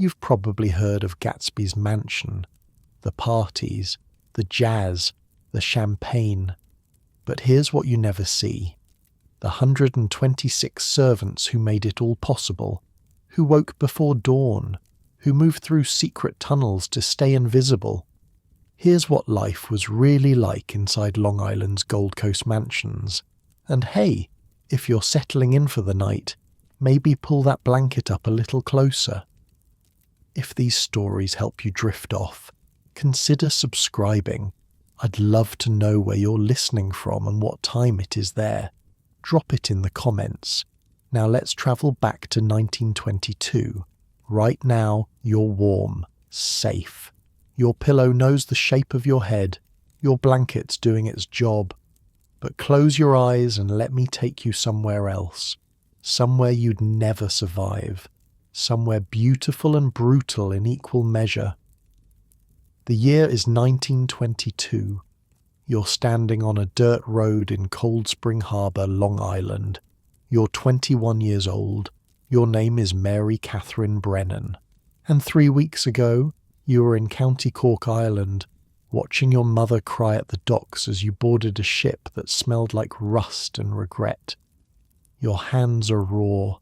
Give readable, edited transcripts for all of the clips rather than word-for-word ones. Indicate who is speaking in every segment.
Speaker 1: You've probably heard of Gatsby's mansion, the parties, the jazz, the champagne. But here's what you never see. The 126 servants who made it all possible, who woke before dawn, who moved through secret tunnels to stay invisible. Here's what life was really like inside Long Island's Gold Coast mansions. And hey, if you're settling in for the night, maybe pull that blanket up a little closer. If these stories help you drift off, consider subscribing. I'd love to know where you're listening from and what time it is there. Drop it in the comments. Now let's travel back to 1922. Right now, you're warm, safe. Your pillow knows the shape of your head. Your blanket's doing its job. But close your eyes and let me take you somewhere else. Somewhere you'd never survive. Somewhere beautiful and brutal in equal measure. The year is 1922. You're standing on a dirt road in Cold Spring Harbor, Long Island. You're 21 years old. Your name is Mary Catherine Brennan. And 3 weeks ago, you were in County Cork, Ireland, watching your mother cry at the docks as you boarded a ship that smelled like rust and regret. Your hands are raw,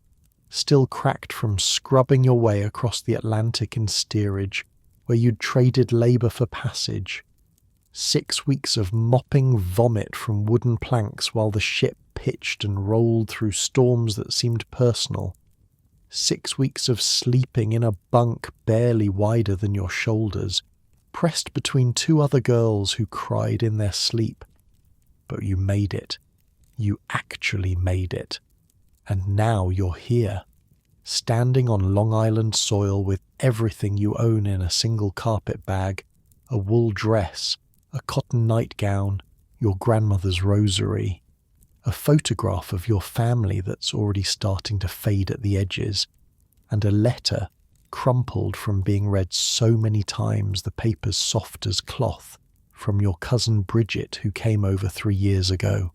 Speaker 1: still cracked from scrubbing your way across the Atlantic in steerage, where you'd traded labour for passage. 6 weeks of mopping vomit from wooden planks while the ship pitched and rolled through storms that seemed personal. 6 weeks of sleeping in a bunk barely wider than your shoulders, pressed between two other girls who cried in their sleep. But you made it. You actually made it. And now you're here, standing on Long Island soil with everything you own in a single carpet bag, a wool dress, a cotton nightgown, your grandmother's rosary, a photograph of your family that's already starting to fade at the edges, and a letter crumpled from being read so many times the paper's soft as cloth, from your cousin Bridget who came over 3 years ago.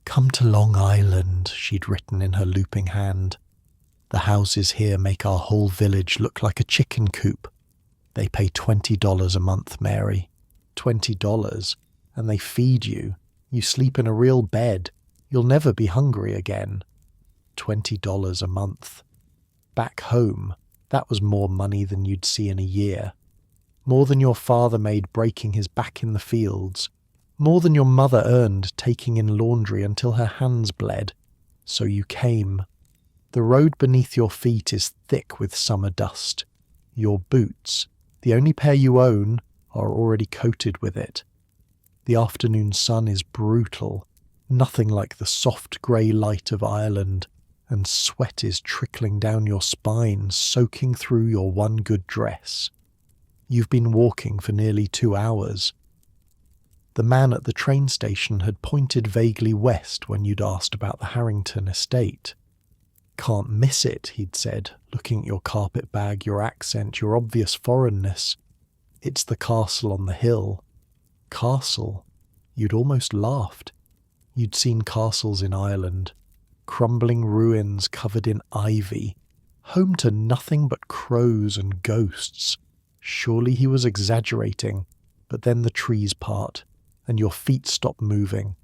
Speaker 1: "Come to Long Island," she'd written in her looping hand. "The houses here make our whole village look like a chicken coop. They pay $20 a month, Mary. $20, and they feed you. You sleep in a real bed. You'll never be hungry again. $20 a month. Back home, that was more money than you'd see in a year. More than your father made breaking his back in the fields. More than your mother earned taking in laundry until her hands bled. So you came. The road beneath your feet is thick with summer dust. Your boots, the only pair you own, are already coated with it. The afternoon sun is brutal, nothing like the soft grey light of Ireland, and sweat is trickling down your spine, soaking through your one good dress. You've been walking for nearly 2 hours. The man at the train station had pointed vaguely west when you'd asked about the Harrington estate. "Can't miss it," he'd said, looking at your carpet bag, your accent, your obvious foreignness. "It's the castle on the hill." Castle? You'd almost laughed. You'd seen castles in Ireland, crumbling ruins covered in ivy, home to nothing but crows and ghosts. Surely he was exaggerating, but then the trees part, and your feet stop moving,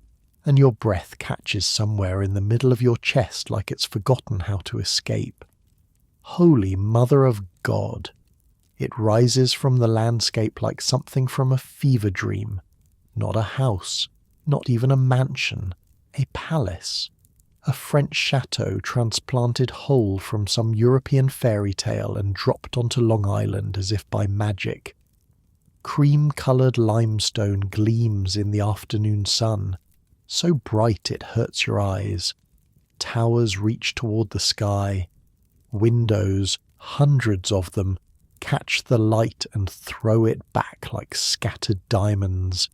Speaker 1: and your breath catches somewhere in the middle of your chest like it's forgotten how to escape. Holy Mother of God! It rises from the landscape like something from a fever dream. Not a house, not even a mansion, a palace. A French chateau transplanted whole from some European fairy tale and dropped onto Long Island as if by magic. Cream-coloured limestone gleams in the afternoon sun, so bright it hurts your eyes. Towers reach toward the sky. Windows, hundreds of them, catch the light and throw it back like scattered diamonds.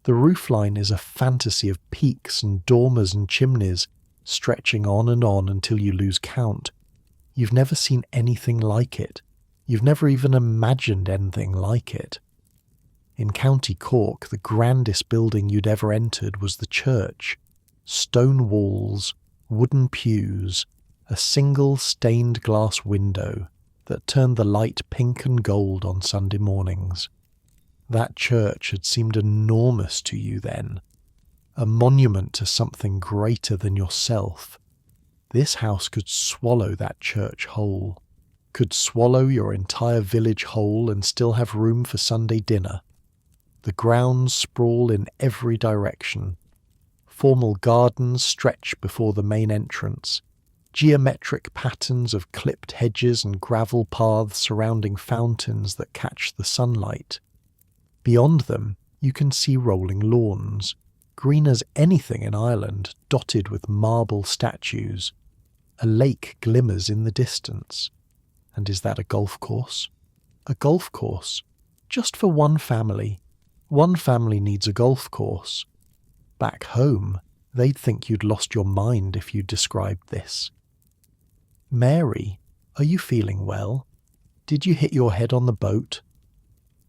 Speaker 1: The roofline is a fantasy of peaks and dormers and chimneys, stretching on until you lose count. You've never seen anything like it. You've never even imagined anything like it. In County Cork, the grandest building you'd ever entered was the church. Stone walls, wooden pews, a single stained glass window, that turned the light pink and gold on Sunday mornings. That church had seemed enormous to you then, a monument to something greater than yourself. This house could swallow that church whole, could swallow your entire village whole and still have room for Sunday dinner. The grounds sprawl in every direction. Formal gardens stretch before the main entrance. Geometric patterns of clipped hedges and gravel paths surrounding fountains that catch the sunlight. Beyond them, you can see rolling lawns, green as anything in Ireland, dotted with marble statues. A lake glimmers in the distance. And is that a golf course? A golf course, just for one family. One family needs a golf course. Back home, they'd think you'd lost your mind if you described this. Mary, are you feeling well? Did you hit your head on the boat?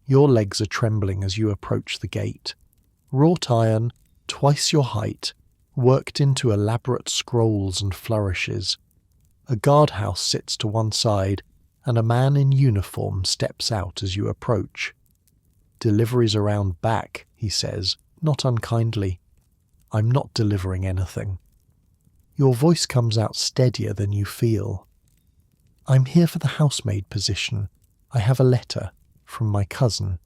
Speaker 1: Your legs are trembling as you approach the gate. Wrought iron, twice your height, worked into elaborate scrolls and flourishes. A guardhouse sits to one side, and a man in uniform steps out as you approach. "Deliveries around back," he says, not unkindly. "I'm not delivering anything." Your voice comes out steadier than you feel. "I'm here for the housemaid position. I have a letter from my cousin,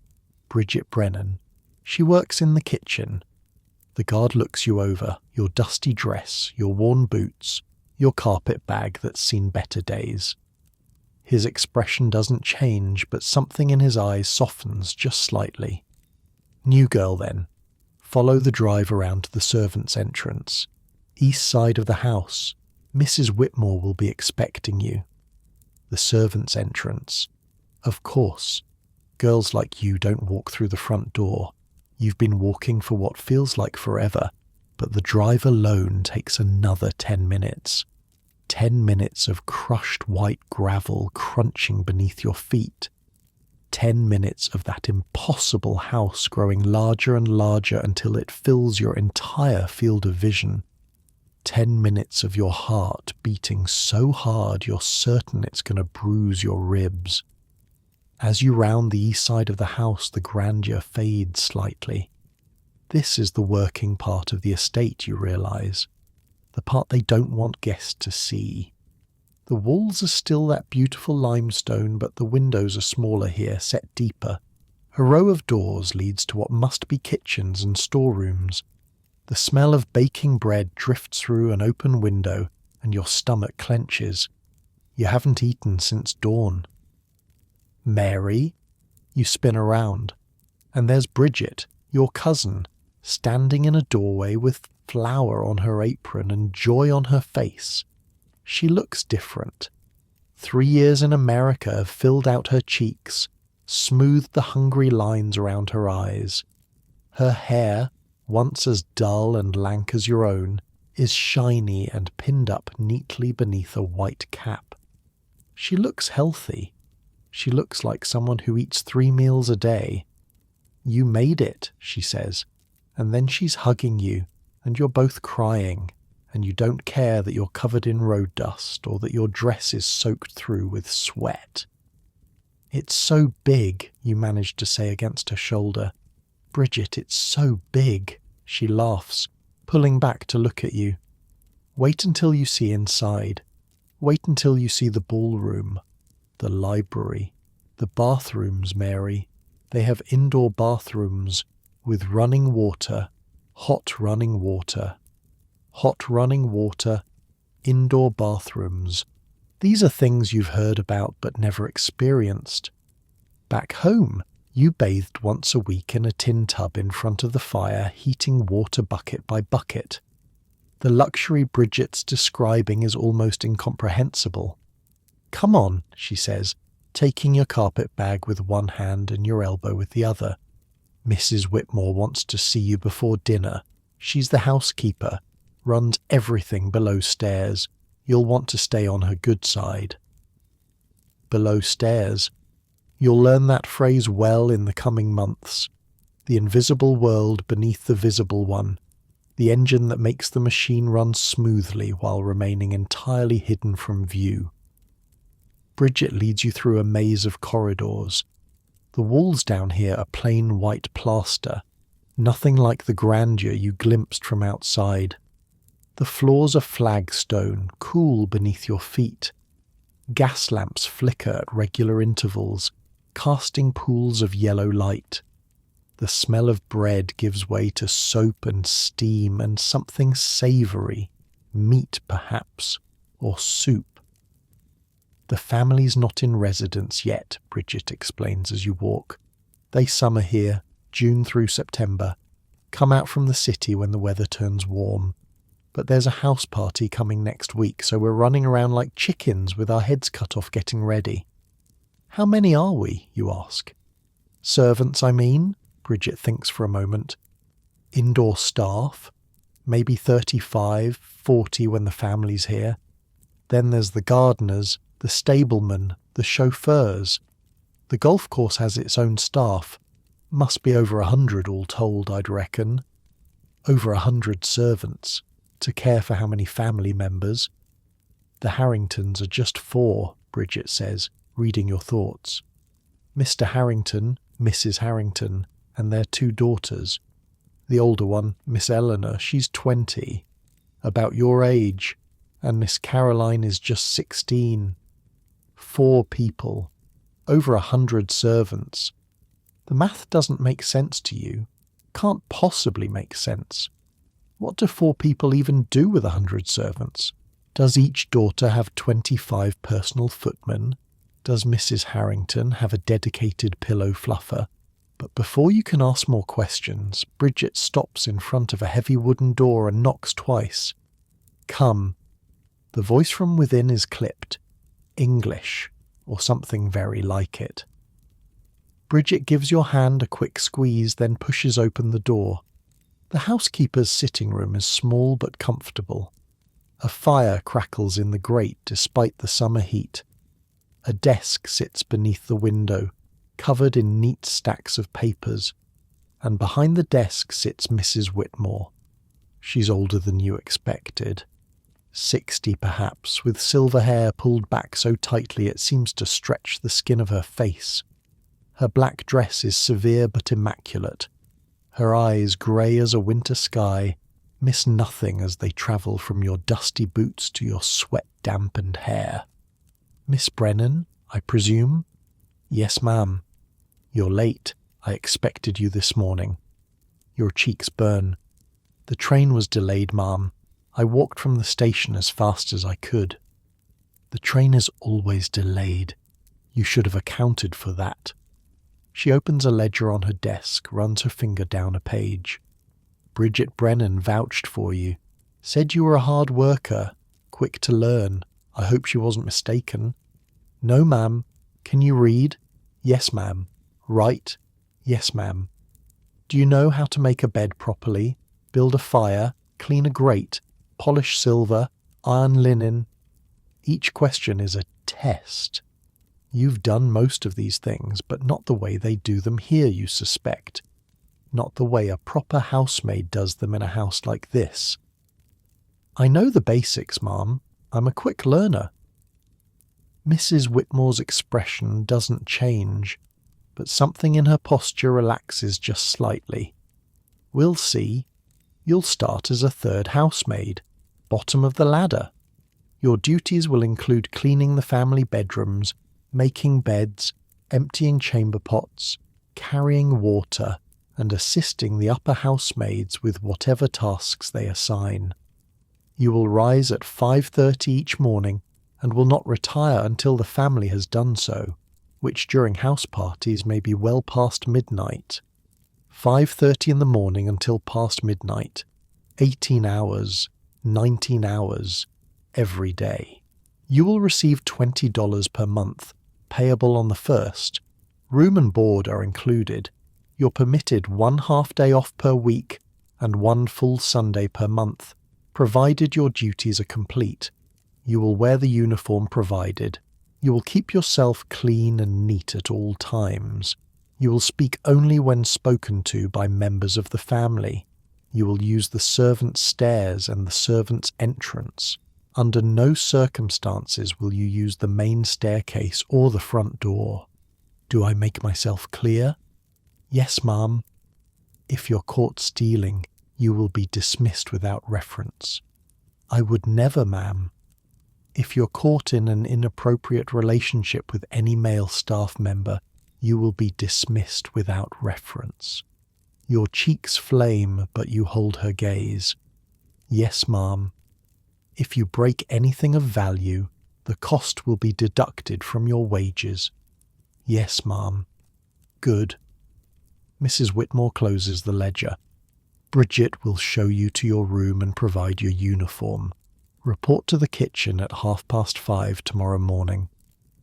Speaker 1: Bridget Brennan. She works in the kitchen." The guard looks you over, your dusty dress, your worn boots, your carpet bag that's seen better days. His expression doesn't change, but something in his eyes softens just slightly. "New girl, then. Follow the drive around to the servants' entrance. East side of the house. Mrs. Whitmore will be expecting you." The servants' entrance. Of course. Girls like you don't walk through the front door. You've been walking for what feels like forever, but the drive alone takes another 10 minutes. 10 minutes of crushed white gravel crunching beneath your feet. 10 minutes of that impossible house growing larger and larger until it fills your entire field of vision. 10 minutes of your heart beating so hard you're certain it's going to bruise your ribs. As you round the east side of the house, the grandeur fades slightly. This is the working part of the estate, you realise. The part they don't want guests to see. The walls are still that beautiful limestone, but the windows are smaller here, set deeper. A row of doors leads to what must be kitchens and storerooms. The smell of baking bread drifts through an open window, and your stomach clenches. You haven't eaten since dawn. "Mary?" You spin around, and there's Bridget, your cousin, standing in a doorway with flour on her apron and joy on her face. She looks different. 3 years in America have filled out her cheeks, smoothed the hungry lines around her eyes. Her hair, once as dull and lank as your own, is shiny and pinned up neatly beneath a white cap. She looks healthy. She looks like someone who eats 3 meals a day. "You made it," she says, and then she's hugging you, and you're both crying, and you don't care that you're covered in road dust or that your dress is soaked through with sweat. "It's so big," you manage to say against her shoulder. "Bridget, it's so big." She laughs, pulling back to look at you. "Wait until you see inside. Wait until you see the ballroom, the library, the bathrooms, Mary. They have indoor bathrooms with running water, hot running water. Hot running water, indoor bathrooms. These are things you've heard about but never experienced. Back home, you bathed once a week in a tin tub in front of the fire, heating water bucket by bucket. The luxury Bridget's describing is almost incomprehensible. "Come on," she says, taking your carpet bag with one hand and your elbow with the other. "Mrs. Whitmore wants to see you before dinner. She's the housekeeper, runs everything below stairs. You'll want to stay on her good side." Below stairs. You'll learn that phrase well in the coming months. The invisible world beneath the visible one. The engine that makes the machine run smoothly while remaining entirely hidden from view. Bridget leads you through a maze of corridors. The walls down here are plain white plaster, nothing like the grandeur you glimpsed from outside. The floors are flagstone, cool beneath your feet. Gas lamps flicker at regular intervals, casting pools of yellow light. The smell of bread gives way to soap and steam and something savoury, meat perhaps, or soup. The family's not in residence yet, Bridget explains as you walk. They summer here, June through September, come out from the city when the weather turns warm. But there's a house party coming next week, so we're running around like chickens with our heads cut off getting ready. How many are we, you ask? Servants, I mean, Bridget thinks for a moment. Indoor staff? Maybe 35, 40 when the family's here. Then there's the gardeners, the stablemen, the chauffeurs. The golf course has its own staff. Must be over 100 all told, I'd reckon. Over 100 servants, to care for how many family members. The Harringtons are just 4, Bridget says, reading your thoughts. Mr. Harrington, Mrs. Harrington, and their 2 daughters. The older one, Miss Eleanor, she's 20, about your age, and Miss Caroline is just 16. 4 people, over 100 servants. The math doesn't make sense to you, can't possibly make sense. What do 4 people even do with 100 servants? Does each daughter have 25 personal footmen? Does Mrs. Harrington have a dedicated pillow fluffer? But before you can ask more questions, Bridget stops in front of a heavy wooden door and knocks twice. Come. The voice from within is clipped. English, or something very like it. Bridget gives your hand a quick squeeze, then pushes open the door. The housekeeper's sitting room is small but comfortable. A fire crackles in the grate despite the summer heat. A desk sits beneath the window, covered in neat stacks of papers, and behind the desk sits Mrs. Whitmore. She's older than you expected. 60 perhaps, with silver hair pulled back so tightly it seems to stretch the skin of her face. Her black dress is severe but immaculate. Her eyes, grey as a winter sky, miss nothing as they travel from your dusty boots to your sweat-dampened hair. Miss Brennan, I presume? Yes, ma'am. You're late. I expected you this morning. Your cheeks burn. The train was delayed, ma'am. I walked from the station as fast as I could. The train is always delayed. You should have accounted for that. She opens a ledger on her desk, runs her finger down a page. Bridget Brennan vouched for you. Said you were a hard worker, quick to learn. I hope she wasn't mistaken. No, ma'am. Can you read? Yes, ma'am. Write? Yes, ma'am. Do you know how to make a bed properly, build a fire, clean a grate, polish silver, iron linen? Each question is a test. You've done most of these things, but not the way they do them here, you suspect. Not the way a proper housemaid does them in a house like this. I know the basics, ma'am. I'm a quick learner. Mrs. Whitmore's expression doesn't change, but something in her posture relaxes just slightly. We'll see. You'll start as a 3rd housemaid, bottom of the ladder. Your duties will include cleaning the family bedrooms, making beds, emptying chamber pots, carrying water, and assisting the upper housemaids with whatever tasks they assign. You will rise at 5:30 each morning and will not retire until the family has done so, which during house parties may be well past midnight. 5:30 in the morning until past midnight. 18 hours, 19 hours, every day. You will receive $20 per month, payable on the 1st. Room and board are included. You're permitted 1 half-day off per week and 1 full Sunday per month, provided your duties are complete. You will wear the uniform provided. You will keep yourself clean and neat at all times. You will speak only when spoken to by members of the family. You will use the servants' stairs and the servants' entrance. Under no circumstances will you use the main staircase or the front door. Do I make myself clear? Yes, ma'am. If you're caught stealing, you will be dismissed without reference. I would never, ma'am. If you're caught in an inappropriate relationship with any male staff member, you will be dismissed without reference. Your cheeks flame, but you hold her gaze. Yes, ma'am. If you break anything of value, the cost will be deducted from your wages. Yes, ma'am. Good. Mrs. Whitmore closes the ledger. Bridget will show you to your room and provide your uniform. Report to the kitchen at 5:30 tomorrow morning.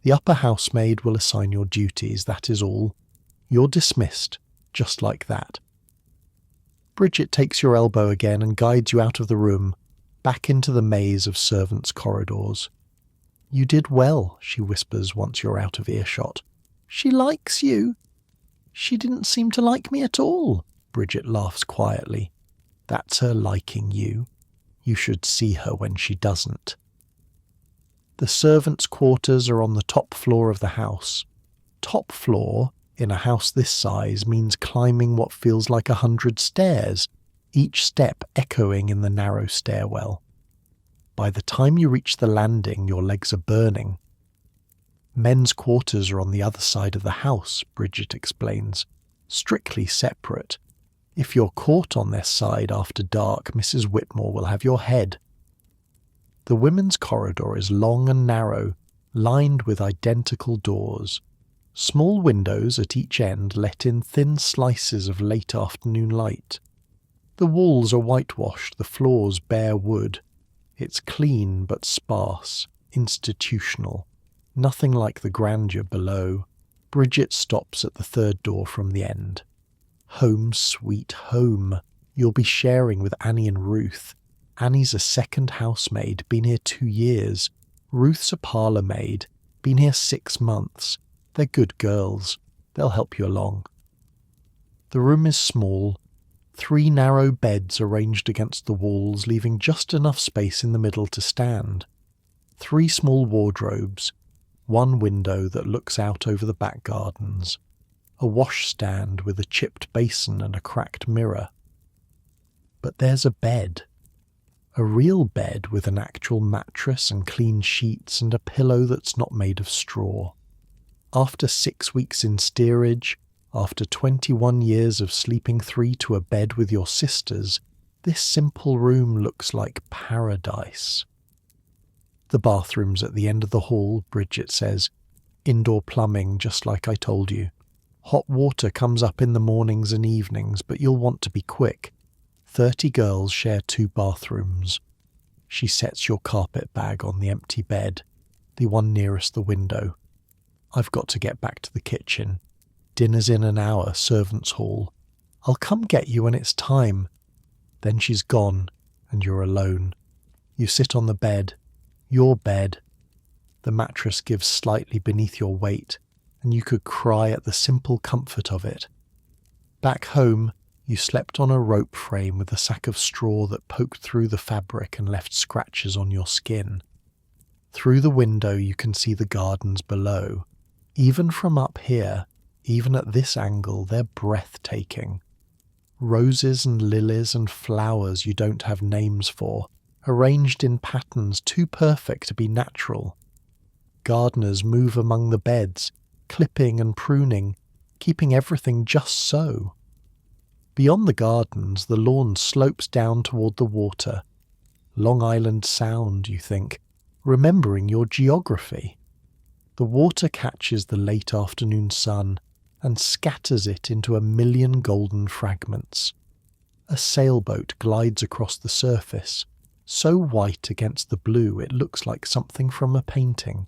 Speaker 1: The upper housemaid will assign your duties, that is all. You're dismissed, just like that. Bridget takes your elbow again and guides you out of the room, back into the maze of servants' corridors. You did well, she whispers once you're out of earshot. She likes you. She didn't seem to like me at all, Bridget laughs quietly. That's her liking you. You should see her when she doesn't. The servants' quarters are on the top floor of the house. Top floor, in a house this size, means climbing what feels like 100 stairs, each step echoing in the narrow stairwell. By the time you reach the landing, your legs are burning. Men's quarters are on the other side of the house, Bridget explains, strictly separate. If you're caught on their side after dark, Mrs. Whitmore will have your head. The women's corridor is long and narrow, lined with identical doors. Small windows at each end let in thin slices of late afternoon light. The walls are whitewashed, the floors bare wood. It's clean but sparse, institutional. Nothing like the grandeur below. Bridget stops at the third door from the end. Home sweet home. You'll be sharing with Annie and Ruth. Annie's a second housemaid, been here 2 years. Ruth's a parlour maid, been here 6 months. They're good girls. They'll help you along. The room is small. 3 narrow beds arranged against the walls, leaving just enough space in the middle to stand. 3 small wardrobes. 1 window that looks out over the back gardens. A washstand with a chipped basin and a cracked mirror. But there's a bed. A real bed with an actual mattress and clean sheets and a pillow that's not made of straw. After 6 weeks in steerage, after 21 years of sleeping 3 to a bed with your sisters, this simple room looks like paradise. The bathroom's at the end of the hall, Bridget says. Indoor plumbing, just like I told you. Hot water comes up in the mornings and evenings, but you'll want to be quick. 30 girls share 2 bathrooms. She sets your carpet bag on the empty bed, the one nearest the window. I've got to get back to the kitchen. Dinner's in an hour, servants' hall. I'll come get you when it's time. Then she's gone, and you're alone. You sit on the bed, your bed. The mattress gives slightly beneath your weight, and you could cry at the simple comfort of it. Back home, you slept on a rope frame with a sack of straw that poked through the fabric and left scratches on your skin. Through the window you can see the gardens below. Even from up here, even at this angle, they're breathtaking. Roses and lilies and flowers you don't have names for, arranged in patterns too perfect to be natural. Gardeners move among the beds, clipping and pruning, keeping everything just so. Beyond the gardens, the lawn slopes down toward the water. Long Island Sound, you think, remembering your geography. The water catches the late afternoon sun and scatters it into a million golden fragments. A sailboat glides across the surface, so white against the blue it looks like something from a painting.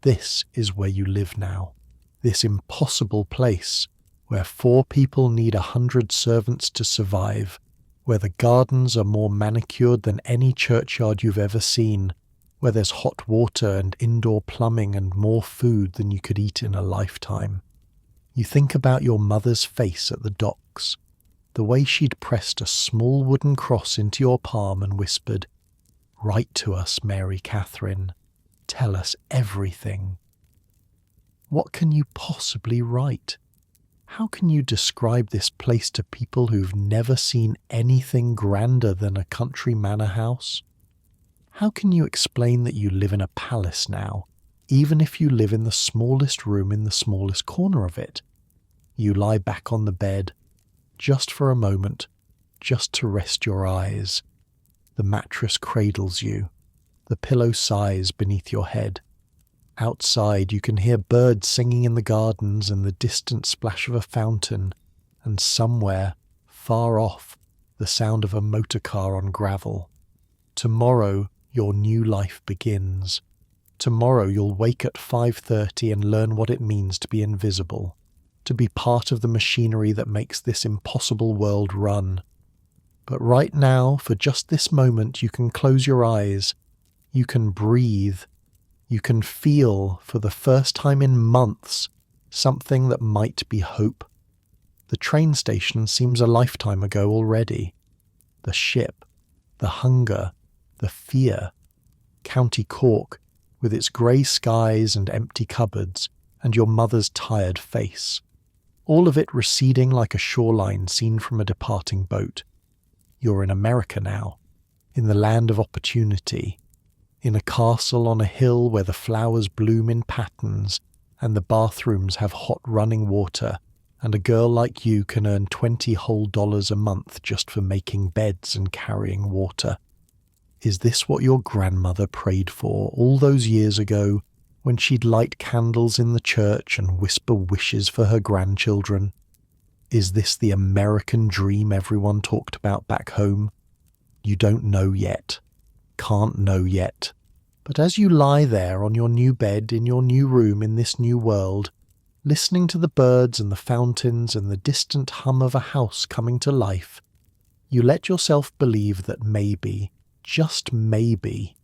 Speaker 1: This is where you live now, this impossible place where 4 people need 100 servants to survive, where the gardens are more manicured than any churchyard you've ever seen, where there's hot water and indoor plumbing and more food than you could eat in a lifetime. You think about your mother's face at the docks, the way she'd pressed a small wooden cross into your palm and whispered, Write to us, Mary Catherine. Tell us everything. What can you possibly write? How can you describe this place to people who've never seen anything grander than a country manor house? How can you explain that you live in a palace now, even if you live in the smallest room in the smallest corner of it? You lie back on the bed, just for a moment, just to rest your eyes. The mattress cradles you. The pillow sighs beneath your head. Outside you can hear birds singing in the gardens and the distant splash of a fountain, and somewhere, far off, the sound of a motor car on gravel. Tomorrow your new life begins. Tomorrow you'll wake at 5:30 and learn what it means to be invisible, to be part of the machinery that makes this impossible world run. But right now, for just this moment, you can close your eyes. You can breathe. You can feel, for the first time in months, something that might be hope. The train station seems a lifetime ago already. The ship, the hunger, the fear. County Cork, with its grey skies and empty cupboards, and your mother's tired face. All of it receding like a shoreline seen from a departing boat. You're in America now, in the land of opportunity, in a castle on a hill where the flowers bloom in patterns and the bathrooms have hot running water, and a girl like you can earn $20 whole a month just for making beds and carrying water. Is this what your grandmother prayed for all those years ago when she'd light candles in the church and whisper wishes for her grandchildren? Is this the American dream everyone talked about back home? You don't know yet. Can't know yet. But as you lie there on your new bed in your new room in this new world, listening to the birds and the fountains and the distant hum of a house coming to life, you let yourself believe that maybe, just maybe,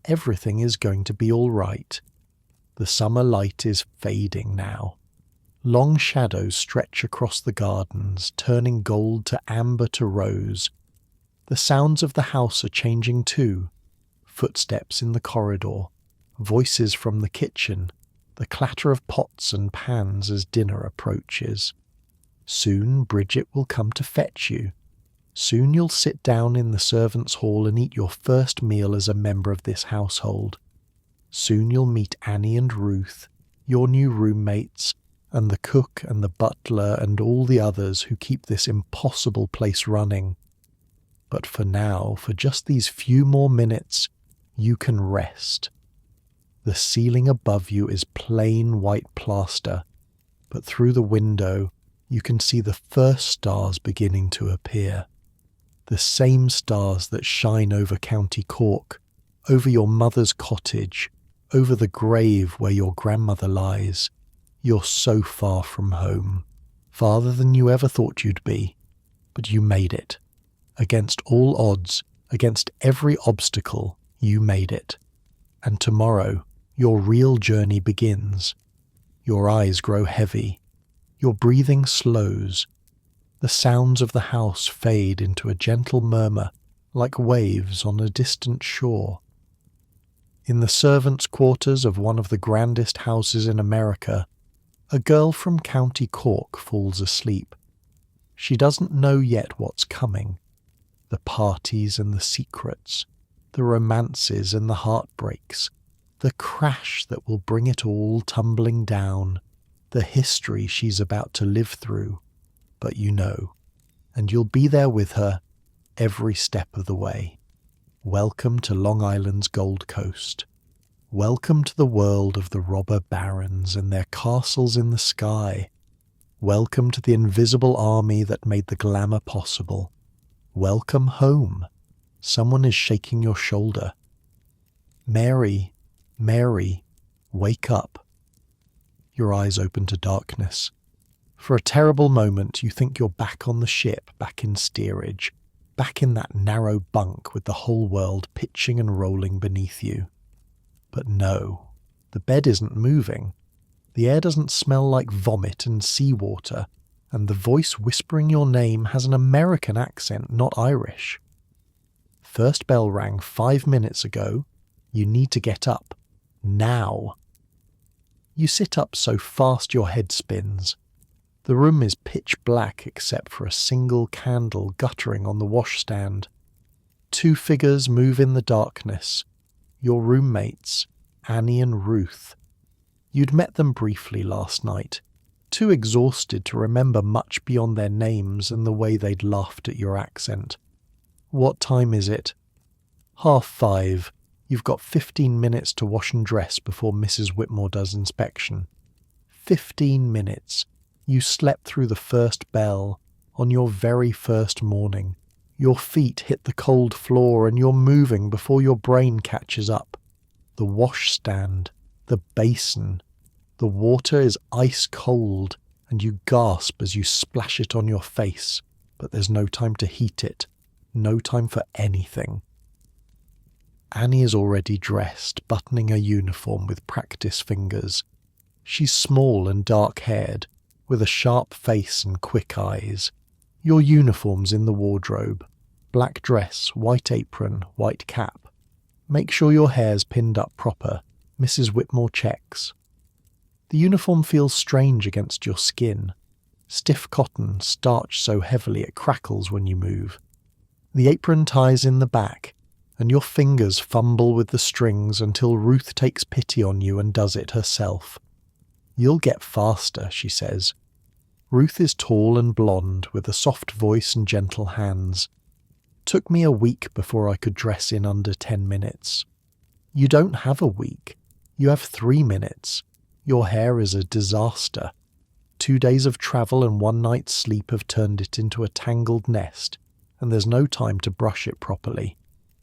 Speaker 1: everything is going to be all right. The summer light is fading now. Long shadows stretch across the gardens, turning gold to amber to rose. The sounds of the house are changing too. Footsteps in the corridor, voices from the kitchen, the clatter of pots and pans as dinner approaches. Soon Bridget will come to fetch you. Soon you'll sit down in the servants' hall and eat your first meal as a member of this household. Soon you'll meet Annie and Ruth, your new roommates, and the cook and the butler and all the others who keep this impossible place running. But for now, for just these few more minutes, you can rest. The ceiling above you is plain white plaster, but through the window you can see the first stars beginning to appear. The same stars that shine over County Cork, over your mother's cottage, over the grave where your grandmother lies. You're so far from home, farther than you ever thought you'd be, but you made it. Against all odds, against every obstacle, you made it. And tomorrow, your real journey begins. Your eyes grow heavy. Your breathing slows. The sounds of the house fade into a gentle murmur, like waves on a distant shore. In the servants' quarters of one of the grandest houses in America, a girl from County Cork falls asleep. She doesn't know yet what's coming. The parties and the secrets, the romances and the heartbreaks, the crash that will bring it all tumbling down, the history she's about to live through. But you know, and you'll be there with her every step of the way. Welcome to Long Island's Gold Coast. Welcome to the world of the robber barons and their castles in the sky. Welcome to the invisible army that made the glamour possible. Welcome home. Someone is shaking your shoulder. Mary, Mary, wake up. Your eyes open to darkness. For a terrible moment you think you're back on the ship, back in steerage, back in that narrow bunk with the whole world pitching and rolling beneath you. But no, the bed isn't moving. The air doesn't smell like vomit and seawater, and the voice whispering your name has an American accent, not Irish. first bell rang 5 minutes ago. You need to get up. Now. You sit up so fast your head spins. The room is pitch black except for a single candle guttering on the washstand. 2 figures move in the darkness. Your roommates, Annie and Ruth. You'd met them briefly last night, too exhausted to remember much beyond their names and the way they'd laughed at your accent. What time is it? 5:30. You've got 15 minutes to wash and dress before Mrs. Whitmore does inspection. 15 minutes. You slept through the first bell on your very first morning. Your feet hit the cold floor and you're moving before your brain catches up. The washstand, the basin. The water is ice cold and you gasp as you splash it on your face, but there's no time to heat it. No time for anything. Annie is already dressed, buttoning her uniform with practice fingers. She's small and dark-haired, with a sharp face and quick eyes. Your uniform's in the wardrobe. Black dress, white apron, white cap. Make sure your hair's pinned up proper. Mrs. Whitmore checks. The uniform feels strange against your skin. Stiff cotton, starched so heavily it crackles when you move. The apron ties in the back, and your fingers fumble with the strings until Ruth takes pity on you and does it herself. You'll get faster, she says. Ruth is tall and blonde, with a soft voice and gentle hands. Took me a week before I could dress in under 10 minutes. You don't have a week. You have 3 minutes. Your hair is a disaster. 2 days of travel and 1 night's sleep have turned it into a tangled nest, and there's no time to brush it properly.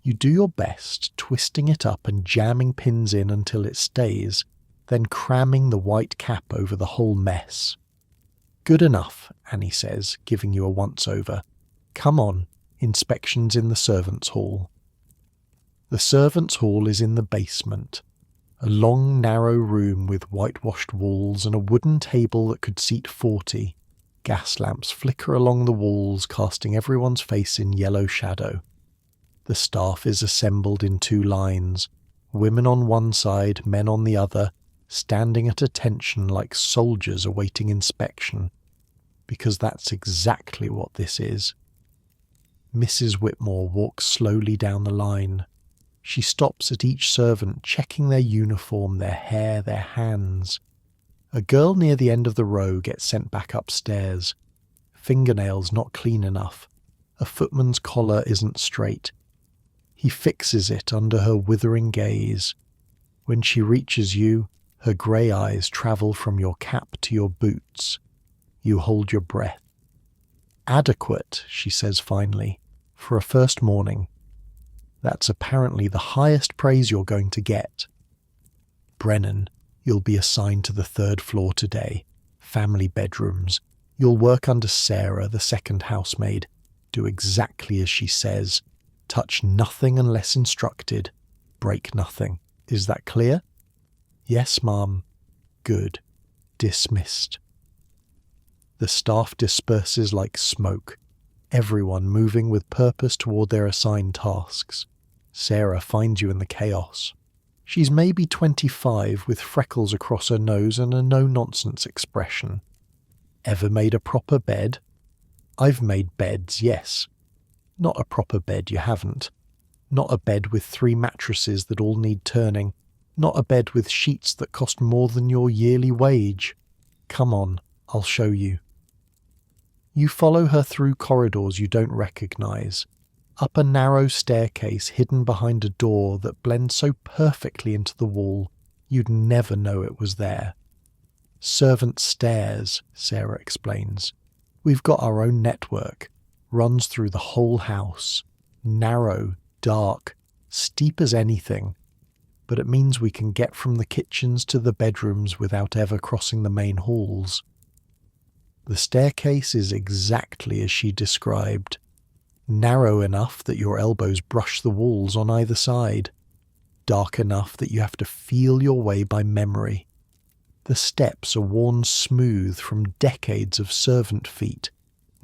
Speaker 1: You do your best, twisting it up and jamming pins in until it stays, then cramming the white cap over the whole mess. Good enough, Annie says, giving you a once-over. Come on, inspection's in the servants' hall. The servants' hall is in the basement. A long, narrow room with whitewashed walls and a wooden table that could seat 40. Gas lamps flicker along the walls, casting everyone's face in yellow shadow. The staff is assembled in 2 lines, women on one side, men on the other, standing at attention like soldiers awaiting inspection, because that's exactly what this is. Mrs. Whitmore walks slowly down the line. She stops at each servant, checking their uniform, their hair, their hands. A girl near the end of the row gets sent back upstairs. Fingernails not clean enough. A footman's collar isn't straight. He fixes it under her withering gaze. When she reaches you, her grey eyes travel from your cap to your boots. You hold your breath. Adequate, she says finally, for a first morning. That's apparently the highest praise you're going to get. Brennan, you'll be assigned to the 3rd floor today. Family bedrooms. You'll work under Sarah, the second housemaid. Do exactly as she says. Touch nothing unless instructed. Break nothing. Is that clear? Yes, ma'am. Good. Dismissed. The staff disperses like smoke, everyone moving with purpose toward their assigned tasks. Sarah finds you in the chaos. She's maybe 25 with freckles across her nose and a no-nonsense expression. Ever made a proper bed? I've made beds, yes. Not a proper bed, you haven't. Not a bed with 3 mattresses that all need turning. Not a bed with sheets that cost more than your yearly wage. Come on, I'll show you. You follow her through corridors you don't recognize, up a narrow staircase hidden behind a door that blends so perfectly into the wall you'd never know it was there. Servant stairs, Sarah explains. We've got our own network. Runs through the whole house. Narrow, dark, steep as anything. But it means we can get from the kitchens to the bedrooms without ever crossing the main halls. The staircase is exactly as she described. Narrow enough that your elbows brush the walls on either side. Dark enough that you have to feel your way by memory. The steps are worn smooth from decades of servant feet,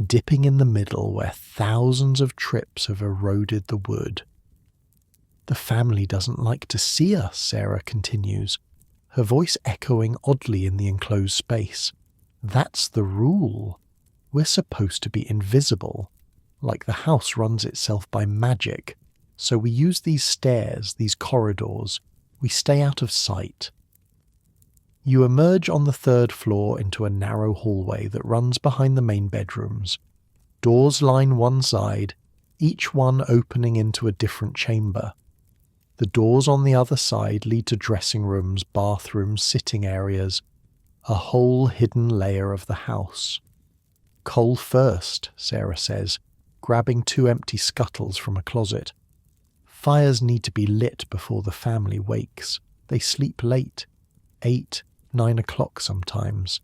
Speaker 1: dipping in the middle where thousands of trips have eroded the wood. The family doesn't like to see us, Sarah continues, her voice echoing oddly in the enclosed space. That's the rule. We're supposed to be invisible, like the house runs itself by magic. So we use these stairs, these corridors. We stay out of sight. You emerge on the 3rd floor into a narrow hallway that runs behind the main bedrooms. Doors line one side, each one opening into a different chamber. The doors on the other side lead to dressing rooms, bathrooms, sitting areas, a whole hidden layer of the house. Coal first, Sarah says, grabbing 2 empty scuttles from a closet. Fires need to be lit before the family wakes. They sleep late, 8, 9 o'clock sometimes,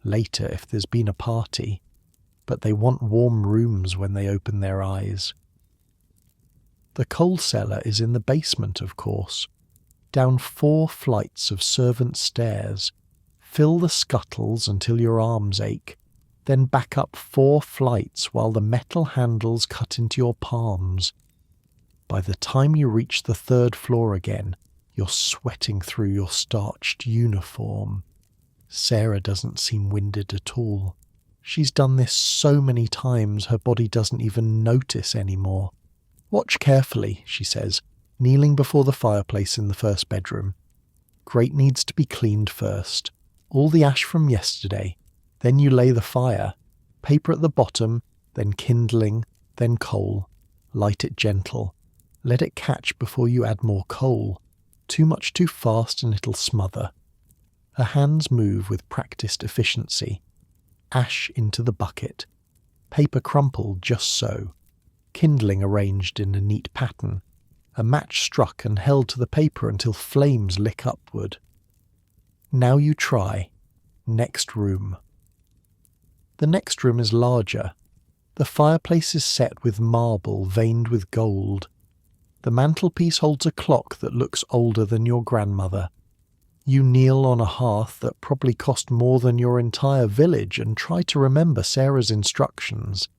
Speaker 1: later if there's been a party, but they want warm rooms when they open their eyes. The coal cellar is in the basement, of course. Down 4 flights of servant stairs. Fill the scuttles until your arms ache, then back up 4 flights while the metal handles cut into your palms. By the time you reach the 3rd floor again, you're sweating through your starched uniform. Sarah doesn't seem winded at all. She's done this so many times her body doesn't even notice anymore. Watch carefully, she says, kneeling before the fireplace in the 1st bedroom. Grate needs to be cleaned first. All the ash from yesterday. Then you lay the fire. Paper at the bottom, then kindling, then coal. Light it gentle. Let it catch before you add more coal. Too much too fast and it'll smother. Her hands move with practiced efficiency. Ash into the bucket. Paper crumpled just so. Kindling arranged in a neat pattern. A match struck and held to the paper until flames lick upward. Now you try. Next room. The next room is larger. The fireplace is set with marble veined with gold. The mantelpiece holds a clock that looks older than your grandmother. You kneel on a hearth that probably cost more than your entire village and try to remember Sarah's instructions.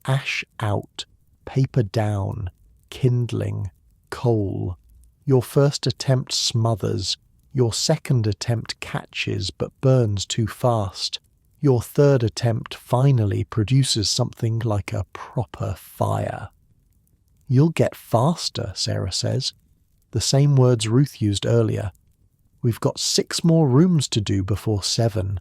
Speaker 1: Ash out. Paper down, kindling, coal. Your first attempt smothers. Your second attempt catches but burns too fast. Your third attempt finally produces something like a proper fire. You'll get faster, Sarah says. The same words Ruth used earlier. We've got 6 more rooms to do before 7.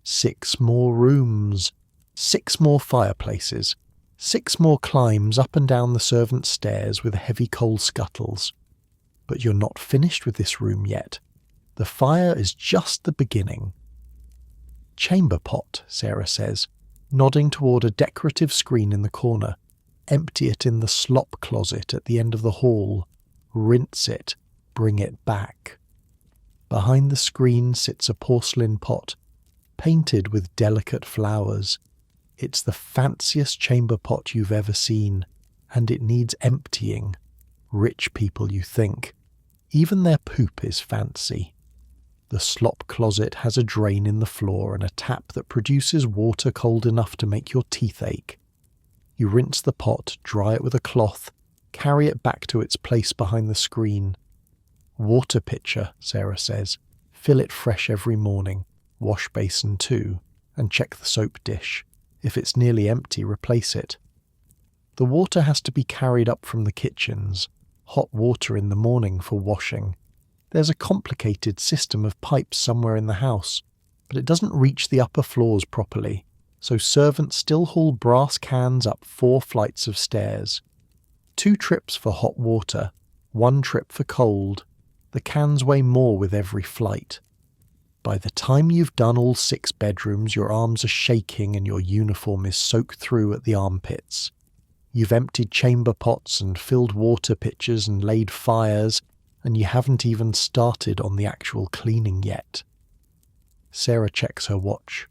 Speaker 1: 6 more rooms. 6 more fireplaces. 6 more climbs up and down the servants' stairs with heavy coal scuttles. But you're not finished with this room yet. The fire is just the beginning. Chamber pot, Sarah says, nodding toward a decorative screen in the corner. Empty it in the slop closet at the end of the hall. Rinse it. Bring it back. Behind the screen sits a porcelain pot, painted with delicate flowers. It's the fanciest chamber pot you've ever seen, and it needs emptying. Rich people, you think. Even their poop is fancy. The slop closet has a drain in the floor and a tap that produces water cold enough to make your teeth ache. You rinse the pot, dry it with a cloth, carry it back to its place behind the screen. Water pitcher, Sarah says. Fill it fresh every morning. Wash basin too, and check the soap dish. If it's nearly empty, replace it. The water has to be carried up from the kitchens. Hot water in the morning for washing. There's a complicated system of pipes somewhere in the house, but it doesn't reach the upper floors properly, so servants still haul brass cans up 4 flights of stairs. 2 trips for hot water, 1 trip for cold. The cans weigh more with every flight. By the time you've done all 6 bedrooms, your arms are shaking and your uniform is soaked through at the armpits. You've emptied chamber pots and filled water pitchers and laid fires, and you haven't even started on the actual cleaning yet. Sarah checks her watch.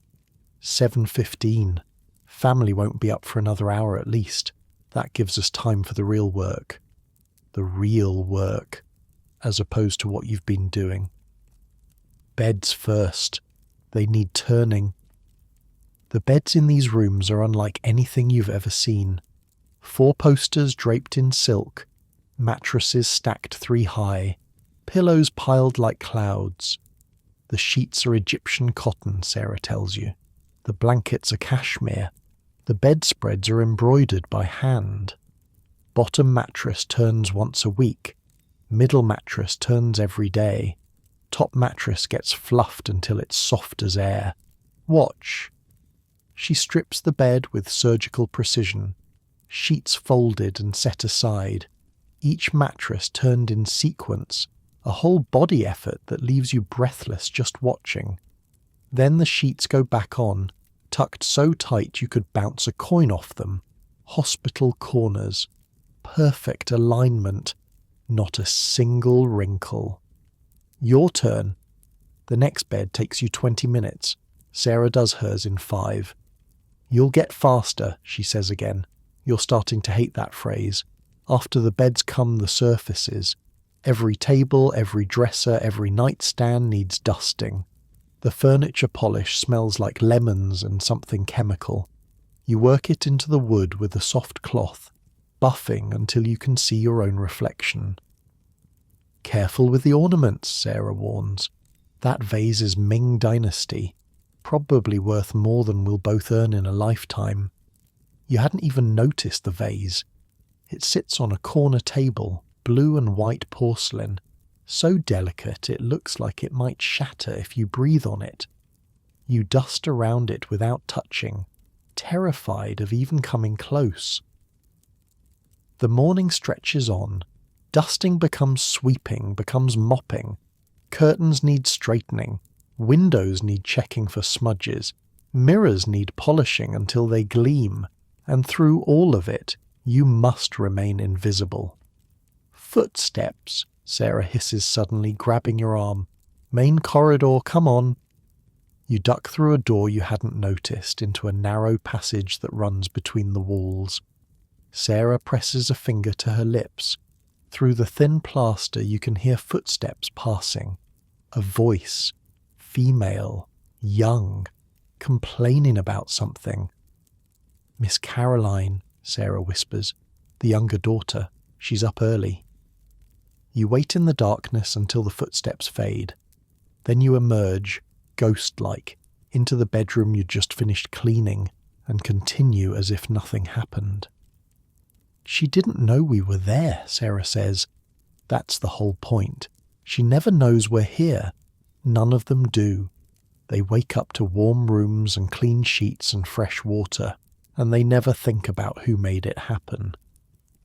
Speaker 1: 7:15. Family won't be up for another hour at least. That gives us time for the real work. The real work, as opposed to what you've been doing. Beds first. They need turning. The beds in these rooms are unlike anything you've ever seen. 4 posters draped in silk. Mattresses stacked 3 high, pillows piled like clouds. The sheets are Egyptian cotton, Sarah tells you. The blankets are cashmere. The bedspreads are embroidered by hand. Bottom mattress turns once a week. Middle mattress turns every day. Top mattress gets fluffed until it's soft as air. Watch. She strips the bed with surgical precision. Sheets folded and set aside. Each mattress turned in sequence. A whole body effort that leaves you breathless just watching. Then the sheets go back on, tucked so tight you could bounce a coin off them. Hospital corners. Perfect alignment. Not a single wrinkle. Your turn. The next bed takes you 20 minutes. Sarah does hers in 5. You'll get faster, she says again. You're starting to hate that phrase. After the beds come the surfaces. Every table, every dresser, every nightstand needs dusting. The furniture polish smells like lemons and something chemical. You work it into the wood with a soft cloth, buffing until you can see your own reflection. Careful with the ornaments, Sarah warns. That vase is Ming Dynasty, probably worth more than we'll both earn in a lifetime. You hadn't even noticed the vase. It sits on a corner table, blue and white porcelain, so delicate it looks like it might shatter if you breathe on it. You dust around it without touching, terrified of even coming close. The morning stretches on. Dusting becomes sweeping, becomes mopping. Curtains need straightening. Windows need checking for smudges. Mirrors need polishing until they gleam. And through all of it, you must remain invisible. Footsteps, Sarah hisses suddenly, grabbing your arm. Main corridor, come on. You duck through a door you hadn't noticed into a narrow passage that runs between the walls. Sarah presses a finger to her lips. Through the thin plaster you can hear footsteps passing. A voice, female, young, complaining about something. Miss Caroline, Sarah whispers, the younger daughter. She's up early. You wait in the darkness until the footsteps fade. Then you emerge, ghost-like, into the bedroom you'd just finished cleaning and continue as if nothing happened. She didn't know we were there, Sarah says. That's the whole point. She never knows we're here. None of them do. They wake up to warm rooms and clean sheets and fresh water, and they never think about who made it happen.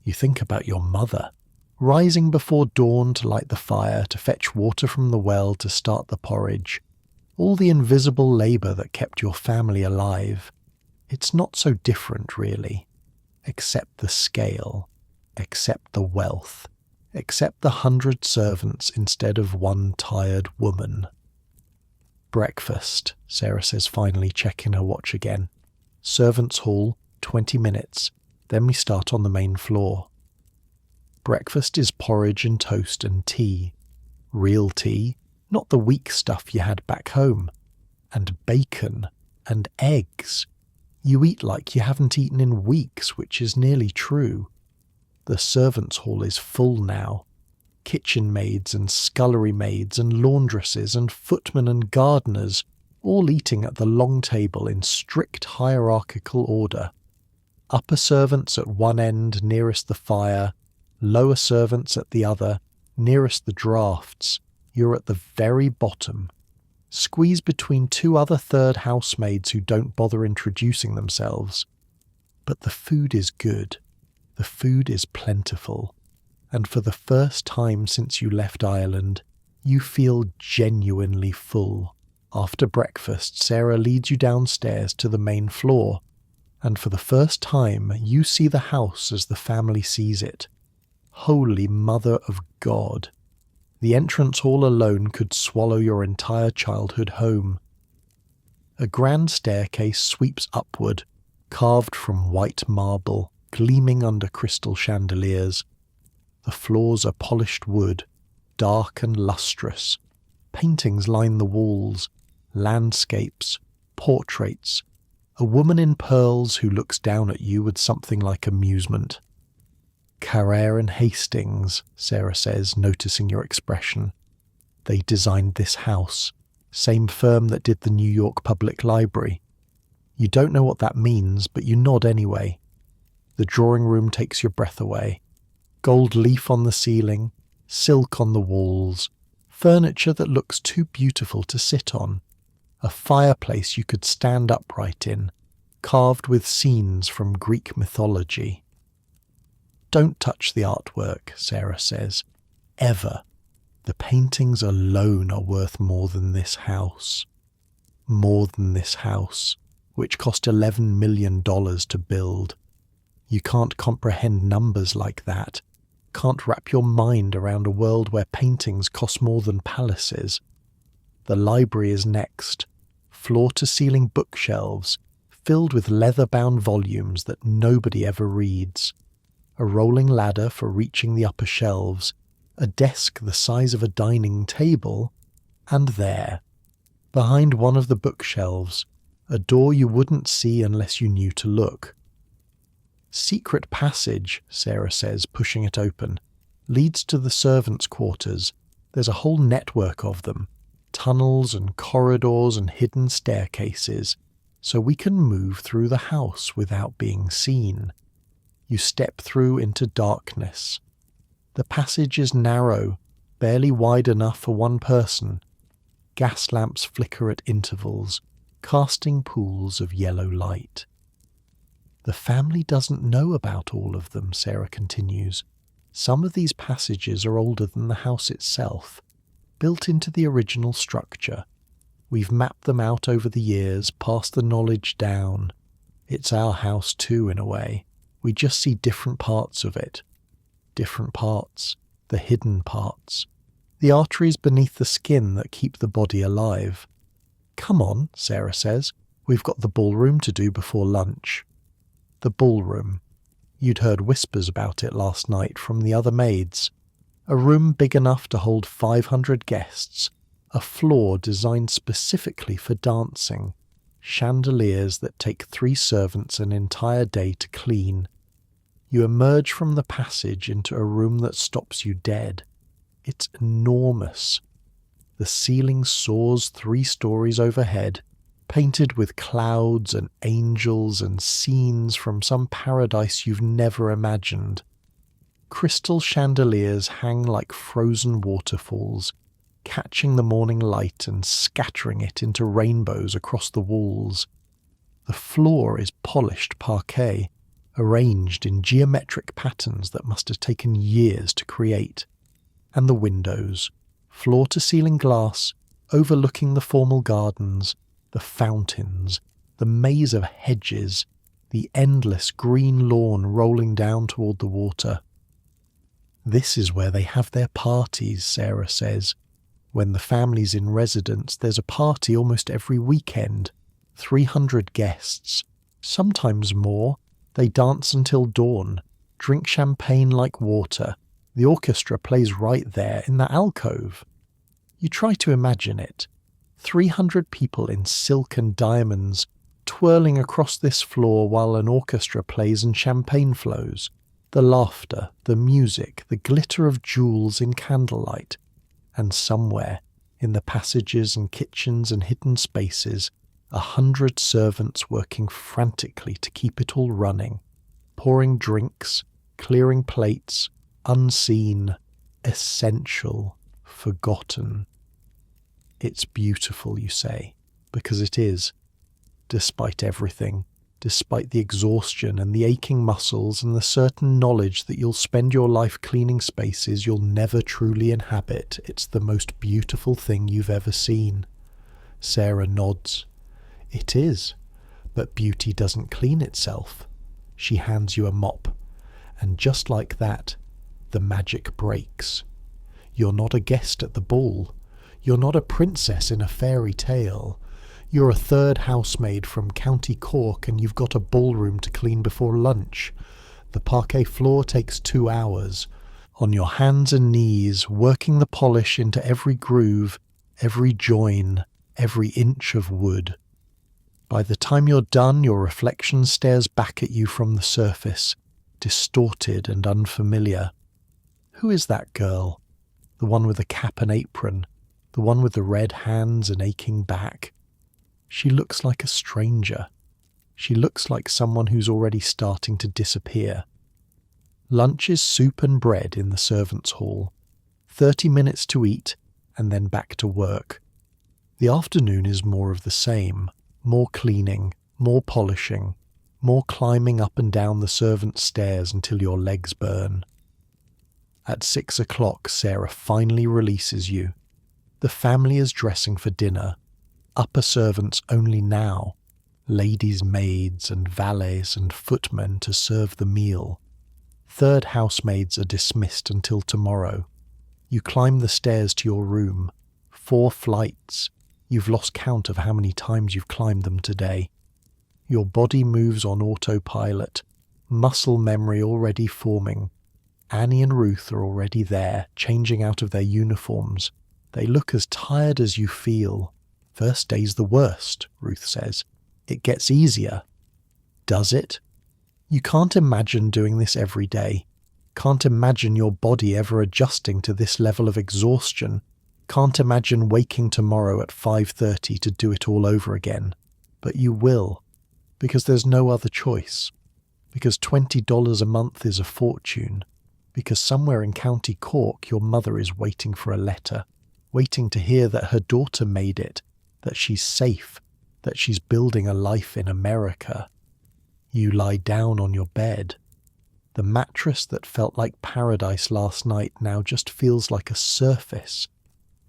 Speaker 1: You think about your mother, rising before dawn to light the fire, to fetch water from the well, to start the porridge. All the invisible labour that kept your family alive. It's not so different, really. Except the scale, except the wealth, except the 100 servants instead of one tired woman. Breakfast, Sarah says finally, checking her watch again. Servants' hall, 20 minutes, then we start on the main floor. Breakfast is porridge and toast and tea. Real tea, not the weak stuff you had back home. And bacon, and eggs. You eat like you haven't eaten in weeks, which is nearly true. The servants' hall is full now. Kitchen maids and scullery maids and laundresses and footmen and gardeners, all eating at the long table in strict hierarchical order. Upper servants at one end nearest the fire, lower servants at the other, nearest the draughts. You're at the very bottom. Squeeze between 2 other third housemaids who don't bother introducing themselves. But the food is good. The food is plentiful. And for the first time since you left Ireland, you feel genuinely full. After breakfast, Sarah leads you downstairs to the main floor, and for the first time you see the house as the family sees it. Holy Mother of God! The entrance hall alone could swallow your entire childhood home. A grand staircase sweeps upward, carved from white marble, gleaming under crystal chandeliers. The floors are polished wood, dark and lustrous. Paintings line the walls, landscapes, portraits. A woman in pearls who looks down at you with something like amusement. Carrere and Hastings, Sarah says, noticing your expression. They designed this house, same firm that did the New York Public Library. You don't know what that means, but you nod anyway. The drawing room takes your breath away. Gold leaf on the ceiling, silk on the walls, furniture that looks too beautiful to sit on, a fireplace you could stand upright in, carved with scenes from Greek mythology. Don't touch the artwork, Sarah says. Ever. The paintings alone are worth more than this house. More than this house, which cost $11 million to build. You can't comprehend numbers like that. Can't wrap your mind around a world where paintings cost more than palaces. The library is next. Floor-to-ceiling bookshelves, filled with leather-bound volumes that nobody ever reads. A rolling ladder for reaching the upper shelves, a desk the size of a dining table, and there, behind one of the bookshelves, a door you wouldn't see unless you knew to look. Secret passage, Sarah says, pushing it open, leads to the servants' quarters. There's a whole network of them, tunnels and corridors and hidden staircases, so we can move through the house without being seen. You step through into darkness. The passage is narrow, barely wide enough for one person. Gas lamps flicker at intervals, casting pools of yellow light. The family doesn't know about all of them, Sarah continues. Some of these passages are older than the house itself, built into the original structure. We've mapped them out over the years, passed the knowledge down. It's our house too, in a way. We just see different parts of it. Different parts, the hidden parts. The arteries beneath the skin that keep the body alive. Come on, Sarah says. We've got the ballroom to do before lunch. The ballroom. You'd heard whispers about it last night from the other maids. A room big enough to hold 500 guests. A floor designed specifically for dancing. Chandeliers that take 3 servants an entire day to clean. You emerge from the passage into a room that stops you dead. It's enormous. The ceiling soars 3 stories overhead, painted with clouds and angels and scenes from some paradise you've never imagined. Crystal chandeliers hang like frozen waterfalls, catching the morning light and scattering it into rainbows across the walls. The floor is polished parquet, arranged in geometric patterns that must have taken years to create. And the windows, floor-to-ceiling glass, overlooking the formal gardens, the fountains, the maze of hedges, the endless green lawn rolling down toward the water. This is where they have their parties, Sarah says. When the family's in residence, there's a party almost every weekend. 300 guests, sometimes more. They dance until dawn, drink champagne like water. The orchestra plays right there in the alcove. You try to imagine it. 300 people in silk and diamonds, twirling across this floor while an orchestra plays and champagne flows. The laughter, the music, the glitter of jewels in candlelight. And somewhere, in the passages and kitchens and hidden spaces, 100 servants working frantically to keep it all running, pouring drinks, clearing plates, unseen, essential, forgotten. It's beautiful, you say, because it is. Despite everything, despite the exhaustion and the aching muscles and the certain knowledge that you'll spend your life cleaning spaces you'll never truly inhabit, it's the most beautiful thing you've ever seen. Sarah nods. It is, but beauty doesn't clean itself. She hands you a mop, and just like that, the magic breaks. You're not a guest at the ball. You're not a princess in a fairy tale. You're a third housemaid from County Cork and you've got a ballroom to clean before lunch. The parquet floor takes 2 hours. On your hands and knees, working the polish into every groove, every join, every inch of wood. By the time you're done, your reflection stares back at you from the surface, distorted and unfamiliar. Who is that girl? The one with the cap and apron, the one with the red hands and aching back. She looks like a stranger. She looks like someone who's already starting to disappear. Lunch is soup and bread in the servants' hall. 30 minutes to eat, and then back to work. The afternoon is more of the same. More cleaning, more polishing, more climbing up and down the servants' stairs until your legs burn. At 6 o'clock, Sarah finally releases you. The family is dressing for dinner. Upper servants only now. Ladies' maids and valets and footmen to serve the meal. Third housemaids are dismissed until tomorrow. You climb the stairs to your room. 4 flights. You've lost count of how many times you've climbed them today. Your body moves on autopilot. Muscle memory already forming. Annie and Ruth are already there, changing out of their uniforms. They look as tired as you feel. First day's the worst, Ruth says. It gets easier. Does it? You can't imagine doing this every day. Can't imagine your body ever adjusting to this level of exhaustion. Can't imagine waking tomorrow at 5:30 to do it all over again. But you will, because there's no other choice. Because $20 a month is a fortune. Because somewhere in County Cork your mother is waiting for a letter, waiting to hear that her daughter made it, that she's safe, that she's building a life in America. You lie down on your bed. The mattress that felt like paradise last night now just feels like a surface,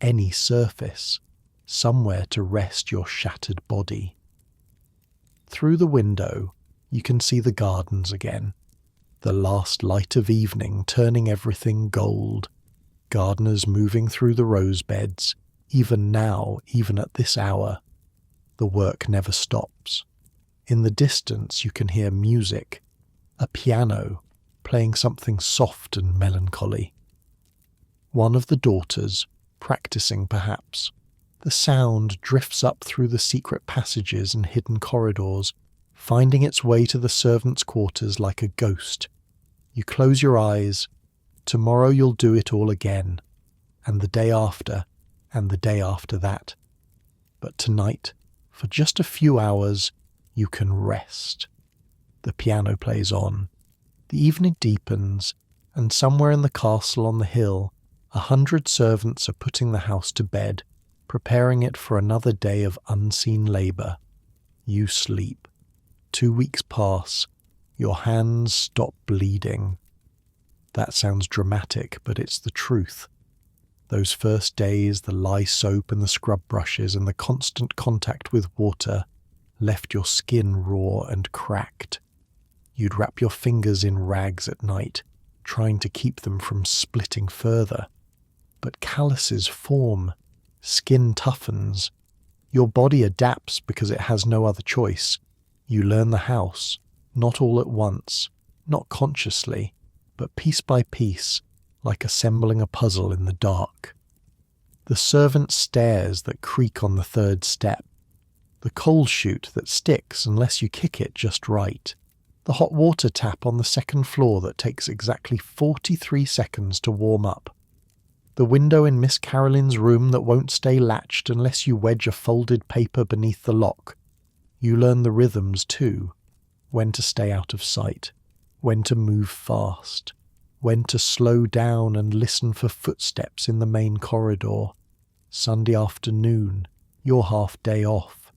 Speaker 1: any surface, somewhere to rest your shattered body. Through the window, you can see the gardens again. The last light of evening turning everything gold. Gardeners moving through the rose beds, even now, even at this hour. The work never stops. In the distance you can hear music, a piano, playing something soft and melancholy. One of the daughters, practicing perhaps. The sound drifts up through the secret passages and hidden corridors, finding its way to the servants' quarters like a ghost. You close your eyes. Tomorrow you'll do it all again, and the day after, and the day after that. But tonight, for just a few hours, you can rest. The piano plays on. The evening deepens, and somewhere in the castle on the hill, 100 servants are putting the house to bed, preparing it for another day of unseen labour. You sleep. 2 weeks pass. Your hands stop bleeding. That sounds dramatic, but it's the truth. Those first days, the lye soap and the scrub brushes and the constant contact with water left your skin raw and cracked. You'd wrap your fingers in rags at night, trying to keep them from splitting further. But calluses form. Skin toughens. Your body adapts because it has no other choice. You learn the house. Not all at once, not consciously, but piece by piece, like assembling a puzzle in the dark. The servant stairs that creak on the 3rd step, the coal chute that sticks unless you kick it just right, the hot water tap on the 2nd floor that takes exactly 43 seconds to warm up, the window in Miss Carolyn's room that won't stay latched unless you wedge a folded paper beneath the lock. You learn the rhythms too. When to stay out of sight, when to move fast, when to slow down and listen for footsteps in the main corridor. Sunday afternoon, your half day off.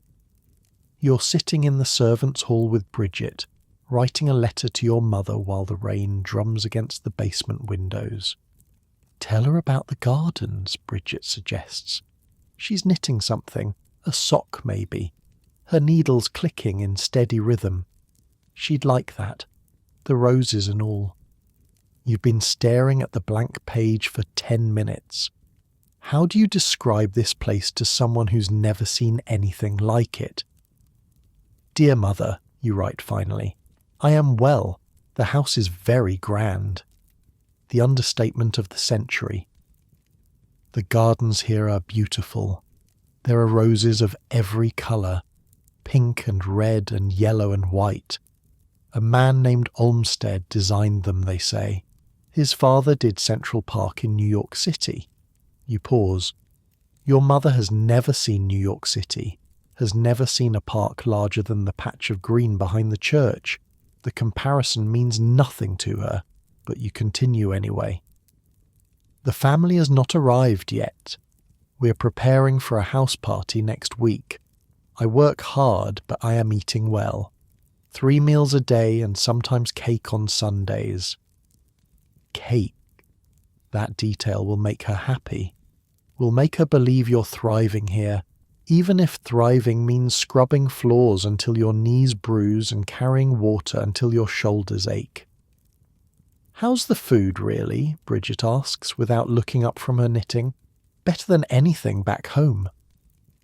Speaker 1: You're sitting in the servants' hall with Bridget, writing a letter to your mother while the rain drums against the basement windows. Tell her about the gardens, Bridget suggests. She's knitting something, a sock maybe, her needles clicking in steady rhythm. She'd like that, the roses and all. You've been staring at the blank page for 10 minutes. How do you describe this place to someone who's never seen anything like it? Dear Mother, you write finally, I am well. The house is very grand. The understatement of the century. The gardens here are beautiful. There are roses of every colour, pink and red and yellow and white. A man named Olmsted designed them, they say. His father did Central Park in New York City. You pause. Your mother has never seen New York City, has never seen a park larger than the patch of green behind the church. The comparison means nothing to her, but you continue anyway. The family has not arrived yet. We are preparing for a house party next week. I work hard, but I am eating well. 3 meals a day and sometimes cake on Sundays. Cake. That detail will make her happy. Will make her believe you're thriving here, even if thriving means scrubbing floors until your knees bruise and carrying water until your shoulders ache. How's the food, really? Bridget asks, without looking up from her knitting. Better than anything back home.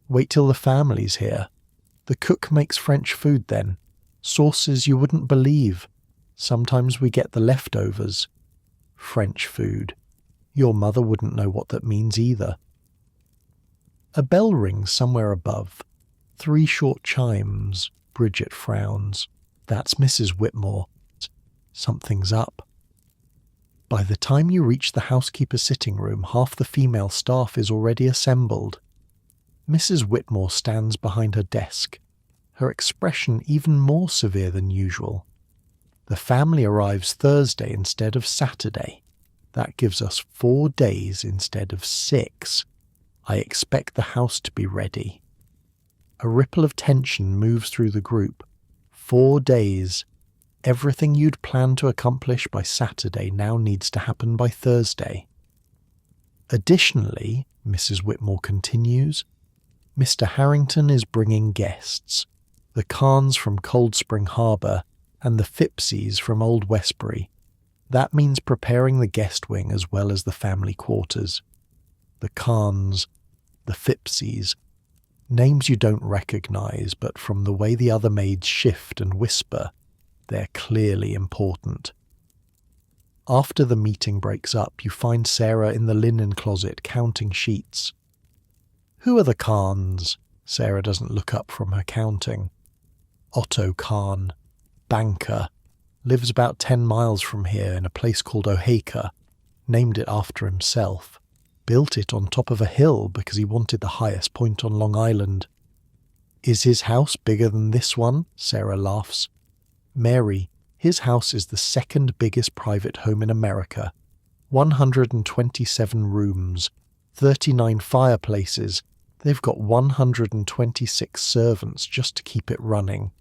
Speaker 1: Wait till the family's here. The cook makes French food then. Sauces you wouldn't believe. Sometimes we get the leftovers. French food. Your mother wouldn't know what that means either. A bell rings somewhere above. 3 short chimes. Bridget frowns. That's Mrs. Whitmore. Something's up. By the time you reach the housekeeper's sitting room, half the female staff is already assembled. Mrs. Whitmore stands behind her desk, her expression even more severe than usual. The family arrives Thursday instead of Saturday. That gives us 4 days instead of 6. I expect the house to be ready. A ripple of tension moves through the group. 4 days. Everything you'd planned to accomplish by Saturday now needs to happen by Thursday. Additionally, Mrs. Whitmore continues, Mr. Harrington is bringing guests. The Kahns from Cold Spring Harbor and the Phippsys from Old Westbury. That means preparing the guest wing as well as the family quarters. The Kahns, the Phippsys, names you don't recognize, but from the way the other maids shift and whisper, they're clearly important. After the meeting breaks up, you find Sarah in the linen closet counting sheets. Who are the Kahns? Sarah doesn't look up from her counting. Otto Kahn, banker, lives about 10 miles from here in a place called Oheka, named it after himself. Built it on top of a hill because he wanted the highest point on Long Island. Is his house bigger than this one? Sarah laughs. Mary, his house is the 2nd biggest private home in America. 127 rooms, 39 fireplaces. They've got 126 servants just to keep it running.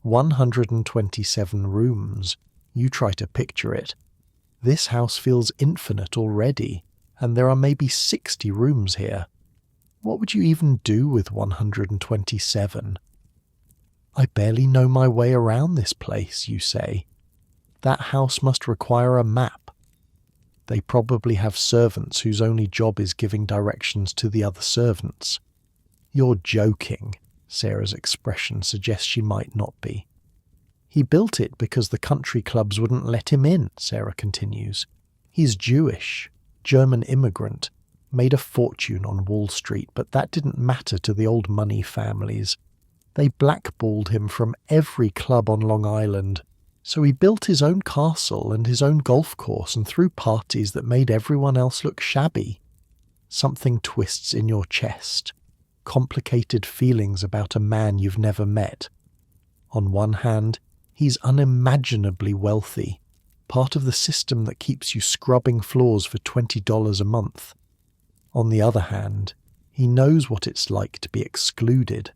Speaker 1: 127 rooms. You try to picture it. This house feels infinite already, and there are maybe 60 rooms here. What would you even do with 127? I barely know my way around this place, you say. That house must require a map. They probably have servants whose only job is giving directions to the other servants. You're joking. Sarah's expression suggests she might not be. He built it because the country clubs wouldn't let him in, Sarah continues. He's Jewish, German immigrant, made a fortune on Wall Street, but that didn't matter to the old money families. They blackballed him from every club on Long Island, so he built his own castle and his own golf course and threw parties that made everyone else look shabby. Something twists in your chest. Complicated feelings about a man you've never met. On one hand, he's unimaginably wealthy, part of the system that keeps you scrubbing floors for $20 a month. On the other hand, he knows what it's like to be excluded,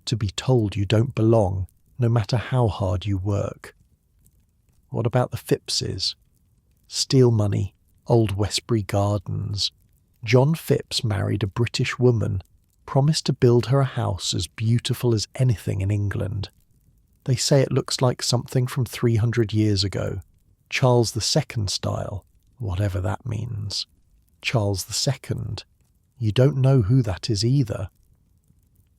Speaker 1: to be told you don't belong, no matter how hard you work. What about the Phippsys? Steel money, Old Westbury Gardens. John Phipps married a British woman, promised to build her a house as beautiful as anything in England. They say it looks like something from 300 years ago, Charles II style, whatever that means. Charles II. You don't know who that is either.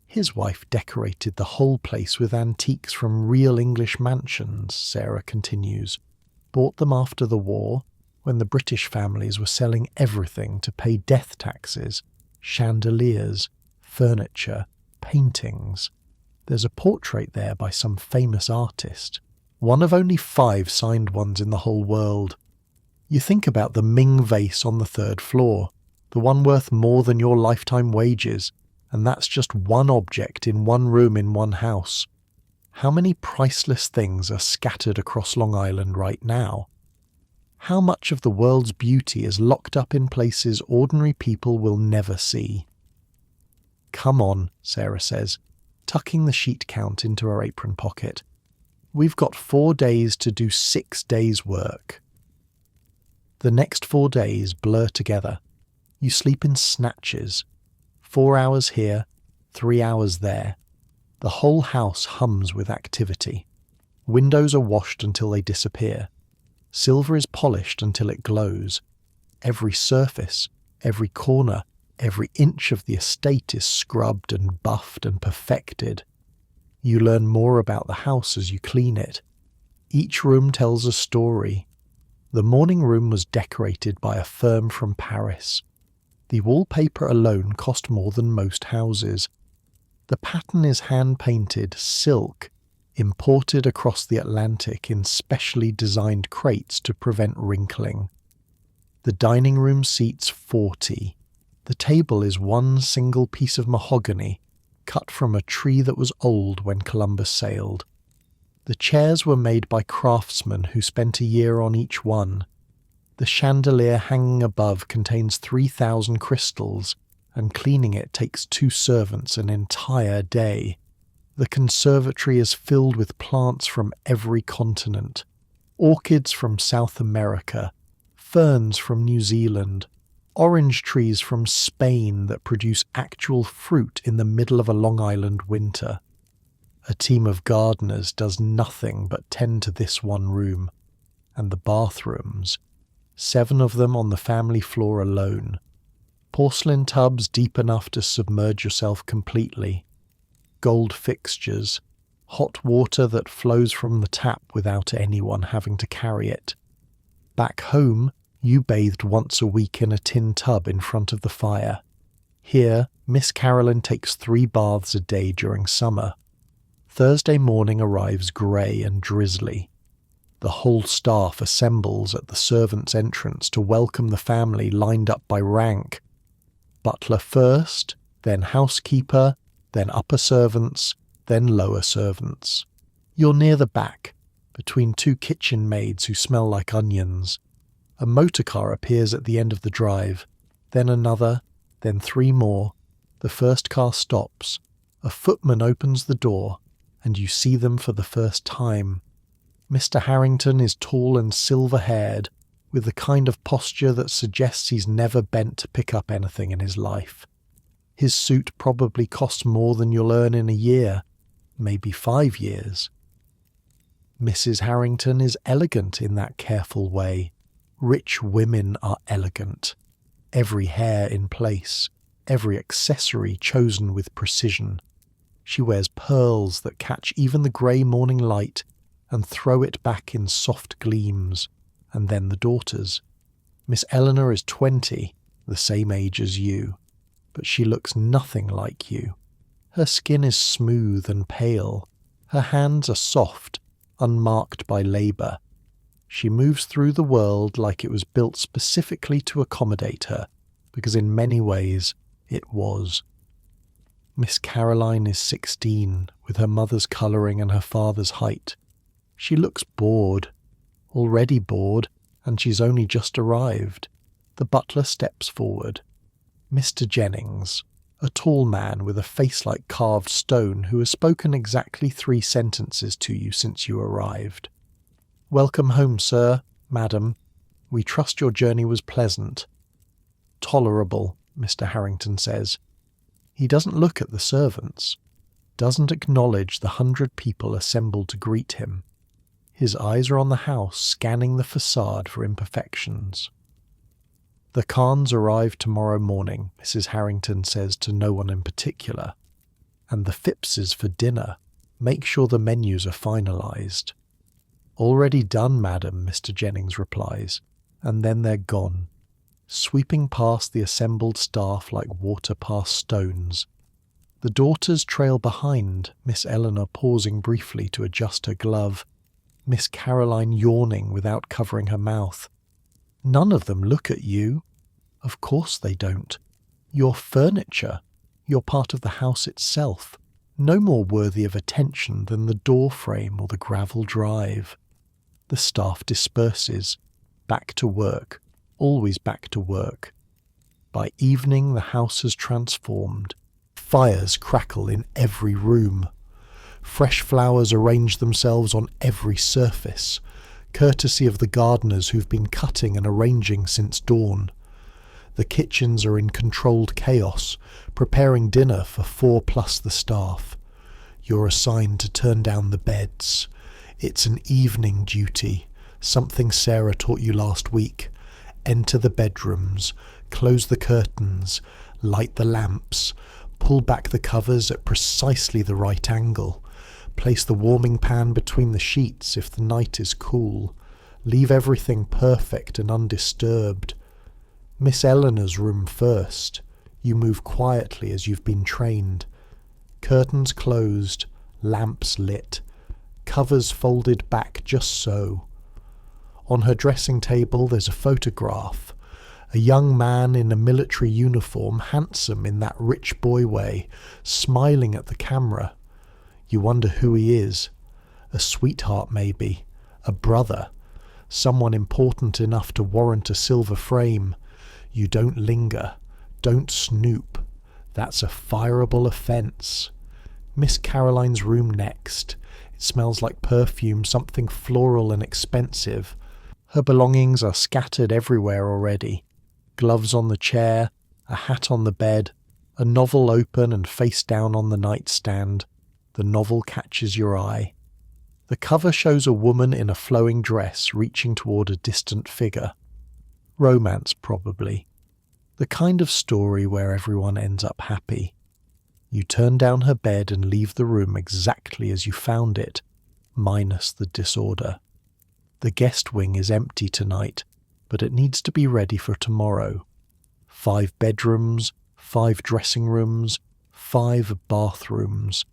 Speaker 1: His wife decorated the whole place with antiques from real English mansions, Sarah continues. Bought them after the war, when the British families were selling everything to pay death taxes, chandeliers, furniture, paintings. There's a portrait there by some famous artist. one of only 5 signed ones in the whole world. You think about the Ming vase on the 3rd floor, the one worth more than your lifetime wages, and that's just one object in one room in one house. How many priceless things are scattered across Long Island right now? How much of the world's beauty is locked up in places ordinary people will never see? "Come on," Sarah says, tucking the sheet count into her apron pocket. "We've got 4 days to do 6 days' work." The next 4 days blur together. You sleep in snatches. 4 hours here, 3 hours there. The whole house hums with activity. Windows are washed until they disappear. Silver is polished until it glows. Every surface, every corner, every inch of the estate is scrubbed and buffed and perfected. You learn more about the house as you clean it. Each room tells a story. The morning room was decorated by a firm from Paris. The wallpaper alone cost more than most houses. The pattern is hand-painted silk, imported across the Atlantic in specially designed crates to prevent wrinkling. The dining room seats 40. The table is one single piece of mahogany, cut from a tree that was old when Columbus sailed. The chairs were made by craftsmen who spent a year on each one. The chandelier hanging above contains 3,000 crystals, and cleaning it takes 2 servants an entire day. The conservatory is filled with plants from every continent. Orchids from South America, ferns from New Zealand, orange trees from Spain that produce actual fruit in the middle of a Long Island winter. A team of gardeners does nothing but tend to this one room. And the bathrooms, 7 of them on the family floor alone. Porcelain tubs deep enough to submerge yourself completely. Gold fixtures, hot water that flows from the tap without anyone having to carry it. Back home, you bathed once a week in a tin tub in front of the fire. Here, Miss Carolyn takes 3 baths a day during summer. Thursday morning arrives grey and drizzly. The whole staff assembles at the servants' entrance to welcome the family lined up by rank. Butler first, then housekeeper, then upper servants, then lower servants. You're near the back, between 2 kitchen maids who smell like onions. A motor car appears at the end of the drive, then another, then 3 more. The first car stops. A footman opens the door, and you see them for the first time. Mr. Harrington is tall and silver-haired, with the kind of posture that suggests he's never bent to pick up anything in his life. His suit probably costs more than you'll earn in a year, maybe 5 years. Mrs. Harrington is elegant in that careful way. Rich women are elegant. Every hair in place, every accessory chosen with precision. She wears pearls that catch even the grey morning light and throw it back in soft gleams, and then the daughters. Miss Eleanor is 20, the same age as you, but she looks nothing like you. Her skin is smooth and pale. Her hands are soft, unmarked by labour. She moves through the world like it was built specifically to accommodate her, because in many ways it was. Miss Caroline is 16, with her mother's colouring and her father's height. She looks bored, already bored, and she's only just arrived. The butler steps forward. Mr. Jennings, a tall man with a face like carved stone who has spoken exactly 3 sentences to you since you arrived. "Welcome home, sir, madam. We trust your journey was pleasant." "Tolerable," Mr. Harrington says. He doesn't look at the servants, doesn't acknowledge the 100 people assembled to greet him. His eyes are on the house, scanning the facade for imperfections. "The Kahns arrive tomorrow morning," Mrs. Harrington says to no one in particular. "And the Phippses for dinner. Make sure the menus are finalised." "Already done, madam," Mr. Jennings replies, and then they're gone, sweeping past the assembled staff like water past stones. The daughters trail behind, Miss Eleanor pausing briefly to adjust her glove. Miss Caroline yawning without covering her mouth. None of them look at you. Of course they don't. You're furniture. You're part of the house itself. No more worthy of attention than the door frame or the gravel drive. The staff disperses. Back to work. Always back to work. By evening the house has transformed. Fires crackle in every room. Fresh flowers arrange themselves on every surface, courtesy of the gardeners who've been cutting and arranging since dawn. The kitchens are in controlled chaos, preparing dinner for 4 plus the staff. You're assigned to turn down the beds. It's an evening duty, something Sarah taught you last week. Enter the bedrooms, close the curtains, light the lamps, pull back the covers at precisely the right angle, place the warming pan between the sheets if the night is cool, leave everything perfect and undisturbed. Miss Eleanor's room first. You move quietly as you've been trained. Curtains closed, lamps lit, covers folded back just so. On her dressing table there's a photograph. A young man in a military uniform, handsome in that rich boy way, smiling at the camera. You wonder who he is. A sweetheart maybe, a brother, someone important enough to warrant a silver frame. You don't linger, don't snoop. That's a fireable offence. Miss Caroline's room next. It smells like perfume, something floral and expensive. Her belongings are scattered everywhere already. Gloves on the chair, a hat on the bed, a novel open and face down on the nightstand. The novel catches your eye. The cover shows a woman in a flowing dress reaching toward a distant figure. Romance, probably. The kind of story where everyone ends up happy. You turn down her bed and leave the room exactly as you found it, minus the disorder. The guest wing is empty tonight, but it needs to be ready for tomorrow. 5 bedrooms, 5 dressing rooms, 5 bathrooms.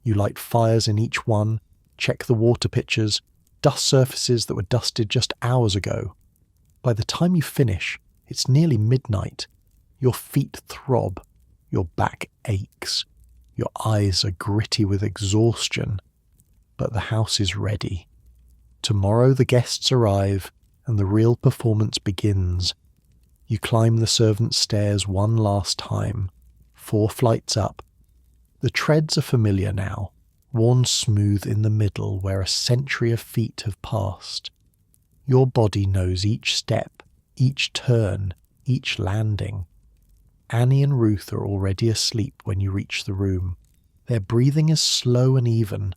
Speaker 1: You light fires in each one, check the water pitchers, dust surfaces that were dusted just hours ago. By the time you finish, it's nearly midnight. Your feet throb, your back aches, your eyes are gritty with exhaustion. But the house is ready. Tomorrow the guests arrive, and the real performance begins. You climb the servants' stairs one last time, 4 flights up. The treads are familiar now, worn smooth in the middle where a century of feet have passed. Your body knows each step, each turn, each landing. Annie and Ruth are already asleep when you reach the room. Their breathing is slow and even,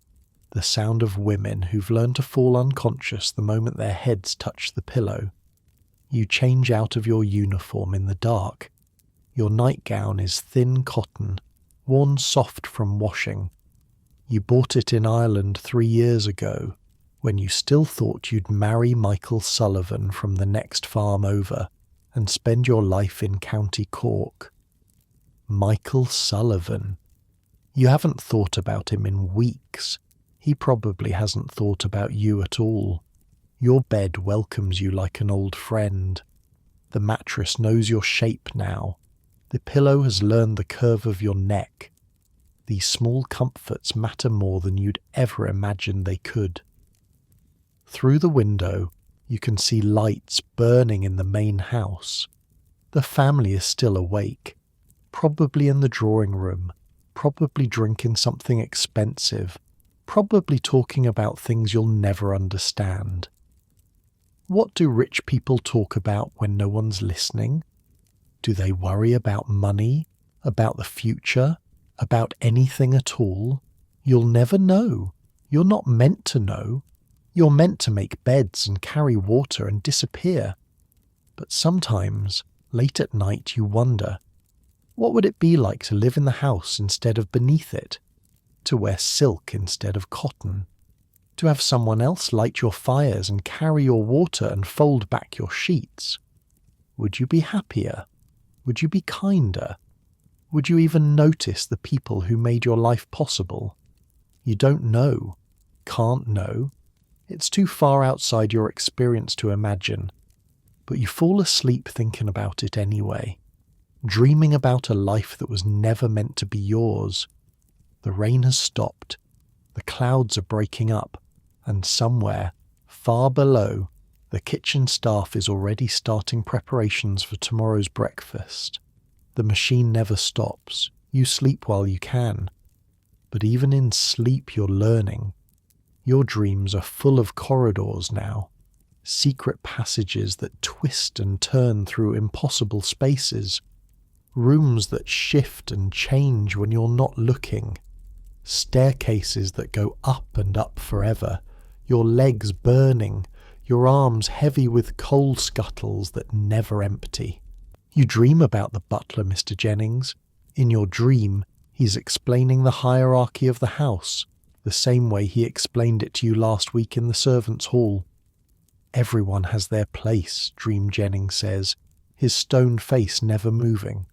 Speaker 1: the sound of women who've learned to fall unconscious the moment their heads touch the pillow. You change out of your uniform in the dark. Your nightgown is thin cotton, worn soft from washing. You bought it in Ireland 3 years ago, when you still thought you'd marry Michael Sullivan from the next farm over and spend your life in County Cork. Michael Sullivan. You haven't thought about him in weeks. He probably hasn't thought about you at all. Your bed welcomes you like an old friend. The mattress knows your shape now. The pillow has learned the curve of your neck. These small comforts matter more than you'd ever imagined they could. Through the window, you can see lights burning in the main house. The family is still awake, probably in the drawing room, probably drinking something expensive, probably talking about things you'll never understand. What do rich people talk about when no one's listening? Do they worry about money, about the future, about anything at all? You'll never know. You're not meant to know. You're meant to make beds and carry water and disappear. But sometimes, late at night, you wonder, what would it be like to live in the house instead of beneath it? To wear silk instead of cotton? To have someone else light your fires and carry your water and fold back your sheets? Would you be happier? Would you be kinder? Would you even notice the people who made your life possible? You don't know, can't know. It's too far outside your experience to imagine, but you fall asleep thinking about it anyway, dreaming about a life that was never meant to be yours. The rain has stopped, the clouds are breaking up, and somewhere, far below, the kitchen staff is already starting preparations for tomorrow's breakfast. The machine never stops. You sleep while you can. But even in sleep you're learning. Your dreams are full of corridors now, secret passages that twist and turn through impossible spaces, rooms that shift and change when you're not looking, staircases that go up and up forever, your legs burning, your arms heavy with coal scuttles that never empty. You dream about the butler, Mr. Jennings. In your dream, he's explaining the hierarchy of the house, the same way he explained it to you last week in the servants' hall. Everyone has their place, Dream Jennings says, his stone face never moving.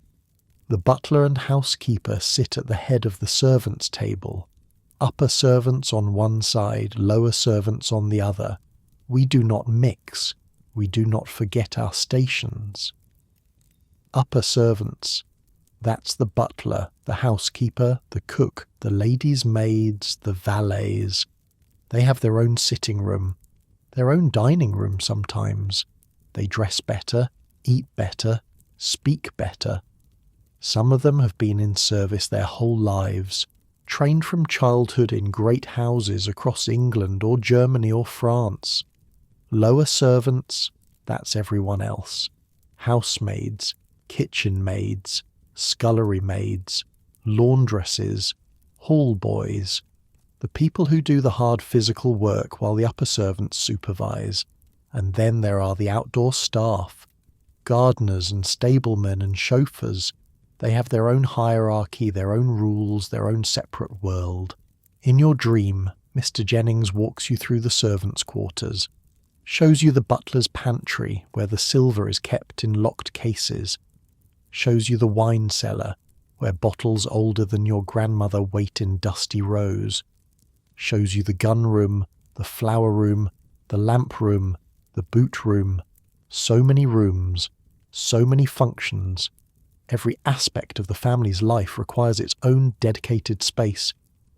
Speaker 1: The butler and housekeeper sit at the head of the servants' table, upper servants on one side, lower servants on the other. We do not mix, we do not forget our stations. Upper servants, that's the butler, the housekeeper, the cook, the ladies' maids, the valets. They have their own sitting room, their own dining room sometimes. They dress better, eat better, speak better. Some of them have been in service their whole lives, trained from childhood in great houses across England or Germany or France. Lower servants, that's everyone else. Housemaids, kitchen maids, scullery maids, laundresses, hall boys, the people who do the hard physical work while the upper servants supervise. And then there are the outdoor staff, gardeners and stablemen and chauffeurs. They have their own hierarchy, their own rules, their own separate world. In your dream, Mr. Jennings walks you through the servants' quarters, shows you the butler's pantry where the silver is kept in locked cases, shows you the wine cellar where bottles older than your grandmother wait in dusty rows, shows you the gun room, the flower room, the lamp room, the boot room. So many rooms, so many functions. Every aspect of the family's life requires its own dedicated space,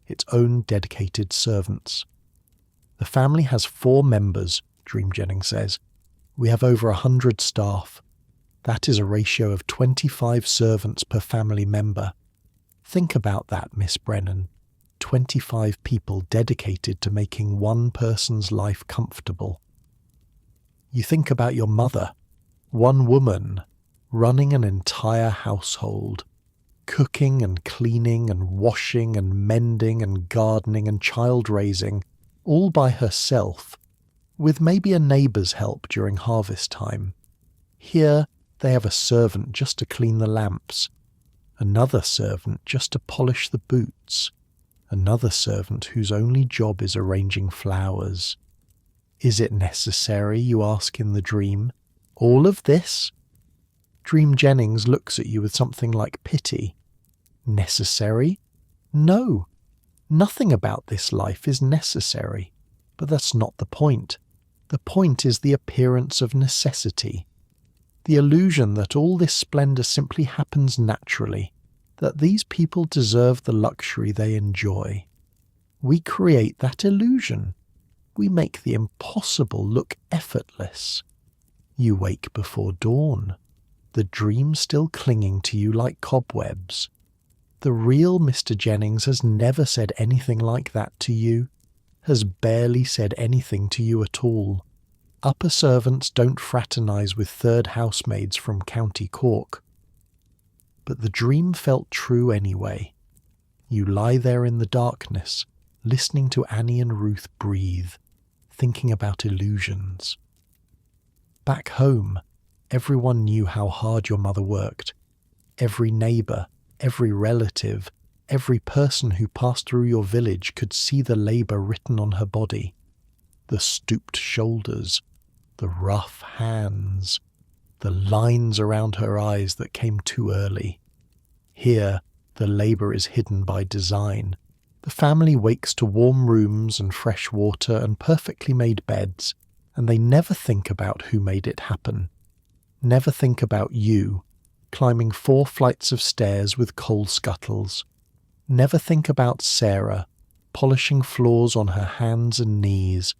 Speaker 1: its own dedicated servants. The family has 4 members, Dream Jennings says. We have over 100 staff. That is a ratio of 25 servants per family member. Think about that, Miss Brennan. 25 people dedicated to making one person's life comfortable. You think about your mother, one woman, running an entire household, cooking and cleaning and washing and mending and gardening and child-raising, all by herself, with maybe a neighbour's help during harvest time. Here, they have a servant just to clean the lamps, another servant just to polish the boots, another servant whose only job is arranging flowers. Is it necessary, you ask in the dream? All of this? Dream Jennings looks at you with something like pity. Necessary? No. Nothing about this life is necessary. But that's not the point. The point is the appearance of necessity. The illusion that all this splendour simply happens naturally, that these people deserve the luxury they enjoy. We create that illusion. We make the impossible look effortless. You wake before dawn, the dream still clinging to you like cobwebs. The real Mr. Jennings has never said anything like that to you, has barely said anything to you at all. Upper servants don't fraternise with third housemaids from County Cork. But the dream felt true anyway. You lie there in the darkness, listening to Annie and Ruth breathe, thinking about illusions. Back home, everyone knew how hard your mother worked. Every neighbour, every relative, every person who passed through your village could see the labour written on her body. The stooped shoulders, the rough hands, the lines around her eyes that came too early. Here, the labour is hidden by design. The family wakes to warm rooms and fresh water and perfectly made beds, and they never think about who made it happen. Never think about you, climbing 4 flights of stairs with coal scuttles. Never think about Sarah, polishing floors on her hands and knees.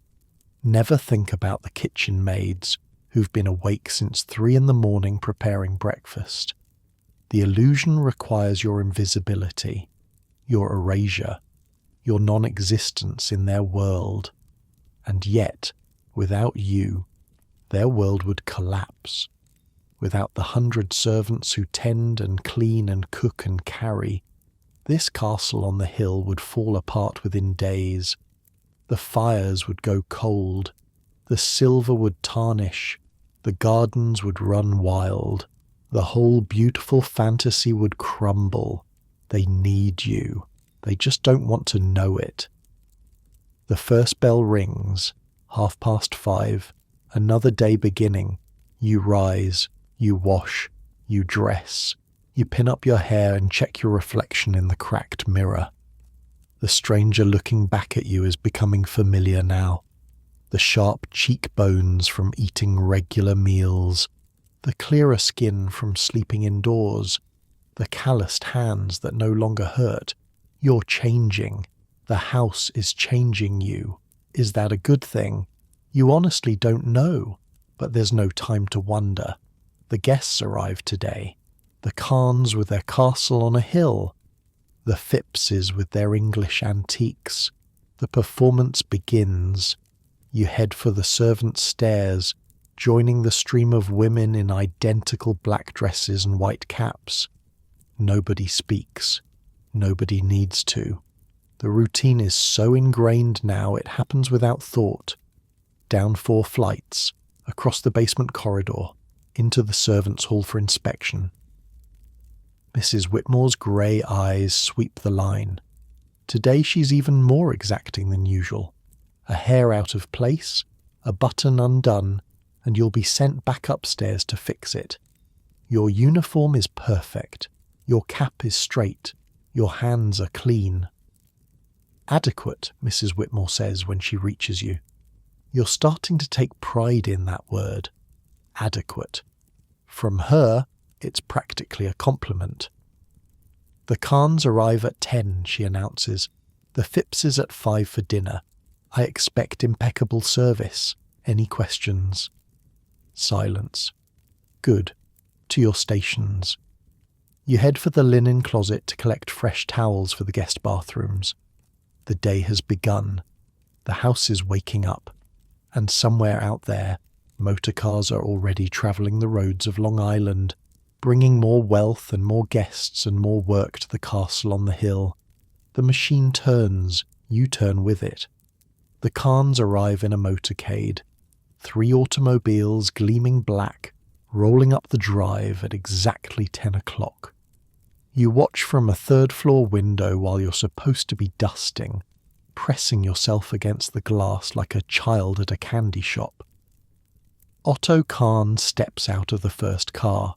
Speaker 1: Never think about the kitchen maids, who've been awake since 3 a.m. preparing breakfast. The illusion requires your invisibility, your erasure, your non-existence in their world. And yet, without you, their world would collapse. Without the 100 servants who tend and clean and cook and carry, this castle on the hill would fall apart within days. The fires would go cold, the silver would tarnish, the gardens would run wild, the whole beautiful fantasy would crumble. They need you. They just don't want to know it. The first bell rings, 5:30, another day beginning. You rise, you wash, you dress, you pin up your hair and check your reflection in the cracked mirror. The stranger looking back at you is becoming familiar now. The sharp cheekbones from eating regular meals, the clearer skin from sleeping indoors, the calloused hands that no longer hurt. You're changing. The house is changing you. Is that a good thing? You honestly don't know, but there's no time to wonder. The guests arrive today. The Khans with their castle on a hill. The Phippses with their English antiques. The performance begins. You head for the servants' stairs, joining the stream of women in identical black dresses and white caps. Nobody speaks. Nobody needs to. The routine is so ingrained now it happens without thought. Down 4 flights, across the basement corridor, into the servants' hall for inspection. Mrs. Whitmore's grey eyes sweep the line. Today she's even more exacting than usual. A hair out of place, a button undone, and you'll be sent back upstairs to fix it. Your uniform is perfect. Your cap is straight. Your hands are clean. Adequate, Mrs. Whitmore says when she reaches you. You're starting to take pride in that word. Adequate. From her, it's practically a compliment. The Khans arrive at 10, she announces. The Phippses at 5 for dinner. I expect impeccable service. Any questions? Silence. Good. To your stations. You head for the linen closet to collect fresh towels for the guest bathrooms. The day has begun. The house is waking up. And somewhere out there, motor cars are already travelling the roads of Long Island, bringing more wealth and more guests and more work to the castle on the hill. The machine turns, you turn with it. The Khans arrive in a motorcade. 3 automobiles gleaming black, rolling up the drive at exactly 10 o'clock. You watch from a 3rd-floor window while you're supposed to be dusting, pressing yourself against the glass like a child at a candy shop. Otto Khan steps out of the first car.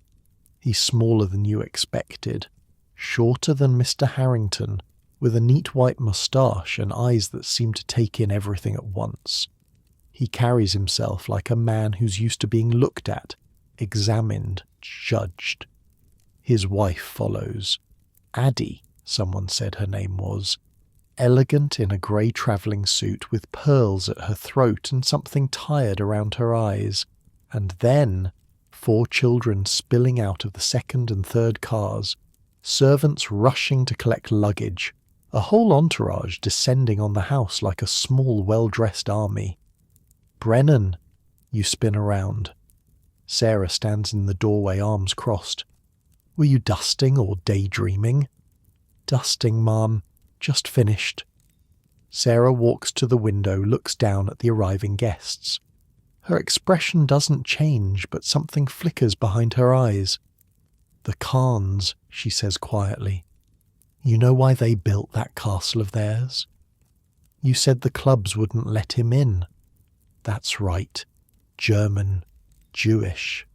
Speaker 1: He's smaller than you expected, shorter than Mr. Harrington, with a neat white moustache and eyes that seem to take in everything at once. He carries himself like a man who's used to being looked at, examined, judged. His wife follows. Addie, someone said her name was. Elegant in a grey travelling suit with pearls at her throat and something tired around her eyes. And then 4 children spilling out of the 2nd and 3rd cars, servants rushing to collect luggage, a whole entourage descending on the house like a small, well-dressed army. Brennan, you spin around. Sarah stands in the doorway, arms crossed. Were you dusting or daydreaming? Dusting, Mom. Just finished. Sarah walks to the window, looks down at the arriving guests. Her expression doesn't change, but something flickers behind her eyes. The Khans, she says quietly. You know why they built that castle of theirs? You said the clubs wouldn't let him in. That's right. German. Jewish.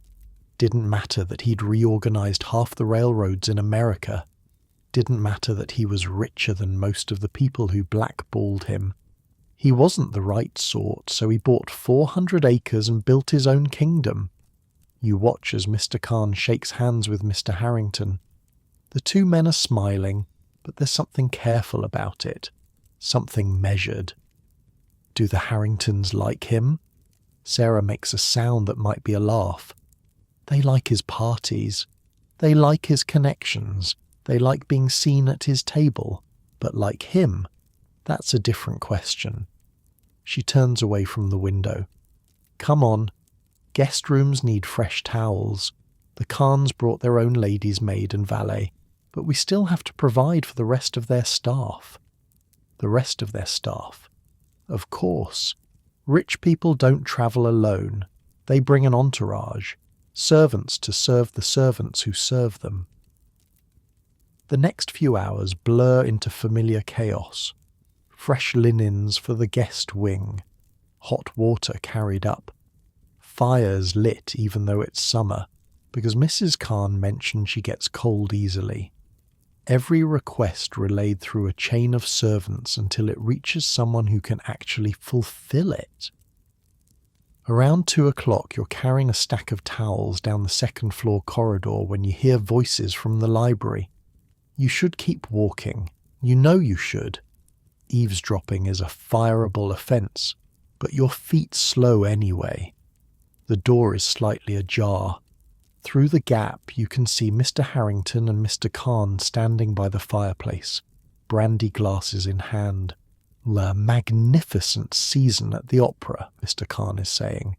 Speaker 1: Didn't matter that he'd reorganized half the railroads in America. Didn't matter that he was richer than most of the people who blackballed him. He wasn't the right sort, so he bought 400 acres and built his own kingdom. You watch as Mr. Khan shakes hands with Mr. Harrington. The two men are smiling, but there's something careful about it, something measured. Do the Harringtons like him? Sarah makes a sound that might be a laugh. They like his parties. They like his connections. They like being seen at his table. But like him, that's a different question. She turns away from the window. Come on. Guest rooms need fresh towels. The Khans brought their own lady's maid and valet, but we still have to provide for the rest of their staff. The rest of their staff. Of course. Rich people don't travel alone. They bring an entourage, servants to serve the servants who serve them. The next few hours blur into familiar chaos. Fresh linens for the guest wing, hot water carried up, fires lit even though it's summer, because Mrs. Khan mentioned she gets cold easily. Every request relayed through a chain of servants until it reaches someone who can actually fulfill it. Around 2:00, you're carrying a stack of towels down the second-floor corridor when you hear voices from the library. You should keep walking. You know you should. Eavesdropping is a fireable offence, but your feet slow anyway. The door is slightly ajar. Through the gap you can see Mr. Harrington and Mr. Khan standing by the fireplace, brandy glasses in hand. "A magnificent season at the opera," Mr. Khan is saying.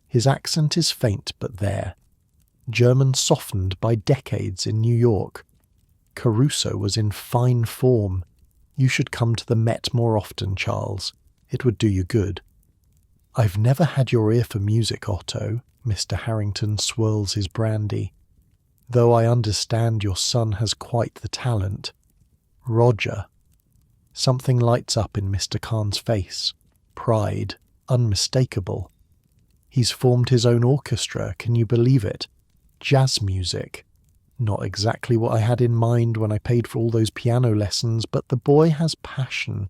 Speaker 1: His accent is faint but there. German softened by decades in New York. Caruso was in fine form. You should come to the Met more often, Charles. It would do you good. "I've never had your ear for music, Otto." Mr. Harrington swirls his brandy. "Though I understand your son has quite the talent." "Roger." Something lights up in Mr. Khan's face. Pride. Unmistakable. He's formed his own orchestra, can you believe it? Jazz music. Not exactly what I had in mind when I paid for all those piano lessons, but the boy has passion.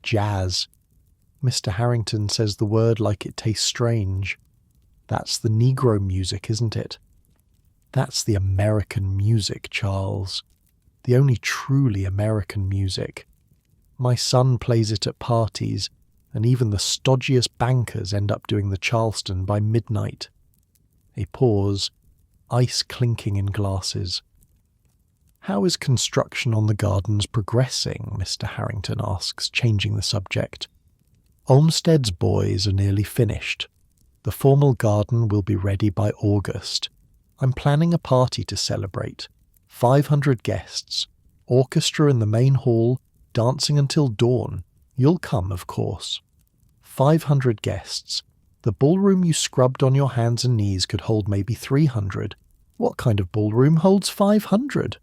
Speaker 1: Jazz. Mr. Harrington says the word like it tastes strange. That's the Negro music, isn't it? That's the American music, Charles. The only truly American music. My son plays it at parties, and even the stodgiest bankers end up doing the Charleston by midnight. A pause. Ice clinking in glasses. "How is construction on the gardens progressing?" Mr. Harrington asks, changing the subject. "Olmsted's boys are nearly finished. The formal garden will be ready by August. I'm planning a party to celebrate. 500 guests. Orchestra in the main hall, dancing until dawn. You'll come, of course. 500 guests. The ballroom you scrubbed on your hands and knees could hold maybe 300. What kind of ballroom holds 500?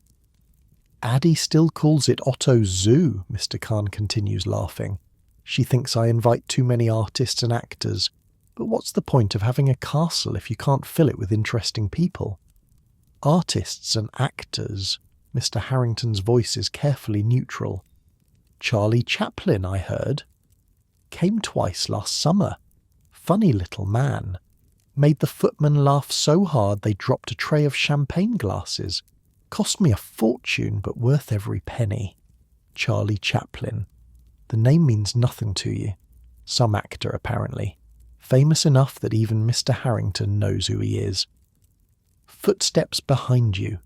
Speaker 1: "Addie still calls it Otto's Zoo," Mr. Khan continues laughing. "She thinks I invite too many artists and actors. But what's the point of having a castle if you can't fill it with interesting people?" "Artists and actors." Mr. Harrington's voice is carefully neutral. "Charlie Chaplin, I heard. Came twice last summer. Funny little man. Made the footmen laugh so hard they dropped a tray of champagne glasses. Cost me a fortune, but worth every penny. Charlie Chaplin. The name means nothing to you. Some actor, apparently. Famous enough that even Mr. Harrington knows who he is. Footsteps behind you.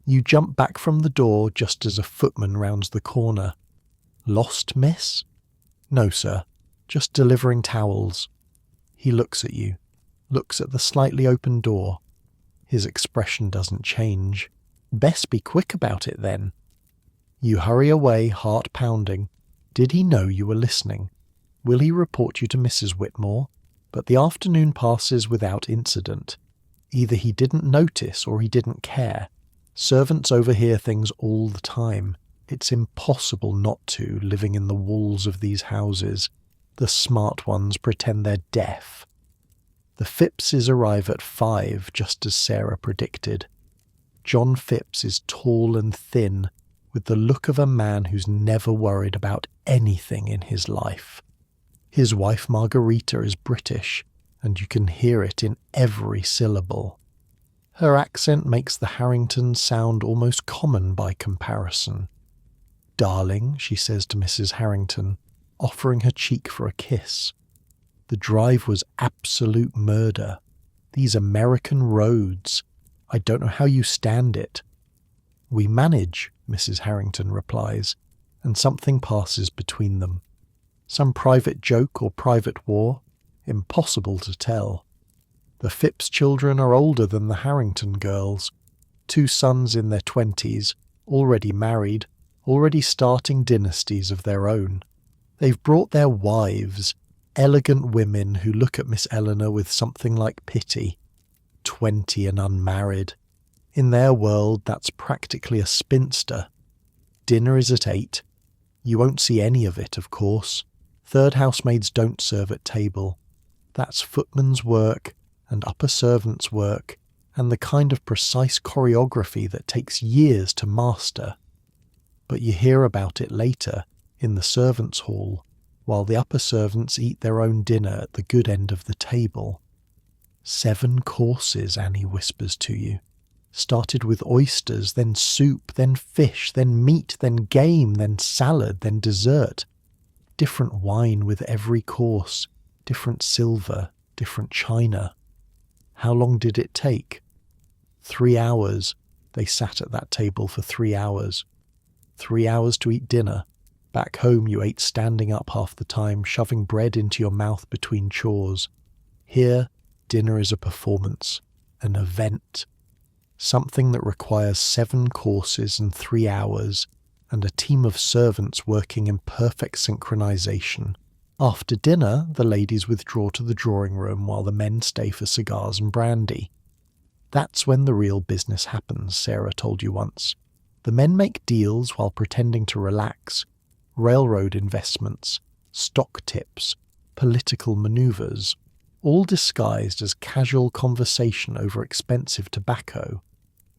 Speaker 1: You jump back from the door just as a footman rounds the corner. Lost, miss? No, sir. Just delivering towels. He looks at you. Looks at the slightly open door. His expression doesn't change. Best be quick about it, then. You hurry away, heart pounding. Did he know you were listening? Will he report you to Mrs. Whitmore? But the afternoon passes without incident. Either he didn't notice or he didn't care. Servants overhear things all the time. It's impossible not to, living in the walls of these houses. The smart ones pretend they're deaf. The Phippses arrive at 5, just as Sarah predicted. John Phipps is tall and thin, with the look of a man who's never worried about anything in his life. His wife Margarita is British, and you can hear it in every syllable. Her accent makes the Harringtons sound almost common by comparison. "Darling," she says to Mrs. Harrington, offering her cheek for a kiss. "The drive was absolute murder. These American roads. I don't know how you stand it." "We manage," Mrs. Harrington replies, and something passes between them. Some private joke or private war? Impossible to tell. The Phipps children are older than the Harrington girls. 2 sons in their 20s, already married, already starting dynasties of their own. They've brought their wives, elegant women who look at Miss Eleanor with something like pity. 20 and unmarried. In their world, that's practically a spinster. Dinner is at 8. You won't see any of it, of course. 3rd housemaids don't serve at table. That's footman's work and upper servants' work, and the kind of precise choreography that takes years to master. But you hear about it later, in the servants' hall, while the upper servants eat their own dinner at the good end of the table. 7 courses, Annie whispers to you. Started with oysters, then soup, then fish, then meat, then game, then salad, then dessert. Different wine with every course, different silver, different china. How long did it take? 3 hours. They sat at that table for 3 hours. 3 hours to eat dinner. Back home you ate standing up half the time, shoving bread into your mouth between chores. Here, dinner is a performance, an event. Something that requires 7 courses and 3 hours, and a team of servants working in perfect synchronization. After dinner, the ladies withdraw to the drawing room while the men stay for cigars and brandy. That's when the real business happens, Sarah told you once. The men make deals while pretending to relax. Railroad investments, stock tips, political maneuvers, all disguised as casual conversation over expensive tobacco.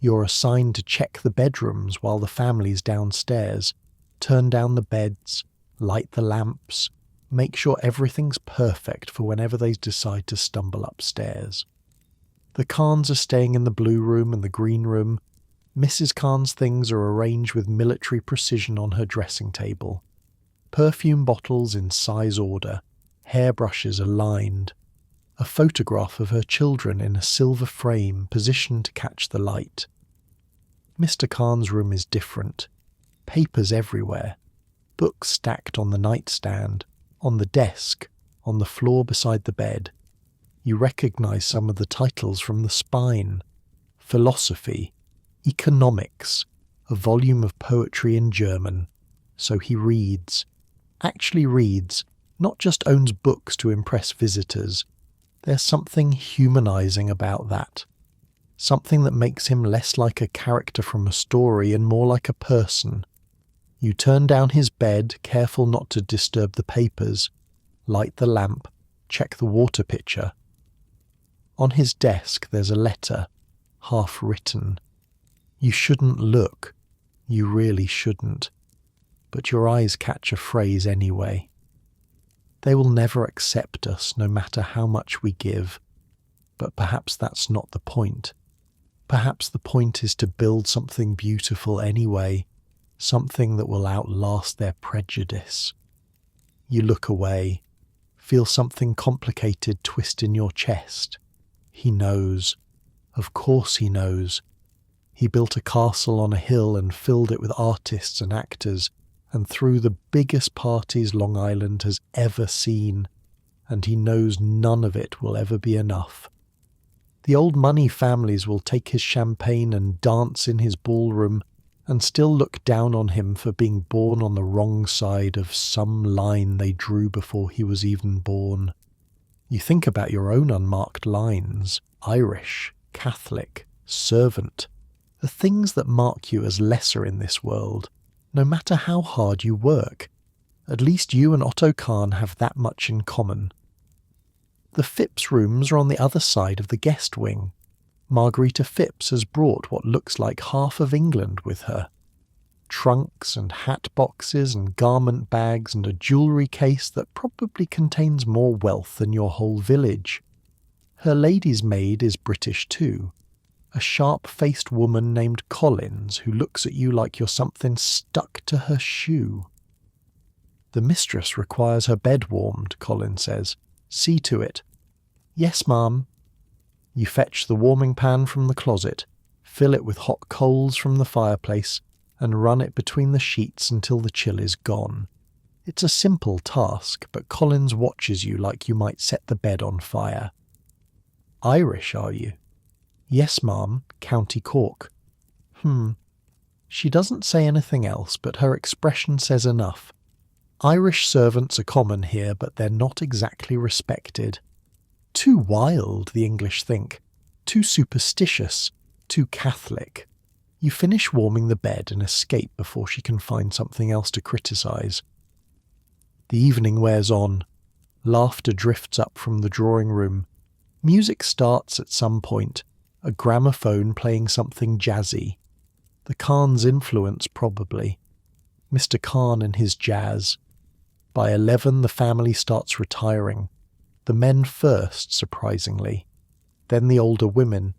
Speaker 1: You're assigned to check the bedrooms while the family's downstairs, turn down the beds, light the lamps, make sure everything's perfect for whenever they decide to stumble upstairs. The Kahns are staying in the blue room and the green room. Mrs. Kahn's things are arranged with military precision on her dressing table. Perfume bottles in size order, hairbrushes aligned. A photograph of her children in a silver frame positioned to catch the light. Mr. Kahn's room is different. Papers everywhere. Books stacked on the nightstand, on the desk, on the floor beside the bed. You recognize some of the titles from the spine. Philosophy, economics, a volume of poetry in German. So he reads. Actually reads, not just owns books to impress visitors. There's something humanizing about that. Something that makes him less like a character from a story and more like a person. You turn down his bed, careful not to disturb the papers, light the lamp, check the water pitcher. On his desk there's a letter, half written. You shouldn't look. You really shouldn't. But your eyes catch a phrase anyway. They will never accept us no matter how much we give. But perhaps that's not the point. Perhaps the point is to build something beautiful anyway, something that will outlast their prejudice. You look away, feel something complicated twist in your chest. He knows. Of course he knows. He built a castle on a hill and filled it with artists and actors, and threw the biggest parties Long Island has ever seen, and he knows none of it will ever be enough. The old money families will take his champagne and dance in his ballroom and still look down on him for being born on the wrong side of some line they drew before he was even born. You think about your own unmarked lines, Irish, Catholic, servant, the things that mark you as lesser in this world, no matter how hard you work. At least you and Otto Kahn have that much in common. The Phipps rooms are on the other side of the guest wing. Margarita Phipps has brought what looks like half of England with her. trunks and hat boxes and garment bags and a jewellery case that probably contains more wealth than your whole village. Her lady's maid is British too, a sharp-faced woman named Collins who looks at you like you're something stuck to her shoe. The mistress requires her bed warmed, Collins says. See to it. Yes, ma'am. You fetch the warming pan from the closet, fill it with hot coals from the fireplace, and run it between the sheets until the chill is gone. It's a simple task, but Collins watches you like you might set the bed on fire. Irish, are you? Yes, ma'am, County Cork. She doesn't say anything else, but her expression says enough. Irish servants are common here, but they're not exactly respected. Too wild, the English think. Too superstitious. Too Catholic. You finish warming the bed and escape before she can find something else to criticise. The evening wears on. Laughter drifts up from the drawing room. Music starts at some point, a gramophone playing something jazzy. The Khan's influence, probably. Mr. Khan and his jazz. By 11, the family starts retiring. The men first, surprisingly. Then the older women.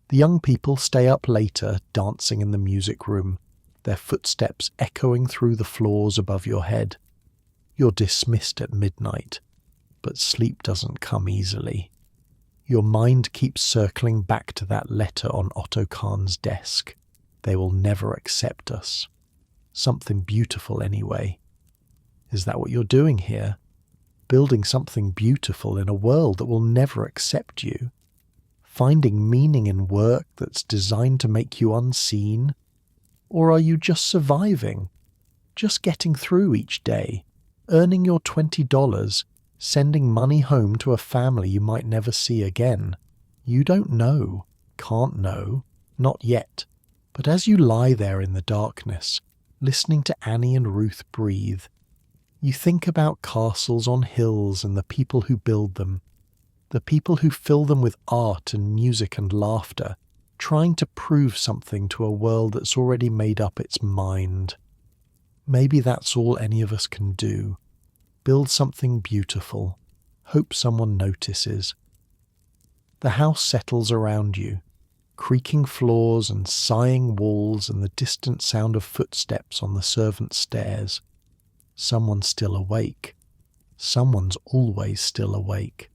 Speaker 1: The young people stay up later, dancing in the music room, their footsteps echoing through the floors above your head. You're dismissed at midnight, but sleep doesn't come easily. Your mind keeps circling back to that letter on Otto Kahn's desk. They will never accept us. Something beautiful anyway. Is that what you're doing here? Building something beautiful in a world that will never accept you? Finding meaning in work that's designed to make you unseen? Or are you just surviving? Just getting through each day, earning your $20, sending money home to a family you might never see again? You don't know, can't know, not yet. But as you lie there in the darkness, listening to Annie and Ruth breathe, you think about castles on hills and the people who build them, the people who fill them with art and music and laughter, trying to prove something to a world that's already made up its mind. Maybe that's all any of us can do. Build something beautiful. Hope someone notices. The house settles around you, creaking floors and sighing walls and the distant sound of footsteps on the servants' stairs. Someone's still awake. Someone's always still awake.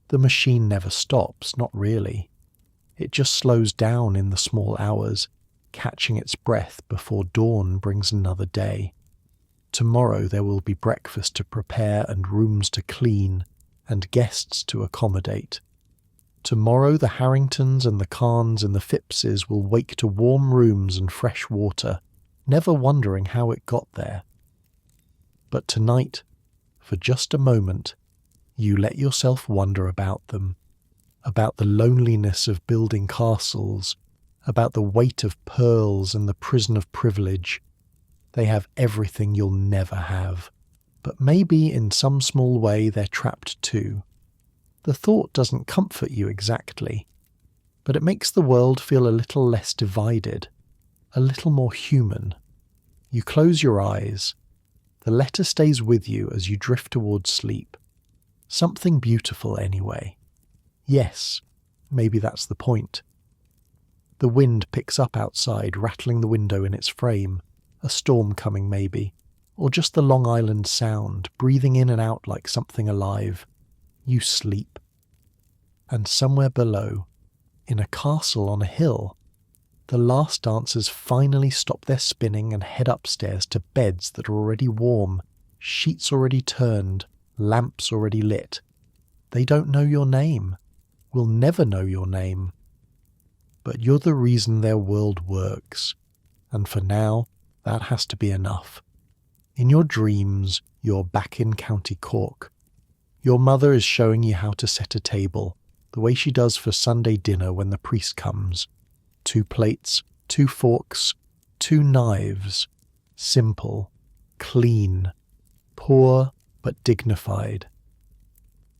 Speaker 1: The machine never stops, not really. It just slows down in the small hours, catching its breath before dawn brings another day. Tomorrow there will be breakfast to prepare and rooms to clean and guests to accommodate. Tomorrow the Harringtons and the Kahns and the Phippses will wake to warm rooms and fresh water, never wondering how it got there. But tonight, for just a moment, you let yourself wonder about them, about the loneliness of building castles, about the weight of pearls and the prison of privilege. They have everything you'll never have, but maybe in some small way they're trapped too. The thought doesn't comfort you exactly, but it makes the world feel a little less divided, a little more human. You close your eyes. The letter stays with you as you drift towards sleep. Something beautiful anyway. Yes, maybe that's the point. The wind picks up outside, rattling the window in its frame. A storm coming maybe, or just the Long Island Sound, breathing in and out like something alive. You sleep. And somewhere below, in a castle on a hill, the last dancers finally stop their spinning and head upstairs to beds that are already warm, sheets already turned, lamps already lit. They don't know your name, will never know your name. But you're the reason their world works, and for now, that has to be enough. In your dreams, you're back in County Cork. Your mother is showing you how to set a table, the way she does for Sunday dinner when the priest comes. 2 plates, 2 forks, 2 knives. Simple, clean, poor but dignified.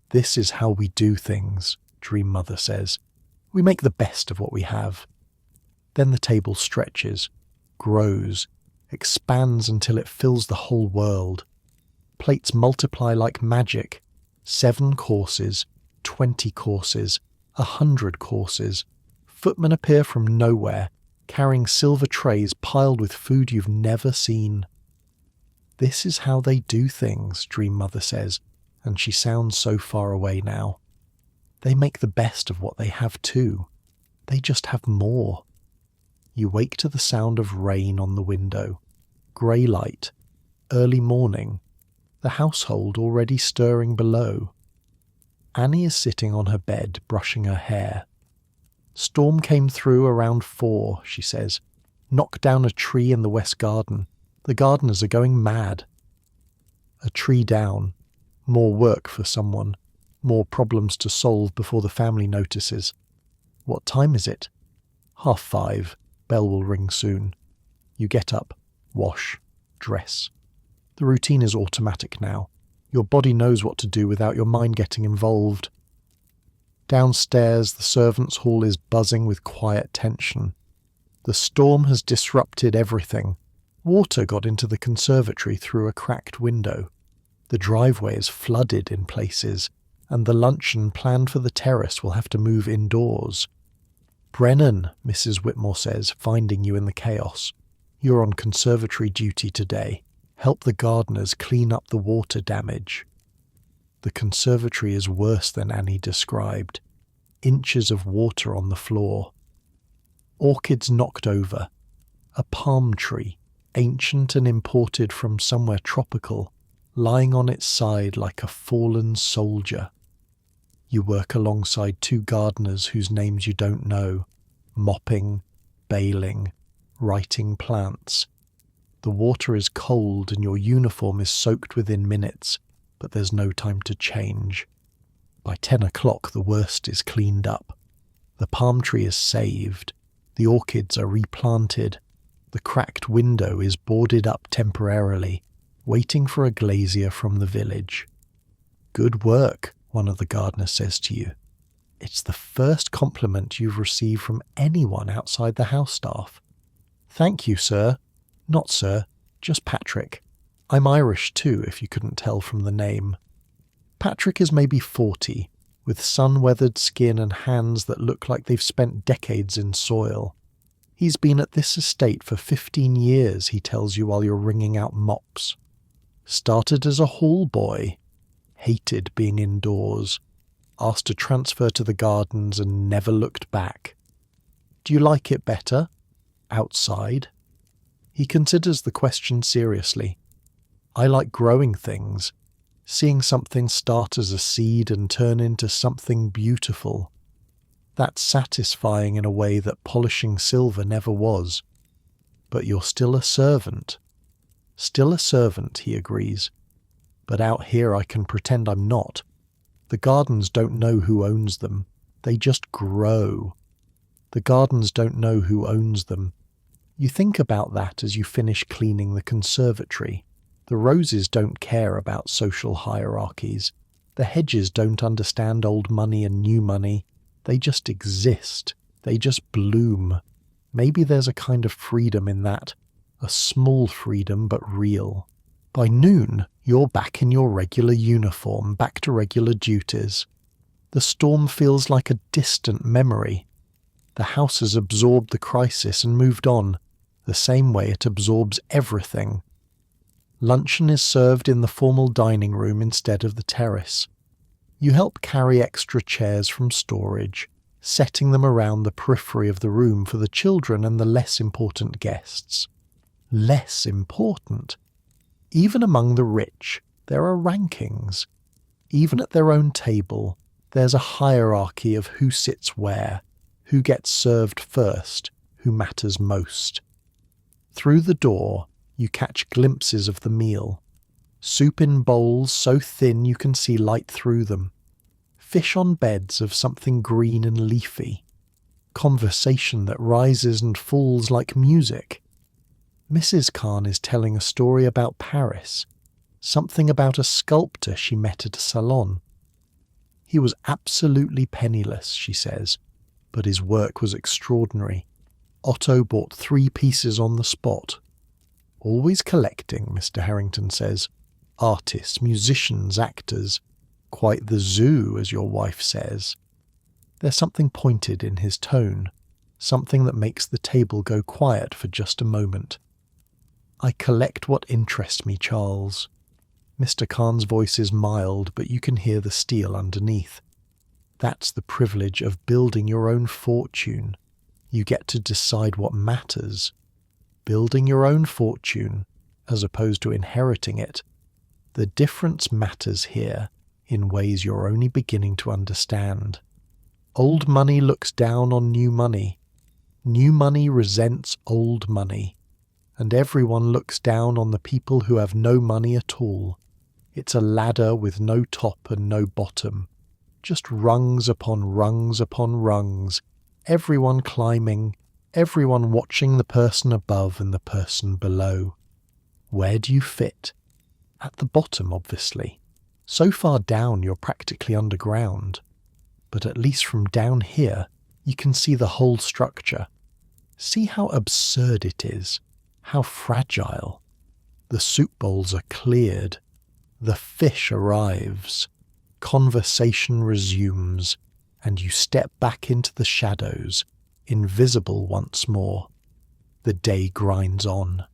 Speaker 1: This is how we do things, Dream Mother says. We make the best of what we have. Then the table stretches, grows, expands until it fills the whole world. Plates multiply like magic. 7 courses, 20 courses, 100 courses. Footmen appear from nowhere, carrying silver trays piled with food you've never seen. This is how they do things, Dream Mother says, and she sounds so far away now. They make the best of what they have too. They just have more. You wake to the sound of rain on the window. Grey light. Early morning. The household already stirring below. Annie is sitting on her bed, brushing her hair. Storm came through around 4, she says. Knocked down a tree in the west garden. The gardeners are going mad. A tree down. More work for someone. More problems to solve before the family notices. What time is it? 5:30. Bell will ring soon. You get up, wash, dress. The routine is automatic now. Your body knows what to do without your mind getting involved. Downstairs, the servants' hall is buzzing with quiet tension. The storm has disrupted everything. Water got into the conservatory through a cracked window. The driveway is flooded in places, and the luncheon planned for the terrace will have to move indoors. Brennan, Mrs. Whitmore says, finding you in the chaos. You're on conservatory duty today. Help the gardeners clean up the water damage. The conservatory is worse than Annie described. Inches of water on the floor. Orchids knocked over. A palm tree, ancient and imported from somewhere tropical, lying on its side like a fallen soldier. You work alongside 2 gardeners whose names you don't know, mopping, baling, writing plants. The water is cold and your uniform is soaked within minutes, but there's no time to change. By 10 o'clock the worst is cleaned up. The palm tree is saved. The orchids are replanted. The cracked window is boarded up temporarily, waiting for a glazier from the village. Good work, one of the gardeners says to you. It's the first compliment you've received from anyone outside the house staff. Thank you, sir. Not sir, just Patrick. I'm Irish too, if you couldn't tell from the name. Patrick is maybe 40, with sun-weathered skin and hands that look like they've spent decades in soil. He's been at this estate for 15 years, he tells you while you're wringing out mops. Started as a hall boy. Hated being indoors. Asked to transfer to the gardens and never looked back. Do you like it better? Outside? He considers the question seriously. I like growing things, seeing something start as a seed and turn into something beautiful. That's satisfying in a way that polishing silver never was. But you're still a servant. Still a servant, he agrees. But out here I can pretend I'm not. The gardens don't know who owns them. They just grow. The gardens don't know who owns them. You think about that as you finish cleaning the conservatory. The roses don't care about social hierarchies. The hedges don't understand old money and new money. They just exist. They just bloom. Maybe there's a kind of freedom in that. A small freedom, but real. By noon, you're back in your regular uniform, back to regular duties. The storm feels like a distant memory. The house has absorbed the crisis and moved on, the same way it absorbs everything. Luncheon is served in the formal dining room instead of the terrace. You help carry extra chairs from storage, setting them around the periphery of the room for the children and the less important guests. Less important? Even among the rich, there are rankings. Even at their own table, there's a hierarchy of who sits where, who gets served first, who matters most. Through the door, you catch glimpses of the meal. Soup in bowls so thin you can see light through them. Fish on beds of something green and leafy. Conversation that rises and falls like music. Mrs. Khan is telling a story about Paris, something about a sculptor she met at a salon. He was absolutely penniless, she says, but his work was extraordinary. Otto bought 3 pieces on the spot. Always collecting, Mr. Harrington says. Artists, musicians, actors. Quite the zoo, as your wife says. There's something pointed in his tone, something that makes the table go quiet for just a moment. I collect what interests me, Charles. Mr. Khan's voice is mild, but you can hear the steel underneath. That's the privilege of building your own fortune. You get to decide what matters. Building your own fortune, as opposed to inheriting it. The difference matters here in ways you're only beginning to understand. Old money looks down on new money. New money resents old money. And everyone looks down on the people who have no money at all. It's a ladder with no top and no bottom. Just rungs upon rungs upon rungs. Everyone climbing, everyone watching the person above and the person below. Where do you fit? At the bottom, obviously. So far down you're practically underground. But at least from down here, you can see the whole structure. See how absurd it is, how fragile. The soup bowls are cleared. The fish arrives. Conversation resumes, and you step back into the shadows, invisible once more. The day grinds on.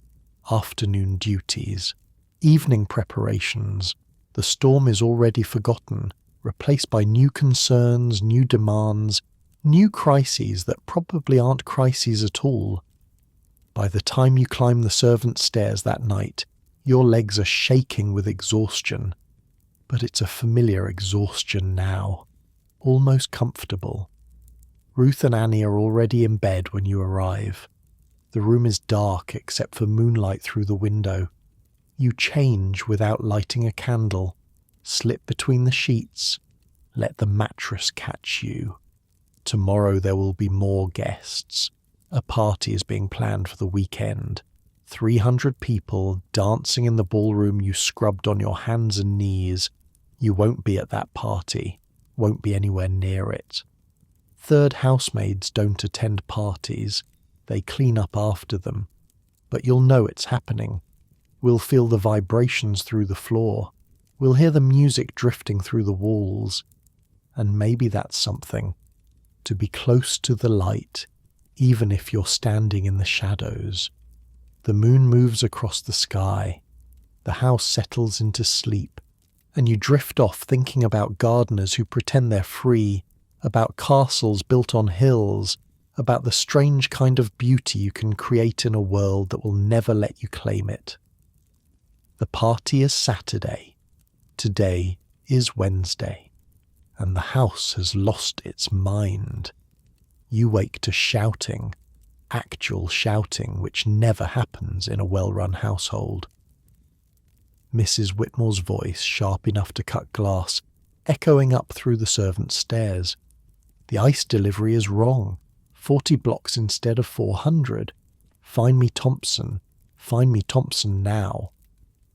Speaker 1: Afternoon duties. Evening preparations. The storm is already forgotten, replaced by new concerns, new demands, new crises that probably aren't crises at all. By the time you climb the servants' stairs that night, your legs are shaking with exhaustion. But it's a familiar exhaustion now, almost comfortable. Ruth and Annie are already in bed when you arrive. The room is dark except for moonlight through the window. You change without lighting a candle, slip between the sheets, let the mattress catch you. Tomorrow there will be more guests. A party is being planned for the weekend. 300 people dancing in the ballroom you scrubbed on your hands and knees. You won't be at that party, won't be anywhere near it. Third housemaids don't attend parties. They clean up after them. But you'll know it's happening. We'll feel the vibrations through the floor. We'll hear the music drifting through the walls. And maybe that's something. To be close to the light, even if you're standing in the shadows. The moon moves across the sky. The house settles into sleep. And you drift off thinking about gardeners who pretend they're free, about castles built on hills, about the strange kind of beauty you can create in a world that will never let you claim it. The party is Saturday. Today is Wednesday. And the house has lost its mind. You wake to shouting, actual shouting, which never happens in a well-run household. Mrs. Whitmore's voice, sharp enough to cut glass, echoing up through the servants' stairs. The ice delivery is wrong. 40 blocks instead of 400. Find me Thompson. Find me Thompson now.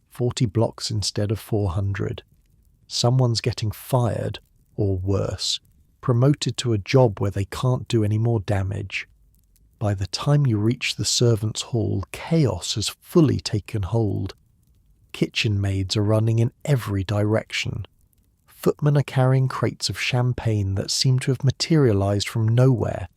Speaker 1: 40 blocks instead of 400. Someone's getting fired, or worse, promoted to a job where they can't do any more damage. By the time you reach the servants' hall, chaos has fully taken hold. Kitchen maids are running in every direction. Footmen are carrying crates of champagne that seem to have materialized from nowhere.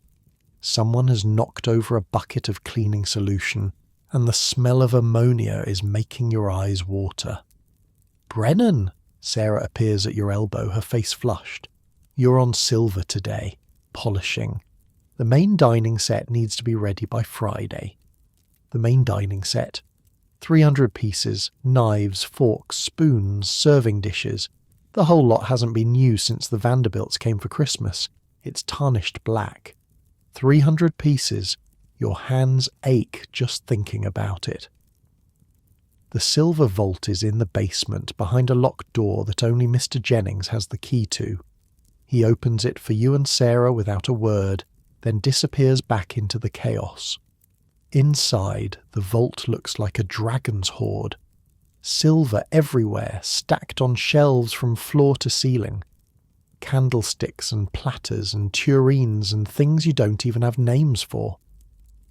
Speaker 1: Someone has knocked over a bucket of cleaning solution, and the smell of ammonia is making your eyes water. Brennan! Sarah appears at your elbow, her face flushed. You're on silver today, polishing. The main dining set needs to be ready by Friday. The main dining set. 300 pieces, knives, forks, spoons, serving dishes. The whole lot hasn't been used since the Vanderbilts came for Christmas. It's tarnished black. 300 pieces. Your hands ache just thinking about it. The silver vault is in the basement behind a locked door that only Mr. Jennings has the key to. He opens it for you and Sarah without a word, then disappears back into the chaos. Inside, the vault looks like a dragon's hoard. Silver everywhere, stacked on shelves from floor to ceiling. Candlesticks and platters and tureens and things you don't even have names for.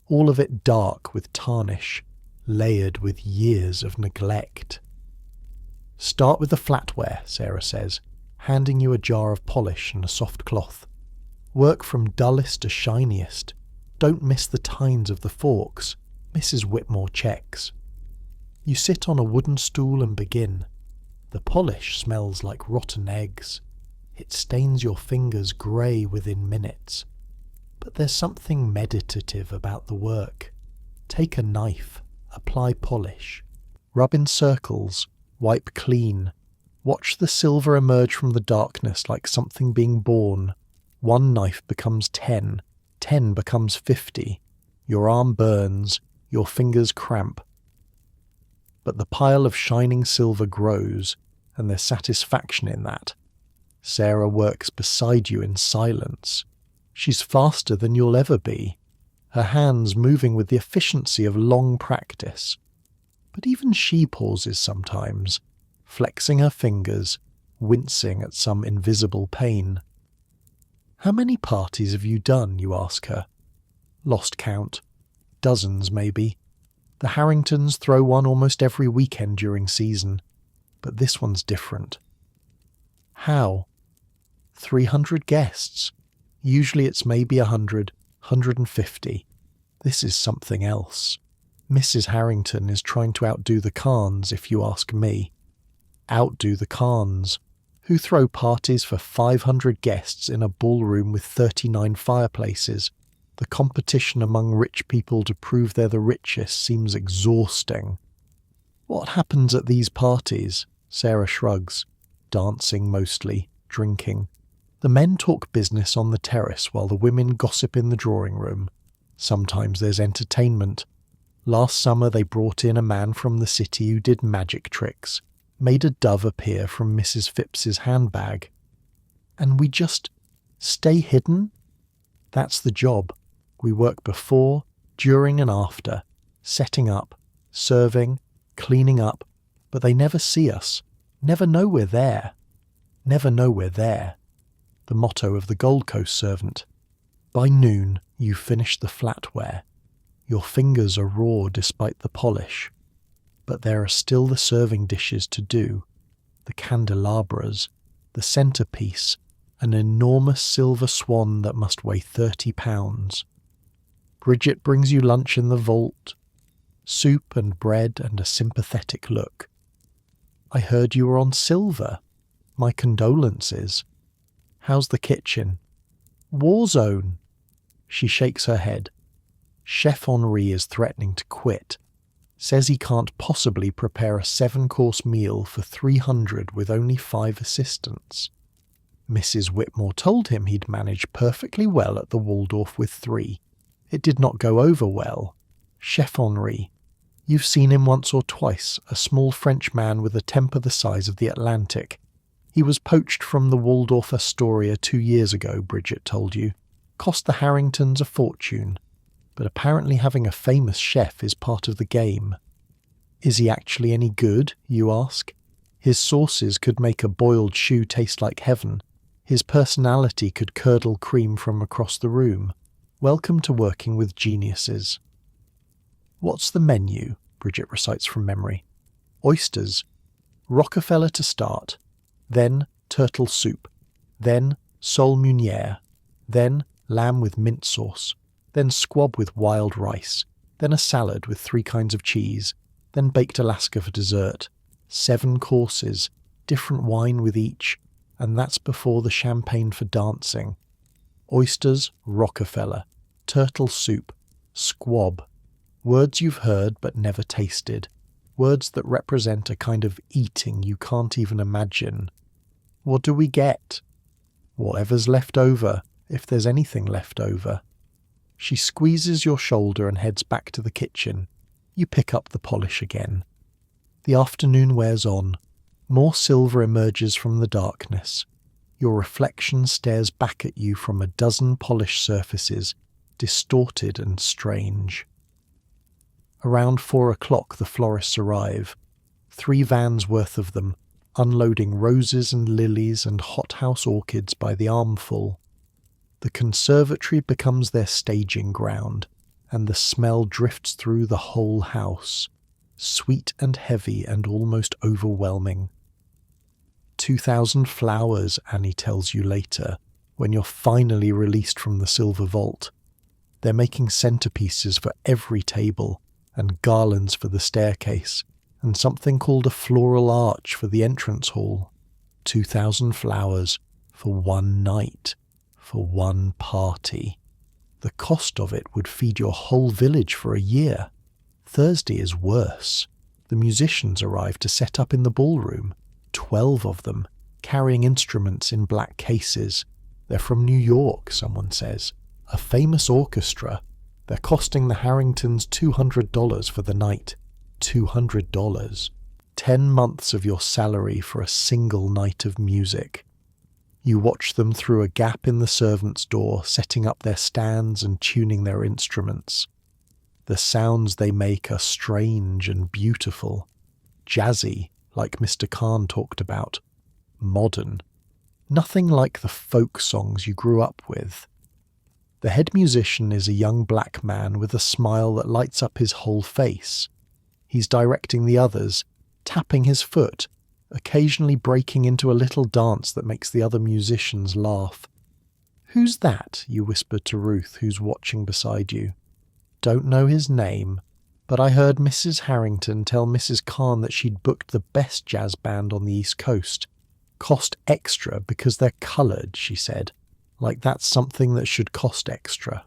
Speaker 1: All of it dark with tarnish. layered with years of neglect. "Start with the flatware," Sarah says, handing you a jar of polish and a soft cloth. "Work from dullest to shiniest. Don't miss the tines of the forks," Mrs. Whitmore checks. You sit on a wooden stool and begin. The polish smells like rotten eggs. It stains your fingers grey within minutes. But there's something meditative about the work. Take a knife, apply polish, rub in circles, wipe clean. Watch the silver emerge from the darkness like something being born. One knife becomes 10, 10 becomes 50. Your arm burns, your fingers cramp. But the pile of shining silver grows, and there's satisfaction in that. Sarah works beside you in silence. She's faster than you'll ever be, her hands moving with the efficiency of long practice. But even she pauses sometimes, flexing her fingers, wincing at some invisible pain. "How many parties have you done?" you ask her. "Lost count. Dozens, maybe. The Harringtons throw one almost every weekend during season, but this one's different." "How?" 300 guests. Usually it's maybe 100, 150. This is something else. Mrs. Harrington is trying to outdo the Carnes, if you ask me. Outdo the Carnes, who throw parties for 500 guests in a ballroom with 39 fireplaces. The competition among rich people to prove they're the richest seems exhausting. "What happens at these parties?" Sarah shrugs. "Dancing mostly, drinking. The men talk business on the terrace while the women gossip in the drawing room. Sometimes there's entertainment. Last summer they brought in a man from the city who did magic tricks, made a dove appear from Mrs. Phipps's handbag. And we just stay hidden? That's the job. We work before, during and after, setting up, serving, cleaning up, but they never see us, never know we're there. Never know we're there. The motto of the Gold Coast servant. By noon, you finish the flatware. Your fingers are raw despite the polish. But there are still the serving dishes to do, the candelabras, the centrepiece, an enormous silver swan that must weigh 30 pounds. Bridget brings you lunch in the vault, soup and bread and a sympathetic look. "I heard you were on silver. My condolences. How's the kitchen?" "War zone." She shakes her head. Chef Henri is threatening to quit. Says he can't possibly prepare a 7-course meal for 300 with only 5 assistants. Mrs. Whitmore told him he'd manage perfectly well at the Waldorf with 3. It did not go over well. Chef Henri. You've seen him once or twice, a small French man with a temper the size of the Atlantic. He was poached from the Waldorf Astoria 2 years ago, Bridget told you. Cost the Harringtons a fortune. But apparently having a famous chef is part of the game. Is he actually any good, you ask? His sauces could make a boiled shoe taste like heaven. His personality could curdle cream from across the room. Welcome to working with geniuses. What's the menu? Bridget recites from memory. Oysters. Rockefeller to start. Then turtle soup. Then sole meunière. Then lamb with mint sauce. Then squab with wild rice. Then a salad with 3 kinds of cheese. Then baked Alaska for dessert. 7 courses, different wine with each, and that's before the champagne for dancing. Oysters, Rockefeller. Turtle soup. Squab. Words you've heard but never tasted. Words that represent a kind of eating you can't even imagine. What do we get? Whatever's left over, if there's anything left over. She squeezes your shoulder and heads back to the kitchen. You pick up the polish again. The afternoon wears on. More silver emerges from the darkness. Your reflection stares back at you from a dozen polished surfaces, distorted and strange. Around 4 o'clock the florists arrive. 3 vans worth of them, unloading roses and lilies and hothouse orchids by the armful. The conservatory becomes their staging ground, and the smell drifts through the whole house, sweet and heavy and almost overwhelming. 2,000 flowers, Annie tells you later, when you're finally released from the silver vault. They're making centerpieces for every table, and garlands for the staircase, and something called a floral arch for the entrance hall. 2,000 flowers for one night, for one party. The cost of it would feed your whole village for a year. Thursday is worse. The musicians arrive to set up in the ballroom, 12 of them, carrying instruments in black cases. They're from New York, someone says. A famous orchestra. They're costing the Harringtons $200 for the night. $200. 10 months of your salary for a single night of music. You watch them through a gap in the servants' door, setting up their stands and tuning their instruments. The sounds they make are strange and beautiful. Jazzy, like Mr. Khan talked about. Modern. Nothing like the folk songs you grew up with. The head musician is a young black man with a smile that lights up his whole face. He's directing the others, tapping his foot, occasionally breaking into a little dance that makes the other musicians laugh. "Who's that?" you whisper to Ruth, who's watching beside you. "Don't know his name, but I heard Mrs. Harrington tell Mrs. Khan that she'd booked the best jazz band on the East Coast. Cost extra because they're coloured," she said. Like that's something that should cost extra.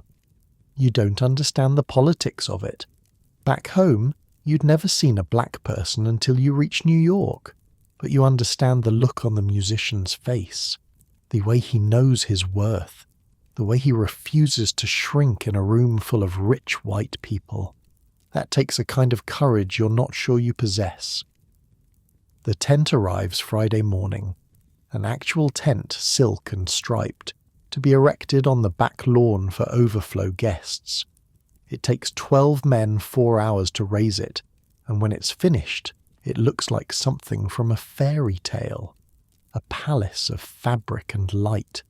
Speaker 1: You don't understand the politics of it. Back home, you'd never seen a black person until you reach New York, but you understand the look on the musician's face, the way he knows his worth, the way he refuses to shrink in a room full of rich white people. That takes a kind of courage you're not sure you possess. The tent arrives Friday morning, an actual tent, silk and striped, to be erected on the back lawn for overflow guests. It takes 12 men 4 hours to raise it, and when it's finished, it looks like something from a fairy tale, a palace of fabric and light.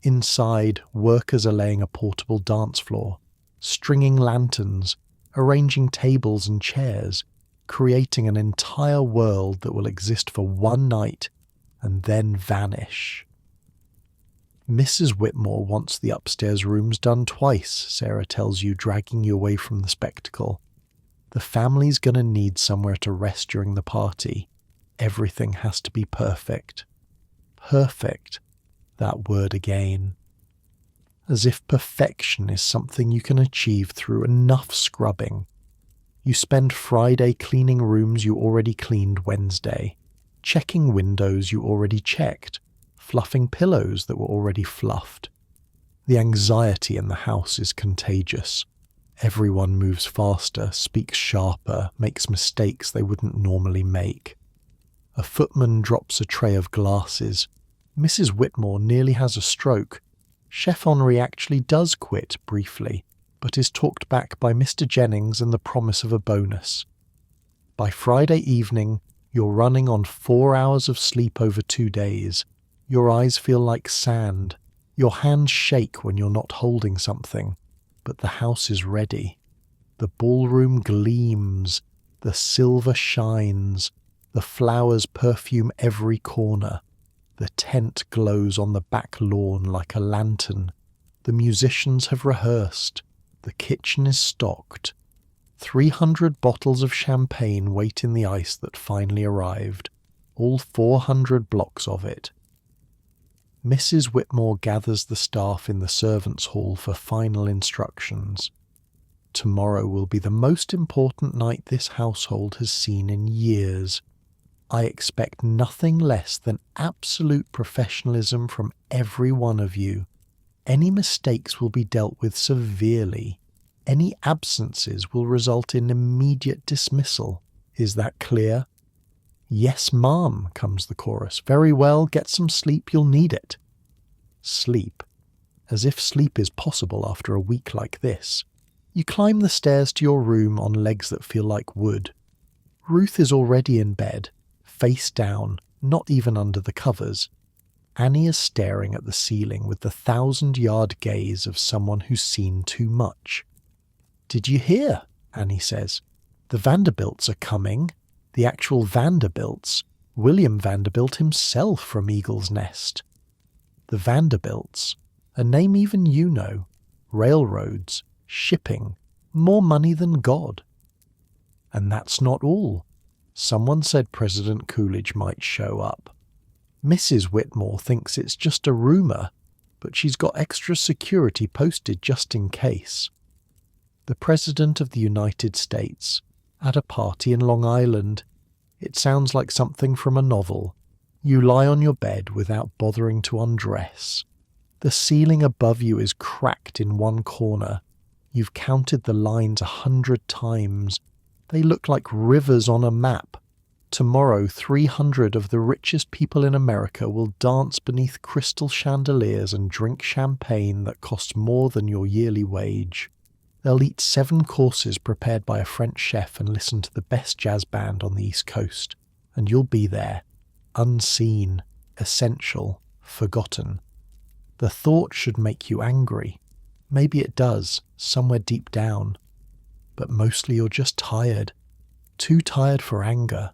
Speaker 1: Inside, workers are laying a portable dance floor, stringing lanterns, arranging tables and chairs, creating an entire world that will exist for one night and then vanish. Mrs. Whitmore wants the upstairs rooms done twice, Sarah tells you, dragging you away from the spectacle. The family's gonna need somewhere to rest during the party. Everything has to be perfect. Perfect. That word again. As if perfection is something you can achieve through enough scrubbing. You spend Friday cleaning rooms you already cleaned Wednesday, checking windows you already checked, fluffing pillows that were already fluffed. The anxiety in the house is contagious. Everyone moves faster, speaks sharper, makes mistakes they wouldn't normally make. A footman drops a tray of glasses. Mrs. Whitmore nearly has a stroke. Chef Henri actually does quit briefly, but is talked back by Mr. Jennings and the promise of a bonus. By Friday evening, you're running on 4 hours of sleep over 2 days. Your eyes feel like sand. Your hands shake when you're not holding something. But the house is ready. The ballroom gleams. The silver shines. The flowers perfume every corner. The tent glows on the back lawn like a lantern. The musicians have rehearsed. The kitchen is stocked. 300 bottles of champagne wait in the ice that finally arrived. All 400 blocks of it. Mrs. Whitmore gathers the staff in the servants' hall for final instructions. Tomorrow will be the most important night this household has seen in years. I expect nothing less than absolute professionalism from every one of you. Any mistakes will be dealt with severely. Any absences will result in immediate dismissal. Is that clear? "Yes, ma'am," comes the chorus. "Very well, get some sleep, you'll need it." Sleep. As if sleep is possible after a week like this. You climb the stairs to your room on legs that feel like wood. Ruth is already in bed, face down, not even under the covers. Annie is staring at the ceiling with the 1,000-yard gaze of someone who's seen too much. "Did you hear?" Annie says. "The Vanderbilts are coming. The actual Vanderbilts. William Vanderbilt himself from Eagle's Nest." The Vanderbilts, a name even you know. Railroads, shipping, more money than God. And that's not all. Someone said President Coolidge might show up. Mrs. Whitmore thinks it's just a rumour, but she's got extra security posted just in case. The President of the United States, at a party in Long Island. It sounds like something from a novel. You lie on your bed without bothering to undress. The ceiling above you is cracked in one corner. You've counted the lines 100 times. They look like rivers on a map. Tomorrow, 300 of the richest people in America will dance beneath crystal chandeliers and drink champagne that costs more than your yearly wage. They'll eat 7 courses prepared by a French chef and listen to the best jazz band on the East Coast. And you'll be there, unseen, essential, forgotten. The thought should make you angry. Maybe it does, somewhere deep down. But mostly you're just tired. Too tired for anger.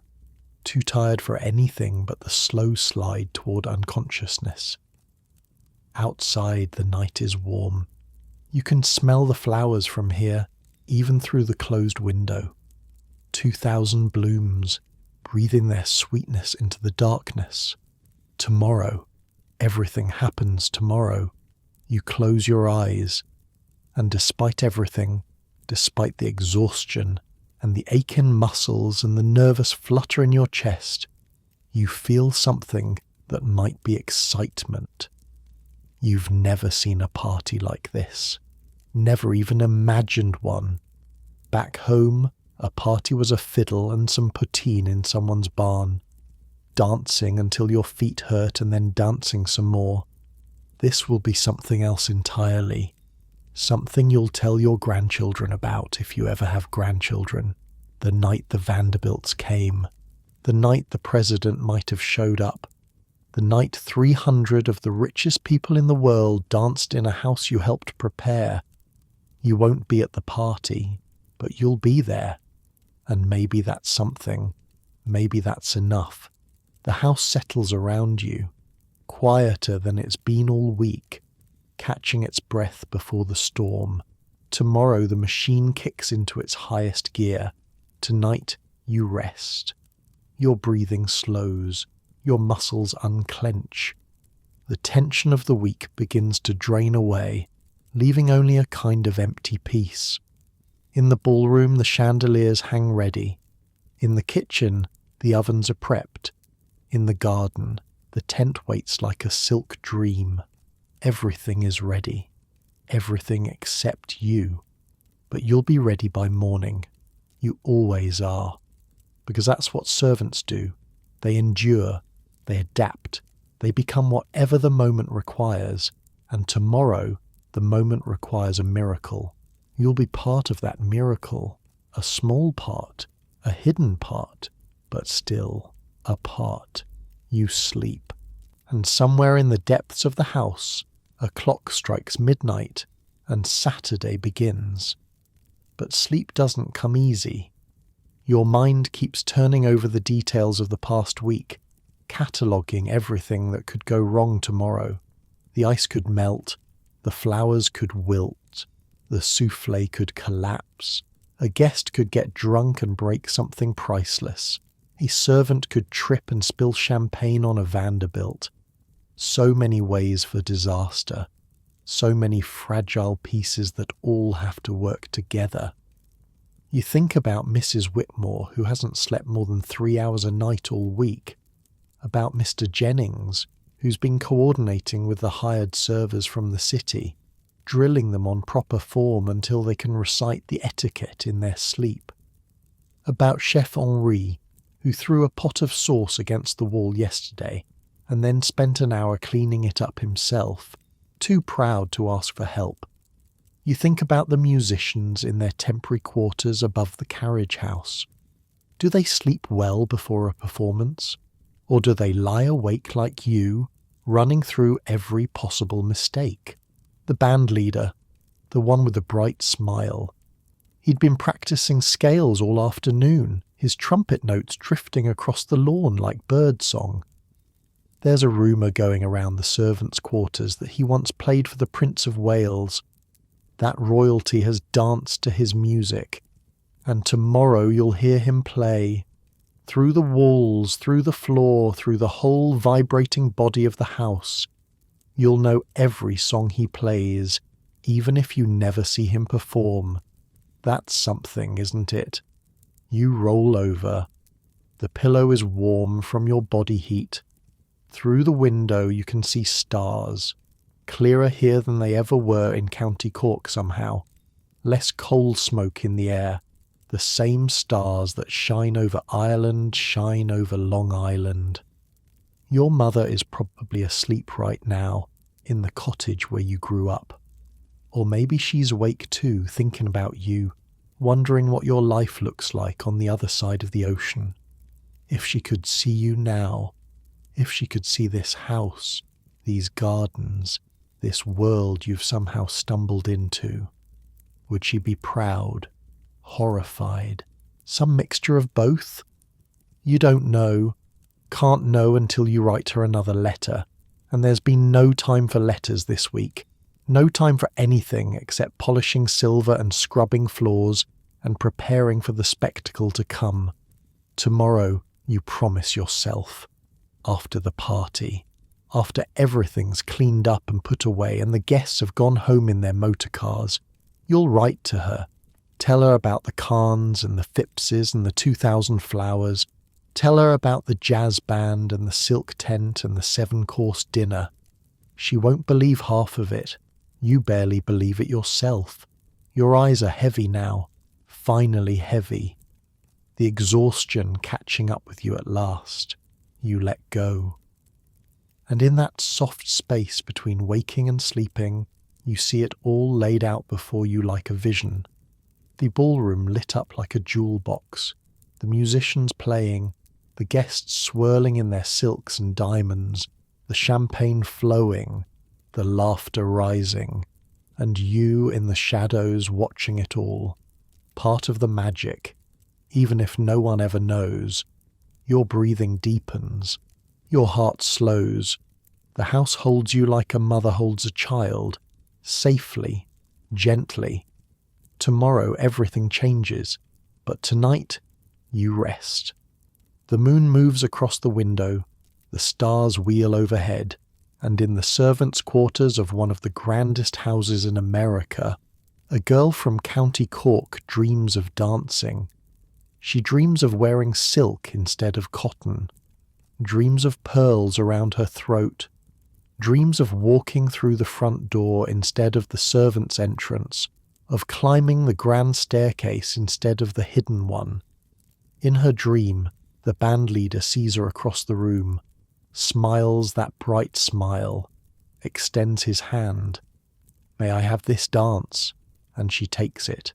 Speaker 1: Too tired for anything but the slow slide toward unconsciousness. Outside, the night is warm. You can smell the flowers from here, even through the closed window. 2,000 blooms, breathing their sweetness into the darkness. Tomorrow, everything happens tomorrow. You close your eyes, and despite everything, despite the exhaustion and the ache in muscles and the nervous flutter in your chest, you feel something that might be excitement. You've never seen a party like this. Never even imagined one. Back home, a party was a fiddle and some poutine in someone's barn. Dancing until your feet hurt and then dancing some more. This will be something else entirely. Something you'll tell your grandchildren about if you ever have grandchildren. The night the Vanderbilts came. The night the president might have showed up. The night 300 of the richest people in the world danced in a house you helped prepare. You won't be at the party, but you'll be there. And maybe that's something. Maybe that's enough. The house settles around you, quieter than it's been all week, catching its breath before the storm. Tomorrow the machine kicks into its highest gear. Tonight you rest. Your breathing slows. Your muscles unclench. The tension of the week begins to drain away, leaving only a kind of empty peace. In the ballroom, the chandeliers hang ready. In the kitchen, the ovens are prepped. In the garden, the tent waits like a silk dream. Everything is ready. Everything except you. But you'll be ready by morning. You always are. Because that's what servants do. They endure. They adapt. They become whatever the moment requires. And tomorrow, the moment requires a miracle. You'll be part of that miracle. A small part. A hidden part. But still, a part. You sleep. And somewhere in the depths of the house, a clock strikes midnight, and Saturday begins. But sleep doesn't come easy. Your mind keeps turning over the details of the past week, cataloguing everything that could go wrong tomorrow. The ice could melt, the flowers could wilt, the souffle could collapse, a guest could get drunk and break something priceless, a servant could trip and spill champagne on a Vanderbilt. So many ways for disaster, so many fragile pieces that all have to work together. You think about Mrs. Whitmore, who hasn't slept more than 3 hours a night all week. About Mr. Jennings, who's been coordinating with the hired servers from the city, drilling them on proper form until they can recite the etiquette in their sleep. About Chef Henri, who threw a pot of sauce against the wall yesterday and then spent an hour cleaning it up himself, too proud to ask for help. You think about the musicians in their temporary quarters above the carriage house. Do they sleep well before a performance? Or do they lie awake like you, running through every possible mistake? The band leader, the one with the bright smile, He'd been practicing scales all afternoon, his trumpet notes drifting across the lawn like birdsong. There's a rumour going around the servants' quarters that he once played for the Prince of Wales. That royalty has danced to his music, and tomorrow you'll hear him play. Through the walls, through the floor, through the whole vibrating body of the house. You'll know every song he plays, even if you never see him perform. That's something, isn't it? You roll over. The pillow is warm from your body heat. Through the window you can see stars, clearer here than they ever were in County Cork somehow. Less coal smoke in the air. The same stars that shine over Ireland shine over Long Island. Your mother is probably asleep right now, in the cottage where you grew up. Or maybe she's awake too, thinking about you, wondering what your life looks like on the other side of the ocean. If she could see you now, if she could see this house, these gardens, this world you've somehow stumbled into, would she be proud? Horrified, some mixture of both? You don't know, can't know until you write her another letter, and there's been no time for letters this week, no time for anything except polishing silver and scrubbing floors and preparing for the spectacle to come. Tomorrow, you promise yourself, after the party, after everything's cleaned up and put away and the guests have gone home in their motor cars, you'll write to her. Tell her about the Kahns and the Phippses and the 2,000 flowers. Tell her about the jazz band and the silk tent and the 7-course dinner. She won't believe half of it. You barely believe it yourself. Your eyes are heavy now, finally heavy. The exhaustion catching up with you at last. You let go. And in that soft space between waking and sleeping, you see it all laid out before you like a vision. The ballroom lit up like a jewel box, the musicians playing, the guests swirling in their silks and diamonds, the champagne flowing, the laughter rising, and you in the shadows watching it all, part of the magic, even if no one ever knows. Your breathing deepens, your heart slows, the house holds you like a mother holds a child, safely, gently. Tomorrow everything changes, but tonight you rest. The moon moves across the window, the stars wheel overhead, and in the servants' quarters of one of the grandest houses in America, a girl from County Cork dreams of dancing. She dreams of wearing silk instead of cotton, dreams of pearls around her throat, dreams of walking through the front door instead of the servants' entrance, of climbing the grand staircase instead of the hidden one. In her dream, the bandleader sees her across the room, smiles that bright smile, extends his hand. May I have this dance? And she takes it.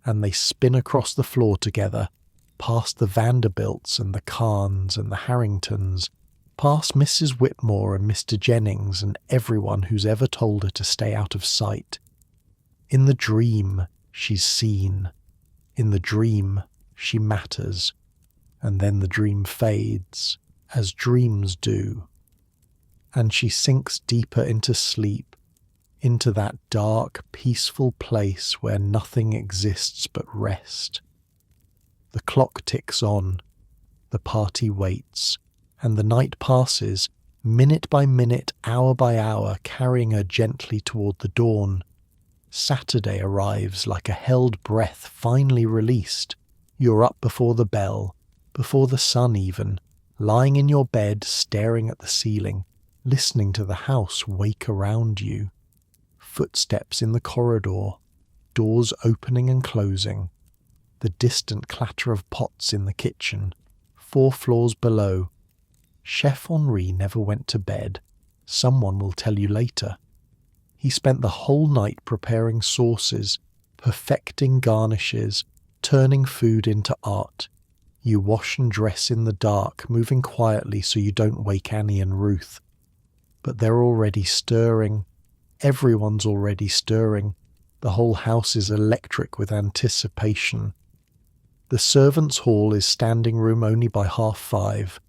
Speaker 1: And they spin across the floor together, past the Vanderbilts and the Kahns and the Harringtons, past Mrs. Whitmore and Mr. Jennings and everyone who's ever told her to stay out of sight. In the dream, she's seen. In the dream, she matters. And then the dream fades, as dreams do. And she sinks deeper into sleep, into that dark, peaceful place where nothing exists but rest. The clock ticks on, the party waits, and the night passes, minute by minute, hour by hour, carrying her gently toward the dawn. Saturday arrives like a held breath finally released. You're up before the bell, before the sun even, lying in your bed staring at the ceiling, listening to the house wake around you. Footsteps in the corridor, doors opening and closing, the distant clatter of pots in the kitchen, 4 floors below. Chef Henri never went to bed. Someone will tell you later. He spent the whole night preparing sauces, perfecting garnishes, turning food into art. You wash and dress in the dark, moving quietly so you don't wake Annie and Ruth. But they're already stirring. Everyone's already stirring. The whole house is electric with anticipation. The servants' hall is standing room only by 5:30.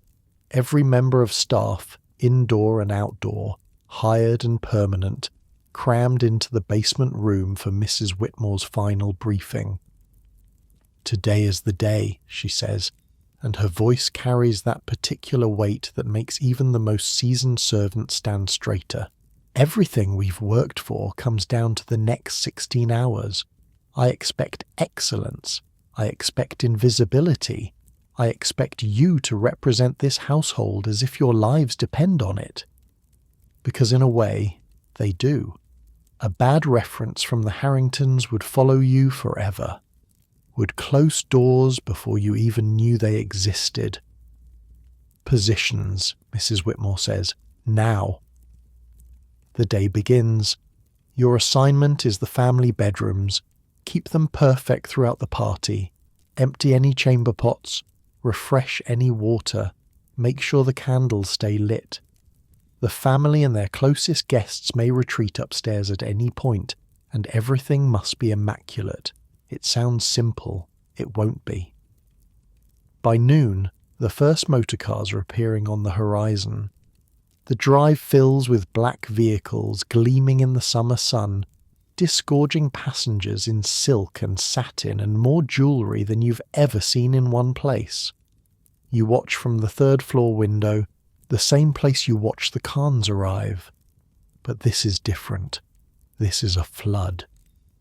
Speaker 1: Every member of staff, indoor and outdoor, hired and permanent, crammed into the basement room for Mrs. Whitmore's final briefing. "Today is the day," she says, and her voice carries that particular weight that makes even the most seasoned servant stand straighter. "Everything we've worked for comes down to the next 16 hours. I expect excellence. I expect invisibility. I expect you to represent this household as if your lives depend on it." Because in a way, they do. A bad reference from the Harringtons would follow you forever. Would close doors before you even knew they existed. "Positions," Mrs. Whitmore says. "Now." The day begins. Your assignment is the family bedrooms. Keep them perfect throughout the party. Empty any chamber pots. Refresh any water. Make sure the candles stay lit. The family and their closest guests may retreat upstairs at any point, and everything must be immaculate. It sounds simple. It won't be. By noon, the first motorcars are appearing on the horizon. The drive fills with black vehicles gleaming in the summer sun, disgorging passengers in silk and satin and more jewellery than you've ever seen in one place. You watch from the third-floor window, the same place you watch the Khans arrive. But this is different. This is a flood.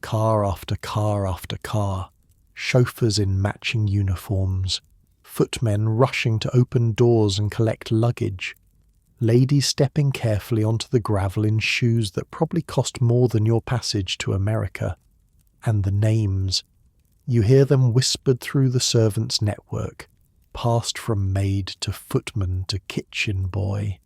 Speaker 1: Car after car after car, chauffeurs in matching uniforms, footmen rushing to open doors and collect luggage, ladies stepping carefully onto the gravel in shoes that probably cost more than your passage to America. And the names. You hear them whispered through the servants' network, passed from maid to footman to kitchen boy.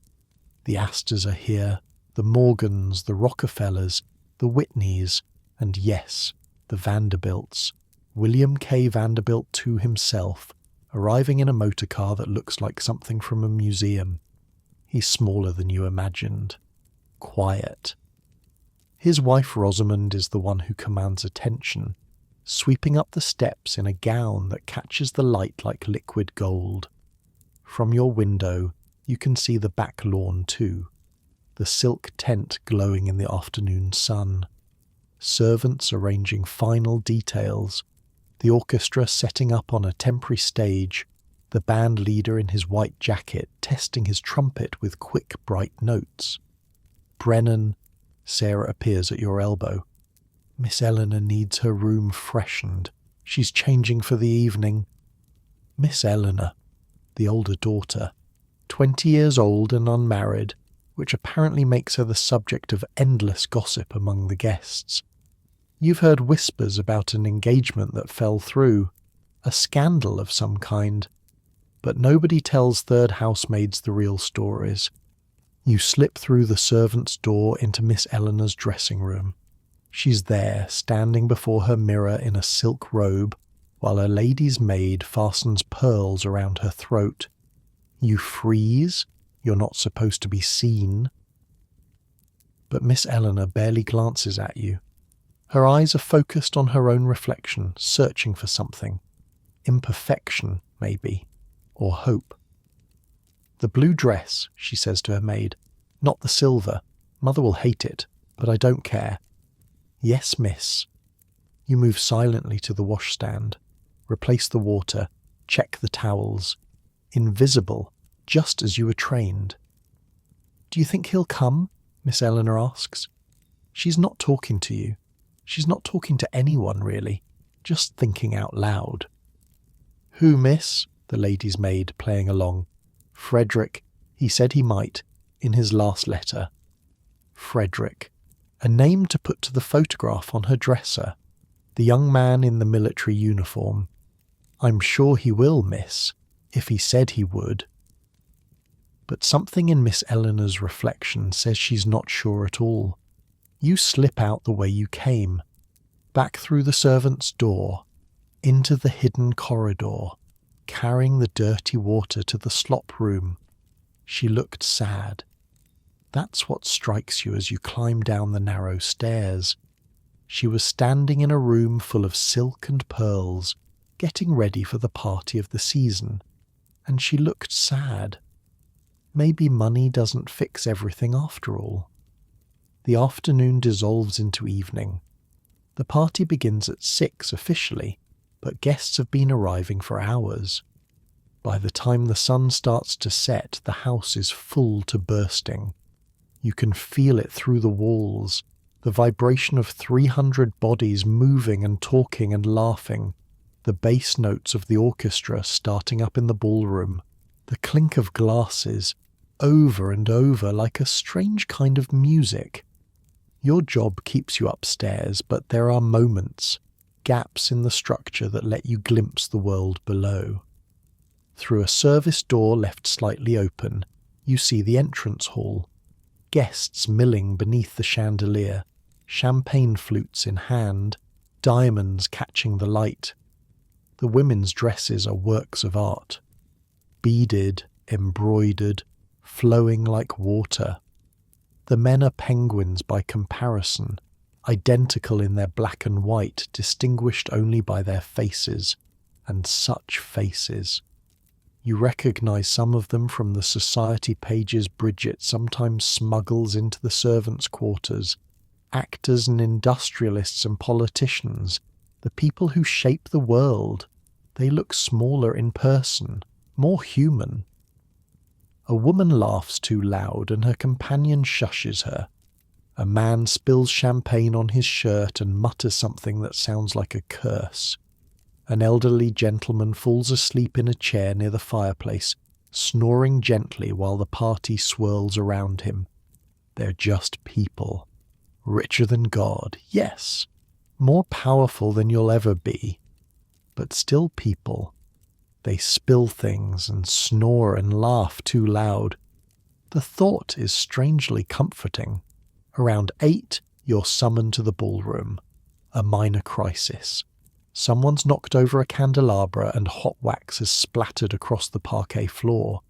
Speaker 1: The Astors are here, the Morgans, the Rockefellers, the Whitneys, and yes, the Vanderbilts. William K. Vanderbilt too himself, arriving in a motor car that looks like something from a museum. He's smaller than you imagined. Quiet. His wife Rosamond is the one who commands attention, sweeping up the steps in a gown that catches the light like liquid gold. From your window, you can see the back lawn too, the silk tent glowing in the afternoon sun. Servants arranging final details, the orchestra setting up on a temporary stage, the band leader in his white jacket testing his trumpet with quick, bright notes. "Brennan," Sarah appears at your elbow. "Miss Eleanor needs her room freshened. She's changing for the evening." Miss Eleanor, the older daughter, 20 years old and unmarried, which apparently makes her the subject of endless gossip among the guests. You've heard whispers about an engagement that fell through, a scandal of some kind, but nobody tells third housemaids the real stories. You slip through the servant's door into Miss Eleanor's dressing room. She's there, standing before her mirror in a silk robe, while a lady's maid fastens pearls around her throat. You freeze. You're not supposed to be seen. But Miss Eleanor barely glances at you. Her eyes are focused on her own reflection, searching for something. Imperfection, maybe, or hope. "The blue dress," she says to her maid. "Not the silver. Mother will hate it, but I don't care." "Yes, miss." You move silently to the washstand, replace the water, check the towels. Invisible, just as you were trained. "Do you think he'll come?" Miss Eleanor asks. She's not talking to you. She's not talking to anyone, really, just thinking out loud. "Who, miss?" the lady's maid, playing along. "Frederick. He said he might, in his last letter." Frederick. A name to put to the photograph on her dresser. The young man in the military uniform. "I'm sure he will, miss, if he said he would." But something in Miss Eleanor's reflection says she's not sure at all. You slip out the way you came, back through the servant's door, into the hidden corridor, carrying the dirty water to the slop room. She looked sad. That's what strikes you as you climb down the narrow stairs. She was standing in a room full of silk and pearls, getting ready for the party of the season, and she looked sad. Maybe money doesn't fix everything after all. The afternoon dissolves into evening. The party begins at 6 officially, but guests have been arriving for hours. By the time the sun starts to set, the house is full to bursting. You can feel it through the walls, the vibration of 300 bodies moving and talking and laughing, the bass notes of the orchestra starting up in the ballroom, the clink of glasses, over and over like a strange kind of music. Your job keeps you upstairs, but there are moments, gaps in the structure that let you glimpse the world below. Through a service door left slightly open, you see the entrance hall. Guests milling beneath the chandelier, champagne flutes in hand, diamonds catching the light. The women's dresses are works of art. Beaded, embroidered, flowing like water. The men are penguins by comparison, identical in their black and white, distinguished only by their faces, and such faces. You recognize some of them from the society pages Bridget sometimes smuggles into the servants' quarters. Actors and industrialists and politicians, the people who shape the world. They look smaller in person, more human. A woman laughs too loud and her companion shushes her. A man spills champagne on his shirt and mutters something that sounds like a curse. An elderly gentleman falls asleep in a chair near the fireplace, snoring gently while the party swirls around him. They're just people. Richer than God, yes. More powerful than you'll ever be. But still people. They spill things and snore and laugh too loud. The thought is strangely comforting. Around 8, you're summoned to the ballroom. A minor crisis. Someone's knocked over a candelabra and hot wax has splattered across the parquet floor.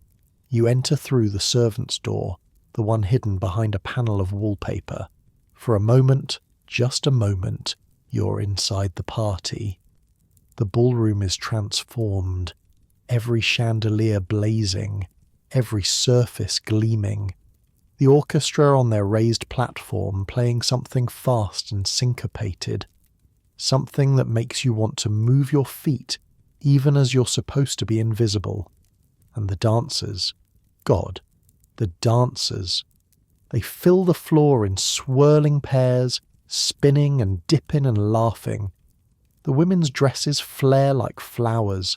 Speaker 1: You enter through the servants' door, the one hidden behind a panel of wallpaper. For a moment, just a moment, you're inside the party. The ballroom is transformed, every chandelier blazing, every surface gleaming. The orchestra on their raised platform playing something fast and syncopated, something that makes you want to move your feet even as you're supposed to be invisible. And the dancers, God, the dancers, they fill the floor in swirling pairs, spinning and dipping and laughing. The women's dresses flare like flowers.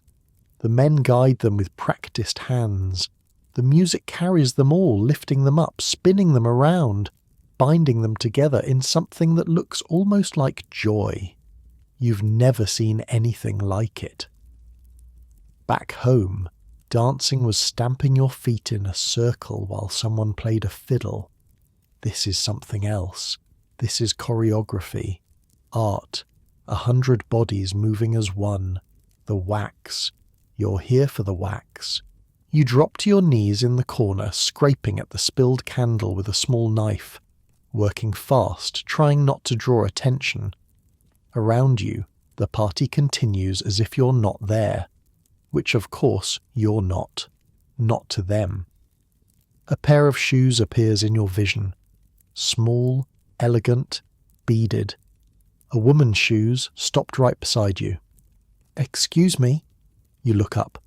Speaker 1: The men guide them with practiced hands. The music carries them all, lifting them up, spinning them around, binding them together in something that looks almost like joy. You've never seen anything like it. Back home, dancing was stamping your feet in a circle while someone played a fiddle. This is something else. This is choreography, art, 100 bodies moving as one, the wax. You're here for the wax. You drop to your knees in the corner, scraping at the spilled candle with a small knife, working fast, trying not to draw attention. Around you, the party continues as if you're not there, which of course you're not to them. A pair of shoes appears in your vision. Small, elegant, beaded. A woman's shoes stopped right beside you. "Excuse me." You look up.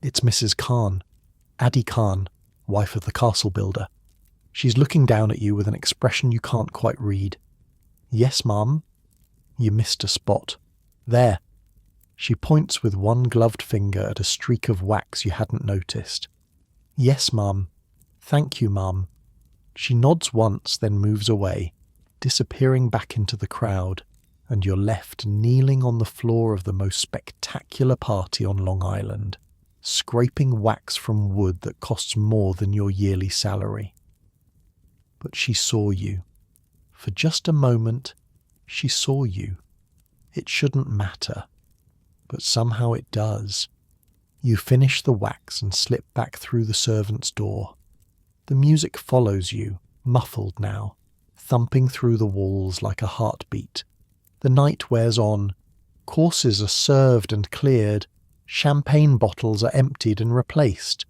Speaker 1: It's Mrs. Khan, Addie Khan, wife of the castle builder. She's looking down at you with an expression you can't quite read. "Yes, ma'am." You missed a spot. "There." She points with one gloved finger at a streak of wax you hadn't noticed. "Yes, ma'am. Thank you, ma'am." She nods once, then moves away, disappearing back into the crowd, and you're left kneeling on the floor of the most spectacular party on Long Island, scraping wax from wood that costs more than your yearly salary. But she saw you. For just a moment, she saw you. It shouldn't matter, but somehow it does. You finish the wax and slip back through the servants' door. The music follows you, muffled now, thumping through the walls like a heartbeat. The night wears on. Courses are served and cleared. Champagne bottles are emptied and replaced.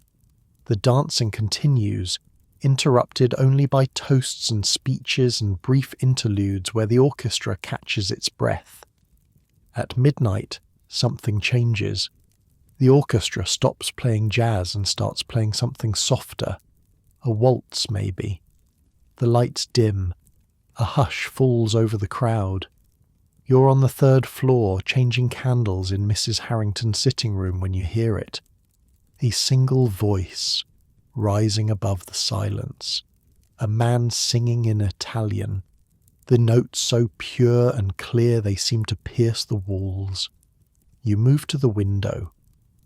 Speaker 1: The dancing continues, interrupted only by toasts and speeches and brief interludes where the orchestra catches its breath. At midnight, something changes. The orchestra stops playing jazz and starts playing something softer. A waltz, maybe. The lights dim. A hush falls over the crowd. You're on the third floor, changing candles in Mrs. Harrington's sitting room when you hear it. A single voice, rising above the silence. A man singing in Italian. The notes so pure and clear they seem to pierce the walls. You move to the window.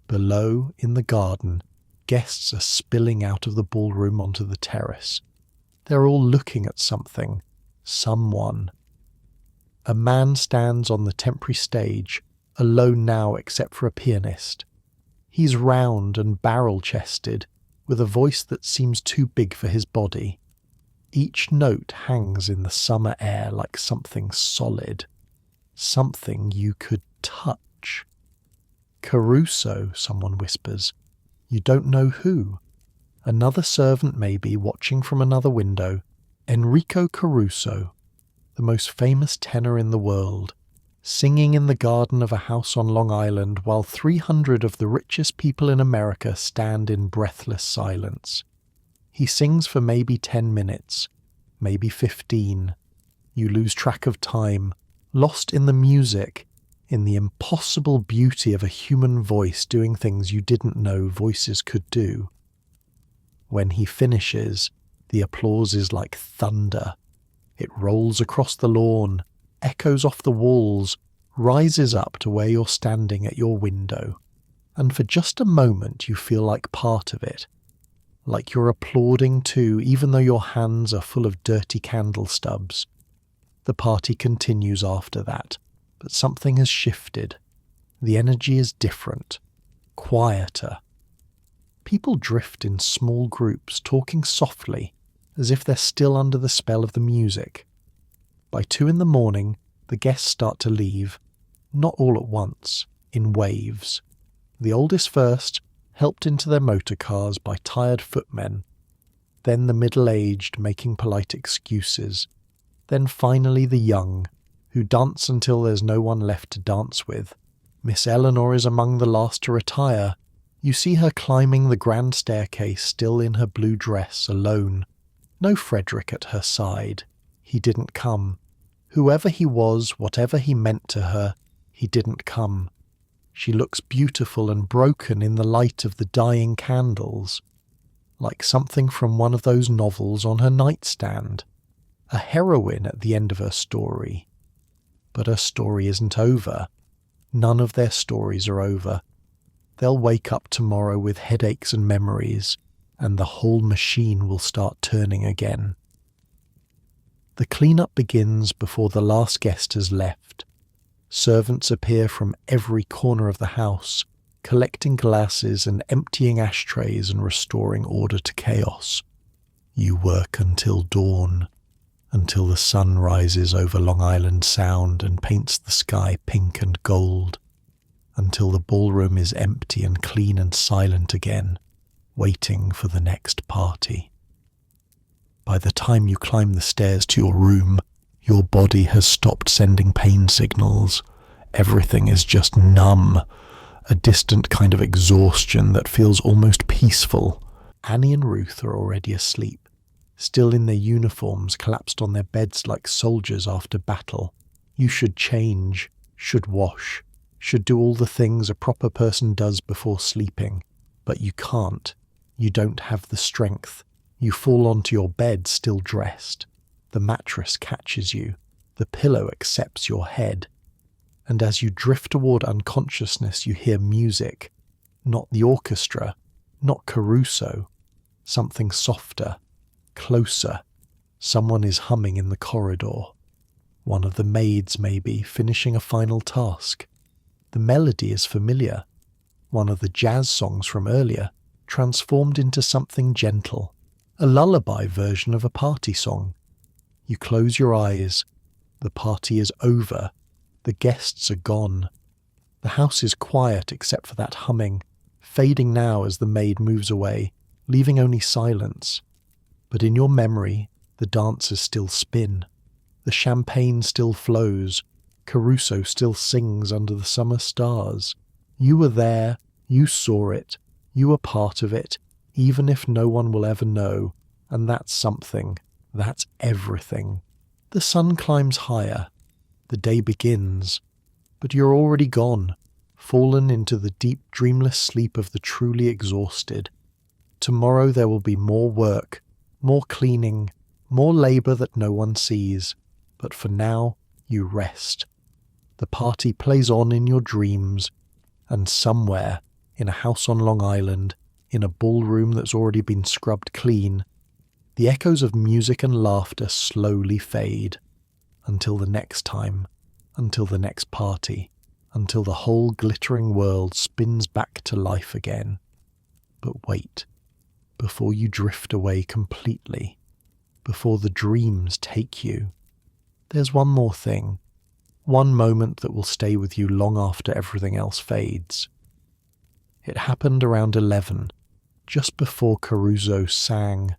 Speaker 1: Below, in the garden, guests are spilling out of the ballroom onto the terrace. They're all looking at something. Someone. A man stands on the temporary stage, alone now except for a pianist. He's round and barrel-chested, with a voice that seems too big for his body. Each note hangs in the summer air like something solid, something you could touch. Caruso, someone whispers. You don't know who. Another servant maybe, watching from another window. Enrico Caruso, the most famous tenor in the world, singing in the garden of a house on Long Island while 300 of the richest people in America stand in breathless silence. He sings for maybe 10 minutes, maybe 15. You lose track of time, lost in the music, in the impossible beauty of a human voice doing things you didn't know voices could do. When he finishes, the applause is like thunder. It rolls across the lawn, echoes off the walls, rises up to where you're standing at your window, and for just a moment you feel like part of it, like you're applauding too, even though your hands are full of dirty candle stubs. The party continues after that, but something has shifted. The energy is different, quieter. People drift in small groups, talking softly, as if they're still under the spell of the music. By 2 a.m, the guests start to leave, not all at once, in waves. The oldest first, helped into their motor cars by tired footmen. Then the middle-aged, making polite excuses. Then finally the young, who dance until there's no one left to dance with. Miss Eleanor is among the last to retire. You see her climbing the grand staircase, still in her blue dress, alone. No Frederick at her side. He didn't come. Whoever he was, whatever he meant to her, he didn't come. She looks beautiful and broken in the light of the dying candles, like something from one of those novels on her nightstand, a heroine at the end of her story. But her story isn't over. None of their stories are over. They'll wake up tomorrow with headaches and memories, and the whole machine will start turning again. The clean-up begins before the last guest has left. Servants appear from every corner of the house, collecting glasses and emptying ashtrays and restoring order to chaos. You work until dawn, until the sun rises over Long Island Sound and paints the sky pink and gold, until the ballroom is empty and clean and silent again, waiting for the next party. By the time you climb the stairs to your room, your body has stopped sending pain signals. Everything is just numb, a distant kind of exhaustion that feels almost peaceful. Annie and Ruth are already asleep, still in their uniforms, collapsed on their beds like soldiers after battle. You should change, should wash, should do all the things a proper person does before sleeping, but you can't. You don't have the strength. You fall onto your bed still dressed. The mattress catches you. The pillow accepts your head. And as you drift toward unconsciousness, you hear music. Not the orchestra, not Caruso. Something softer, closer. Someone is humming in the corridor. One of the maids, maybe, finishing a final task. The melody is familiar. One of the jazz songs from earlier, transformed into something gentle. A lullaby version of a party song. You close your eyes. The party is over. The guests are gone. The house is quiet except for that humming, fading now as the maid moves away, leaving only silence. But in your memory, the dancers still spin. The champagne still flows. Caruso still sings under the summer stars. You were there, you saw it, you were part of it, even if no one will ever know, and that's something, that's everything. The sun climbs higher, the day begins, but you're already gone, fallen into the deep dreamless sleep of the truly exhausted. Tomorrow there will be more work, more cleaning, more labour that no one sees, but for now you rest. The party plays on in your dreams, and somewhere, in a house on Long Island, in a ballroom that's already been scrubbed clean, the echoes of music and laughter slowly fade, until the next time, until the next party, until the whole glittering world spins back to life again. But wait, before you drift away completely, before the dreams take you, there's one more thing, one moment that will stay with you long after everything else fades. It happened around 11, just before Caruso sang.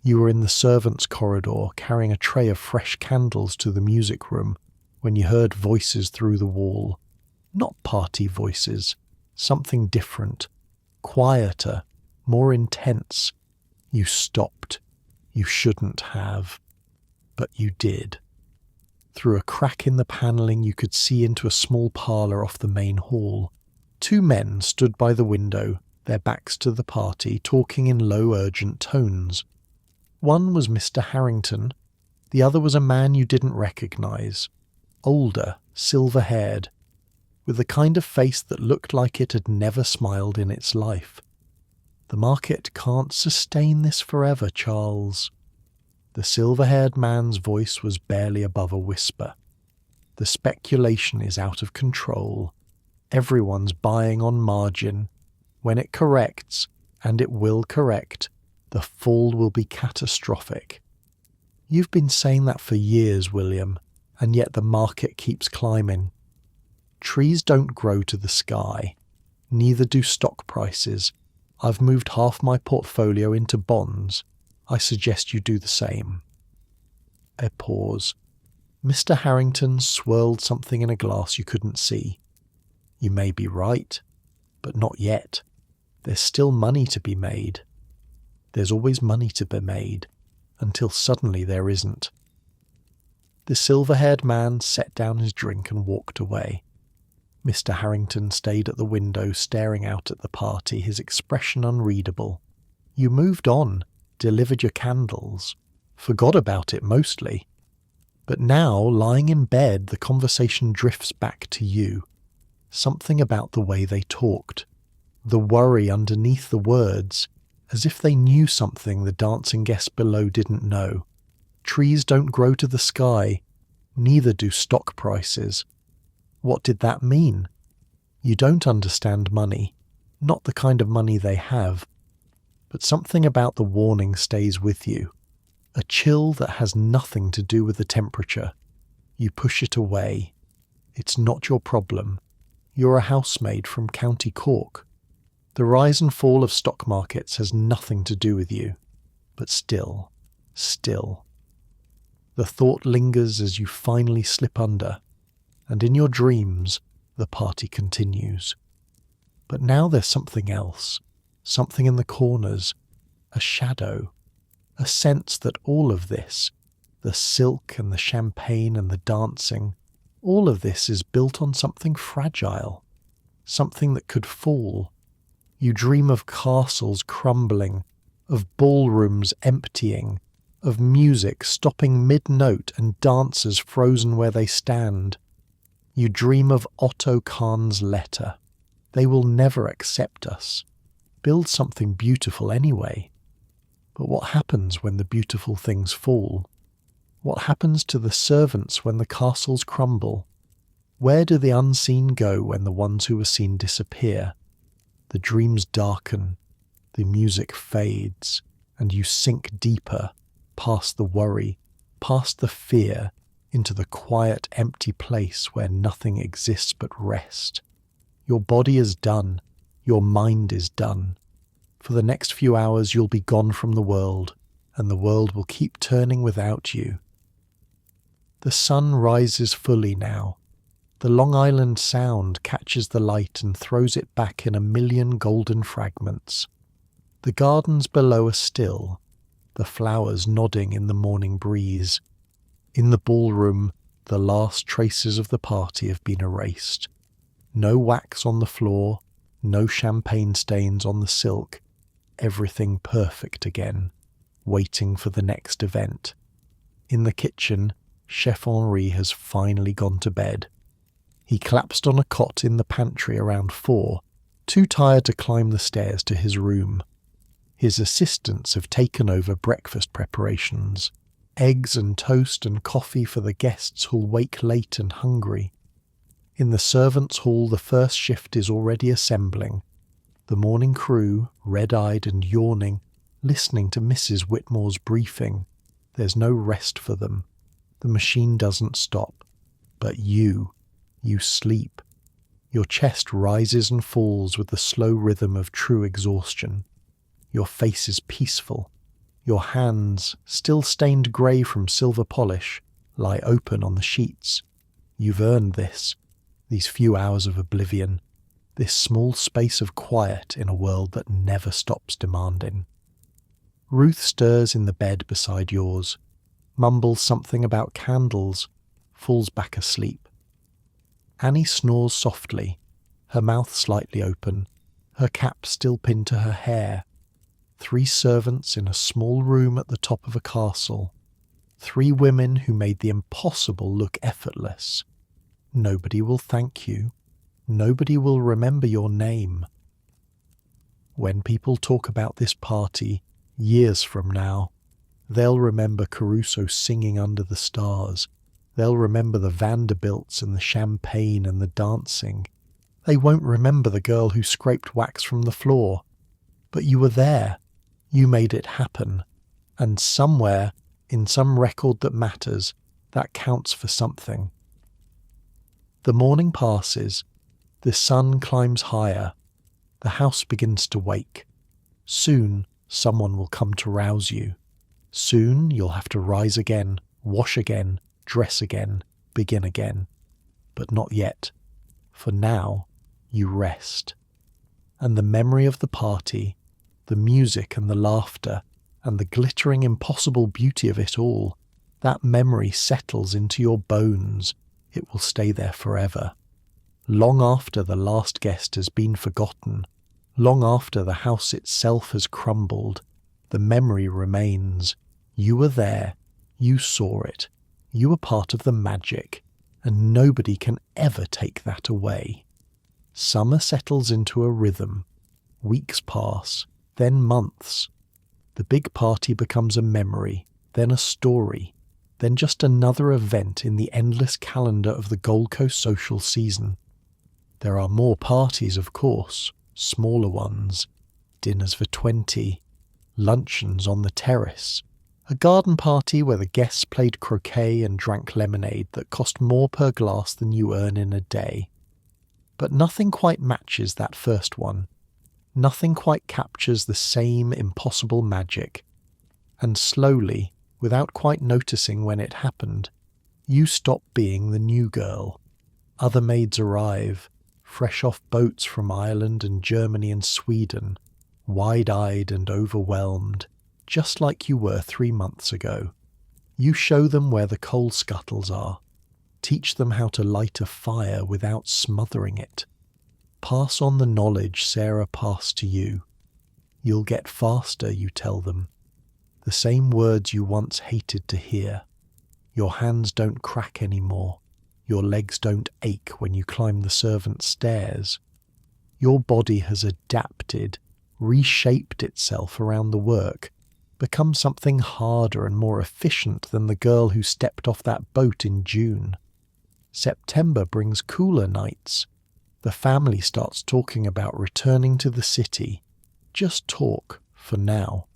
Speaker 1: You were in the servants' corridor carrying a tray of fresh candles to the music room when you heard voices through the wall. Not party voices, something different, quieter, more intense. You stopped. You shouldn't have. But you did. Through a crack in the panelling you could see into a small parlour off the main hall. 2 men stood by the window, their backs to the party, talking in low, urgent tones. One was Mr. Harrington, the other was a man you didn't recognise, older, silver-haired, with the kind of face that looked like it had never smiled in its life. The market can't sustain this forever, Charles. The silver-haired man's voice was barely above a whisper. The speculation is out of control. Everyone's buying on margin. When it corrects, and it will correct, the fall will be catastrophic. You've been saying that for years, William, and yet the market keeps climbing. Trees don't grow to the sky. Neither do stock prices. I've moved half my portfolio into bonds. I suggest you do the same. A pause. Mr. Harrington swirled something in a glass you couldn't see. You may be right, but not yet. There's still money to be made. There's always money to be made, until suddenly there isn't. The silver-haired man set down his drink and walked away. Mr. Harrington stayed at the window staring out at the party, his expression unreadable. You moved on, delivered your candles, forgot about it mostly. But now, lying in bed, the conversation drifts back to you. Something about the way they talked, the worry underneath the words, as if they knew something the dancing guests below didn't know. Trees don't grow to the sky, neither do stock prices. What did that mean? You don't understand money, not the kind of money they have, but something about the warning stays with you. A chill that has nothing to do with the temperature. You push it away. It's not your problem. You're a housemaid from County Cork. The rise and fall of stock markets has nothing to do with you. But still. The thought lingers as you finally slip under, and in your dreams, the party continues. But now there's something else, something in the corners, a shadow, a sense that all of this, the silk and the champagne and the dancing, all of this is built on something fragile, something that could fall. You dream of castles crumbling, of ballrooms emptying, of music stopping mid-note and dancers frozen where they stand. You dream of Otto Kahn's letter. They will never accept us. Build something beautiful anyway. But what happens when the beautiful things fall? What happens to the servants when the castles crumble? Where do the unseen go when the ones who were seen disappear? The dreams darken, the music fades, and you sink deeper, past the worry, past the fear, into the quiet, empty place where nothing exists but rest. Your body is done. Your mind is done. For the next few hours you'll be gone from the world, and the world will keep turning without you. The sun rises fully now. The Long Island Sound catches the light and throws it back in a million golden fragments. The gardens below are still, the flowers nodding in the morning breeze. In the ballroom, the last traces of the party have been erased. No wax on the floor, no champagne stains on the silk, everything perfect again, waiting for the next event. In the kitchen, Chef Henri has finally gone to bed. He collapsed on a cot in the pantry around 4, too tired to climb the stairs to his room. His assistants have taken over breakfast preparations, eggs and toast and coffee for the guests who'll wake late and hungry. In the servants' hall the first shift is already assembling. The morning crew, red-eyed and yawning, listening to Mrs. Whitmore's briefing. There's no rest for them. The machine doesn't stop. But you sleep. Your chest rises and falls with the slow rhythm of true exhaustion. Your face is peaceful. Your hands, still stained grey from silver polish, lie open on the sheets. You've earned this, these few hours of oblivion, this small space of quiet in a world that never stops demanding. Ruth stirs in the bed beside yours, mumbles something about candles, falls back asleep. Annie snores softly, her mouth slightly open, her cap still pinned to her hair. 3 servants in a small room at the top of a castle. 3 women who made the impossible look effortless. Nobody will thank you. Nobody will remember your name. When people talk about this party, years from now, they'll remember Caruso singing under the stars. They'll remember the Vanderbilts and the champagne and the dancing. They won't remember the girl who scraped wax from the floor. But you were there. You made it happen. And somewhere, in some record that matters, that counts for something. The morning passes. The sun climbs higher. The house begins to wake. Soon, someone will come to rouse you. Soon, you'll have to rise again, wash again, dress again, begin again. But not yet. For now, you rest. And the memory of the party, the music and the laughter, and the glittering impossible beauty of it all, that memory settles into your bones. It will stay there forever. Long after the last guest has been forgotten, long after the house itself has crumbled, the memory remains. You were there, you saw it, you were part of the magic, and nobody can ever take that away. Summer settles into a rhythm. Weeks pass, then months. The big party becomes a memory, then a story, then just another event in the endless calendar of the Gold Coast social season. There are more parties, of course, smaller ones, dinners for 20, luncheons on the terrace, a garden party where the guests played croquet and drank lemonade that cost more per glass than you earn in a day. But nothing quite matches that first one. Nothing quite captures the same impossible magic. And slowly, without quite noticing when it happened, you stop being the new girl. Other maids arrive, fresh off boats from Ireland and Germany and Sweden, wide-eyed and overwhelmed, just like you were 3 months ago. You show them where the coal scuttles are, teach them how to light a fire without smothering it. Pass on the knowledge Sarah passed to you. You'll get faster, you tell them. The same words you once hated to hear. Your hands don't crack anymore. Your legs don't ache when you climb the servants' stairs. Your body has adapted, reshaped itself around the work, become something harder and more efficient than the girl who stepped off that boat in June. September brings cooler nights. The family starts talking about returning to the city. Just talk, for now.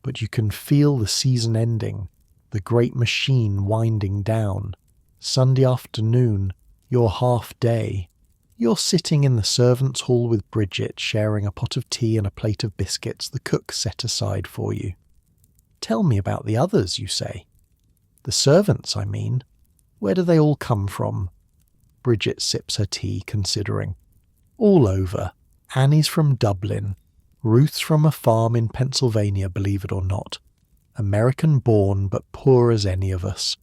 Speaker 1: But you can feel the season ending. the great machine winding down. Sunday afternoon, your half day. You're sitting in the servants' hall with Bridget, sharing a pot of tea and a plate of biscuits the cook set aside for you. Tell me about the others, you say. The servants, I mean. Where do they all come from? Bridget sips her tea, considering. All over. Annie's from Dublin. Ruth's from a farm in Pennsylvania, believe it or not. American-born, but poor as any of us.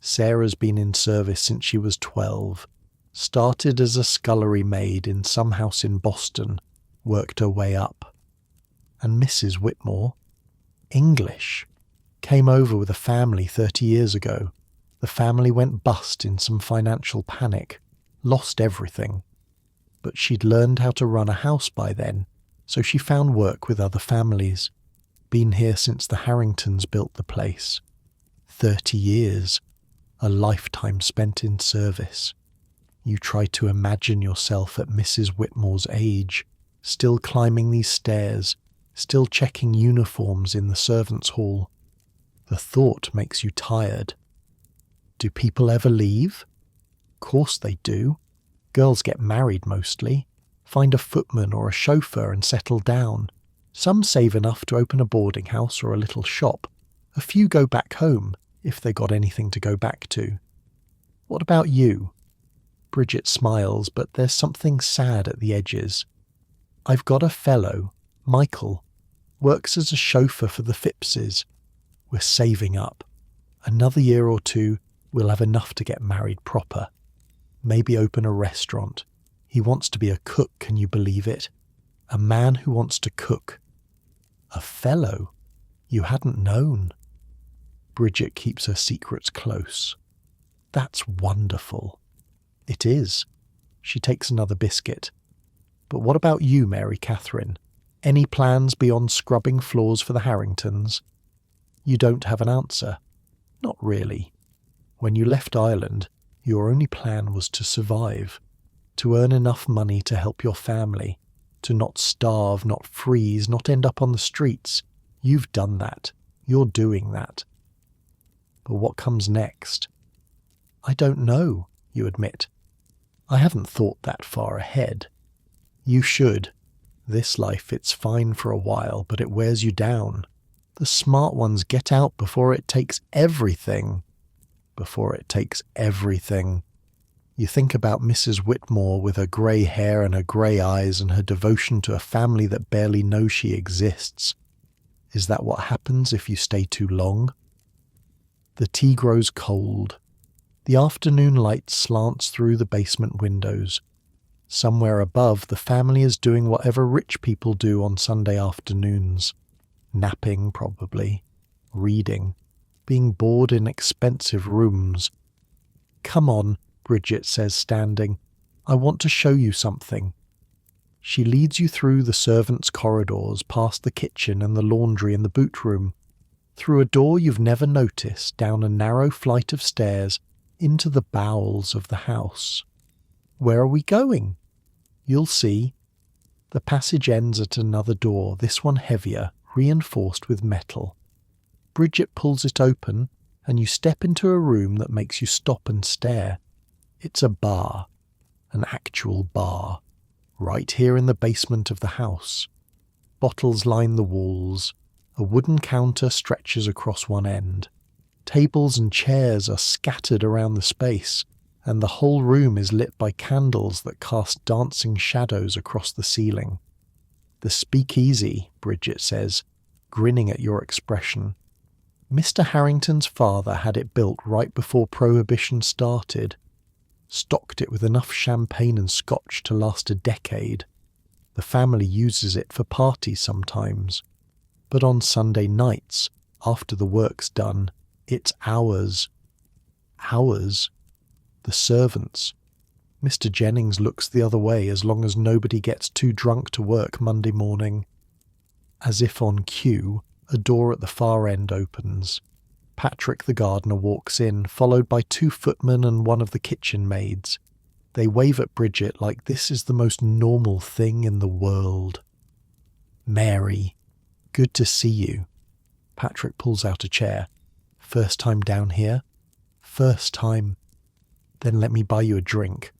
Speaker 1: Sarah's been in service since she was 12. Started as a scullery maid in some house in Boston. Worked her way up. And Mrs. Whitmore? English. Came over with a family 30 years ago. The family went bust in some financial panic. Lost everything. But she'd learned how to run a house by then, so she found work with other families. Been here since the Harringtons built the place. 30 years. A lifetime spent in service. You try to imagine yourself at Mrs. Whitmore's age, still climbing these stairs, still checking uniforms in the servants' hall. The thought makes you tired. Do people ever leave? Course they do. Girls get married mostly, find a footman or a chauffeur and settle down. Some save enough to open a boarding house or a little shop. A few go back home, if they got anything to go back to. What about you? Bridget smiles, but there's something sad at the edges. I've got a fellow, Michael, works as a chauffeur for the Phippses. We're saving up. Another year or two, we'll have enough to get married proper. Maybe open a restaurant. He wants to be a cook, can you believe it? A man who wants to cook. A fellow? You hadn't known. Bridget keeps her secrets close. That's wonderful. It is. She takes another biscuit. But what about you, Mary Catherine? Any plans beyond scrubbing floors for the Harringtons? You don't have an answer. Not really. When you left Ireland, your only plan was to survive, to earn enough money to help your family, to not starve, not freeze, not end up on the streets. You've done that. You're doing that. But what comes next? I don't know, you admit. I haven't thought that far ahead. You should. This life, it's fine for a while, but it wears you down. The smart ones get out before it takes everything. Before it takes everything. You think about Mrs. Whitmore with her grey hair and her grey eyes and her devotion to a family that barely knows she exists. Is that what happens if you stay too long? The tea grows cold. The afternoon light slants through the basement windows. Somewhere above, the family is doing whatever rich people do on Sunday afternoons. Napping, probably. Reading. Being bored in expensive rooms. Come on, Bridget says, standing. I want to show you something. She leads you through the servants' corridors, past the kitchen and the laundry and the boot room, through a door you've never noticed, down a narrow flight of stairs, into the bowels of the house. Where are we going? You'll see. The passage ends at another door, this one heavier, reinforced with metal. Bridget pulls it open, and you step into a room that makes you stop and stare. It's a bar, an actual bar, right here in the basement of the house. Bottles line the walls. A wooden counter stretches across one end. Tables and chairs are scattered around the space, and the whole room is lit by candles that cast dancing shadows across the ceiling. The speakeasy, Bridget says, grinning at your expression. Mr. Harrington's father had it built right before Prohibition started. Stocked it with enough champagne and scotch to last a decade. The family uses it for parties sometimes. But on Sunday nights, after the work's done, it's ours. Ours? The servants. Mr. Jennings looks the other way as long as nobody gets too drunk to work Monday morning. As if on cue, a door at the far end opens. Patrick the gardener walks in, followed by 2 footmen and one of the kitchen maids. They wave at Bridget like this is the most normal thing in the world. Mary, good to see you. Patrick pulls out a chair. First time down here? First time. Then let me buy you a drink.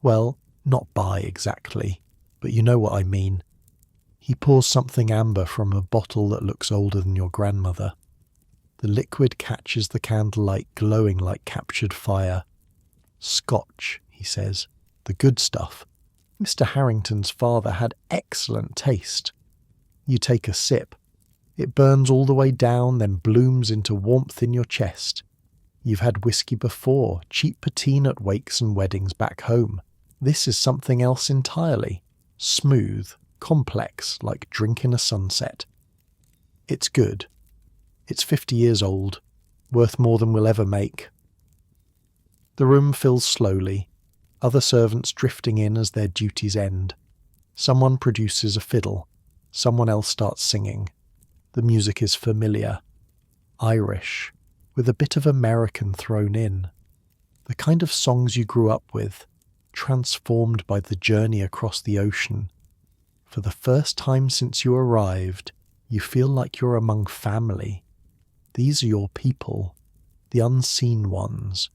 Speaker 1: Well, not buy exactly, but you know what I mean. He pours something amber from a bottle that looks older than your grandmother. The liquid catches the candlelight glowing like captured fire. Scotch, he says. The good stuff. Mr. Harrington's father had excellent taste. You take a sip. It burns all the way down, then blooms into warmth in your chest. You've had whiskey before, cheap poteen at wakes and weddings back home. This is something else entirely. Smooth, complex, like drinking a sunset. It's good. It's 50 years old, worth more than we'll ever make. The room fills slowly, other servants drifting in as their duties end. Someone produces a fiddle. Someone else starts singing. The music is familiar. Irish, with a bit of American thrown in. The kind of songs you grew up with, transformed by the journey across the ocean. For the first time since you arrived, you feel like you're among family. These are your people, the unseen ones,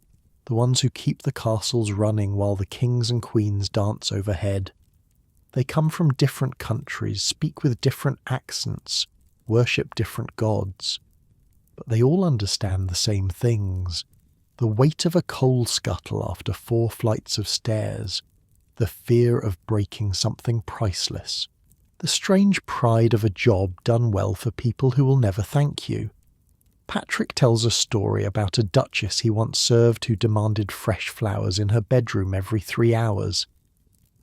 Speaker 1: the ones who keep the castles running while the kings and queens dance overhead. They come from different countries, speak with different accents, worship different gods. But they all understand the same things. The weight of a coal scuttle after 4 flights of stairs, the fear of breaking something priceless, the strange pride of a job done well for people who will never thank you. Patrick tells a story about a duchess he once served who demanded fresh flowers in her bedroom every 3 hours.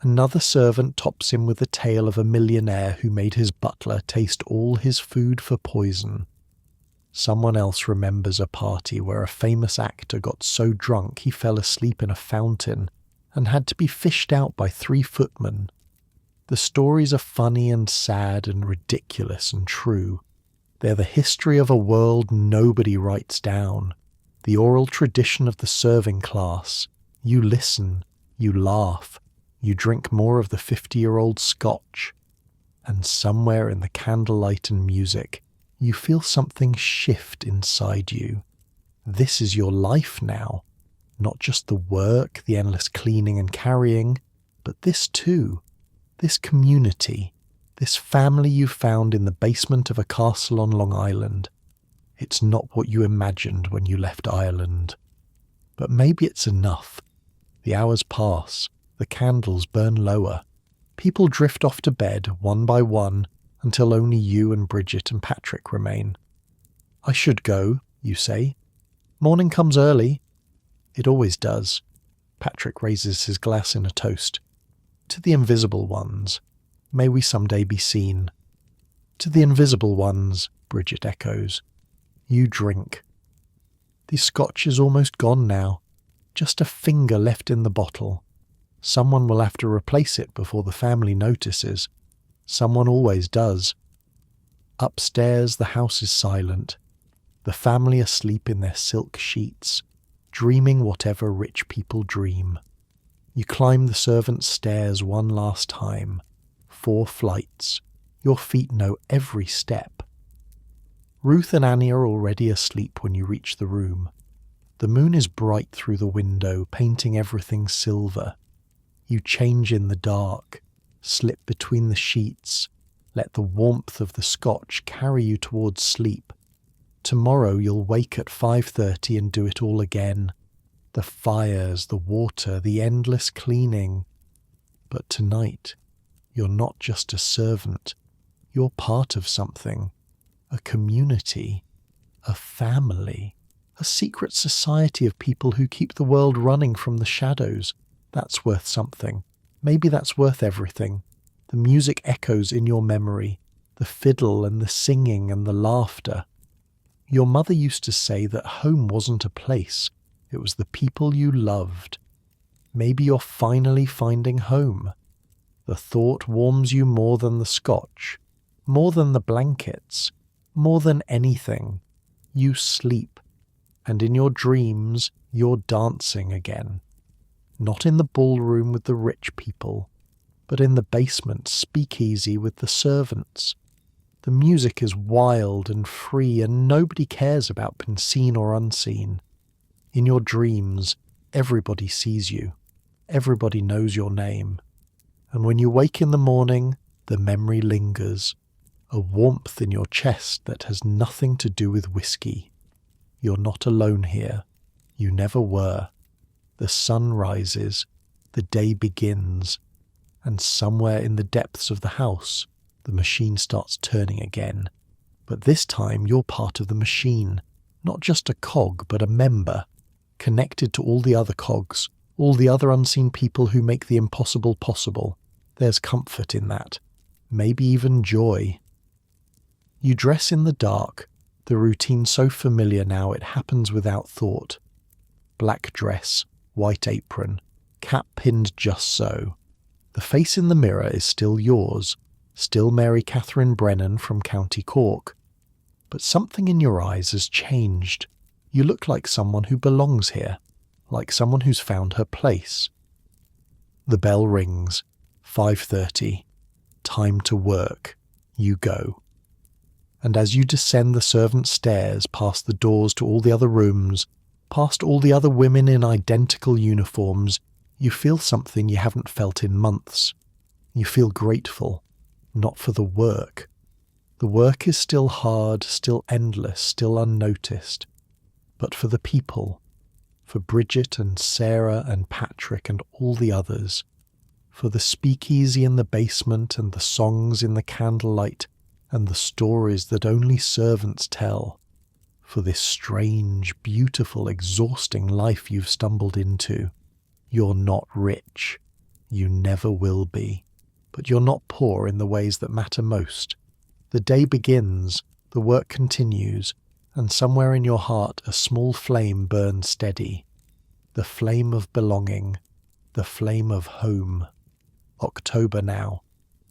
Speaker 1: Another servant tops him with a tale of a millionaire who made his butler taste all his food for poison. Someone else remembers a party where a famous actor got so drunk he fell asleep in a fountain and had to be fished out by 3 footmen. The stories are funny and sad and ridiculous and true. They're the history of a world nobody writes down, the oral tradition of the serving class. You listen, you laugh, you drink more of the 50-year-old Scotch, and somewhere in the candlelight and music, you feel something shift inside you. This is your life now, not just the work, the endless cleaning and carrying, but this too, this community, this family you found in the basement of a castle on Long Island. It's not what you imagined when you left Ireland. But maybe it's enough. The hours pass, the candles burn lower. People drift off to bed, one by one, until only you and Bridget and Patrick remain. I should go, you say. Morning comes early. It always does. Patrick raises his glass in a toast. To the invisible ones. May we someday be seen. To the invisible ones, Bridget echoes. You drink. The Scotch is almost gone now. Just a finger left in the bottle. Someone will have to replace it before the family notices. Someone always does. Upstairs the house is silent. The family asleep in their silk sheets, dreaming whatever rich people dream. You climb the servants' stairs one last time. 4 flights. Your feet know every step. Ruth and Annie are already asleep when you reach the room. The moon is bright through the window, painting everything silver. You change in the dark, slip between the sheets, let the warmth of the Scotch carry you towards sleep. Tomorrow you'll wake at 5:30 and do it all again. The fires, the water, the endless cleaning. But tonight, you're not just a servant. You're part of something. A community. A family. A secret society of people who keep the world running from the shadows. That's worth something. Maybe that's worth everything. The music echoes in your memory. The fiddle and the singing and the laughter. Your mother used to say that home wasn't a place. It was the people you loved. Maybe you're finally finding home. The thought warms you more than the Scotch, more than the blankets, more than anything. You sleep, and in your dreams you're dancing again. Not in the ballroom with the rich people, but in the basement speakeasy with the servants. The music is wild and free, and nobody cares about being seen or unseen. In your dreams, everybody sees you. Everybody knows your name. And when you wake in the morning, the memory lingers, a warmth in your chest that has nothing to do with whiskey. You're not alone here. You never were. The sun rises, the day begins, and somewhere in the depths of the house, the machine starts turning again. But this time you're part of the machine, not just a cog, but a member, connected to all the other cogs, all the other unseen people who make the impossible possible. There's comfort in that, maybe even joy. You dress in the dark, the routine so familiar now it happens without thought. Black dress, white apron, cap pinned just so. The face in the mirror is still yours, still Mary Catherine Brennan from County Cork. But something in your eyes has changed. You look like someone who belongs here, like someone who's found her place. The bell rings. 5:30. Time to work. You go. And as you descend the servants' stairs, past the doors to all the other rooms, past all the other women in identical uniforms, you feel something you haven't felt in months. You feel grateful, not for the work. The work is still hard, still endless, still unnoticed. But for the people, for Bridget and Sarah and Patrick and all the others, for the speakeasy in the basement and the songs in the candlelight and the stories that only servants tell, for this strange, beautiful, exhausting life you've stumbled into. You're not rich. You never will be. But you're not poor in the ways that matter most. The day begins, the work continues, and somewhere in your heart a small flame burns steady. The flame of belonging, the flame of home. October now.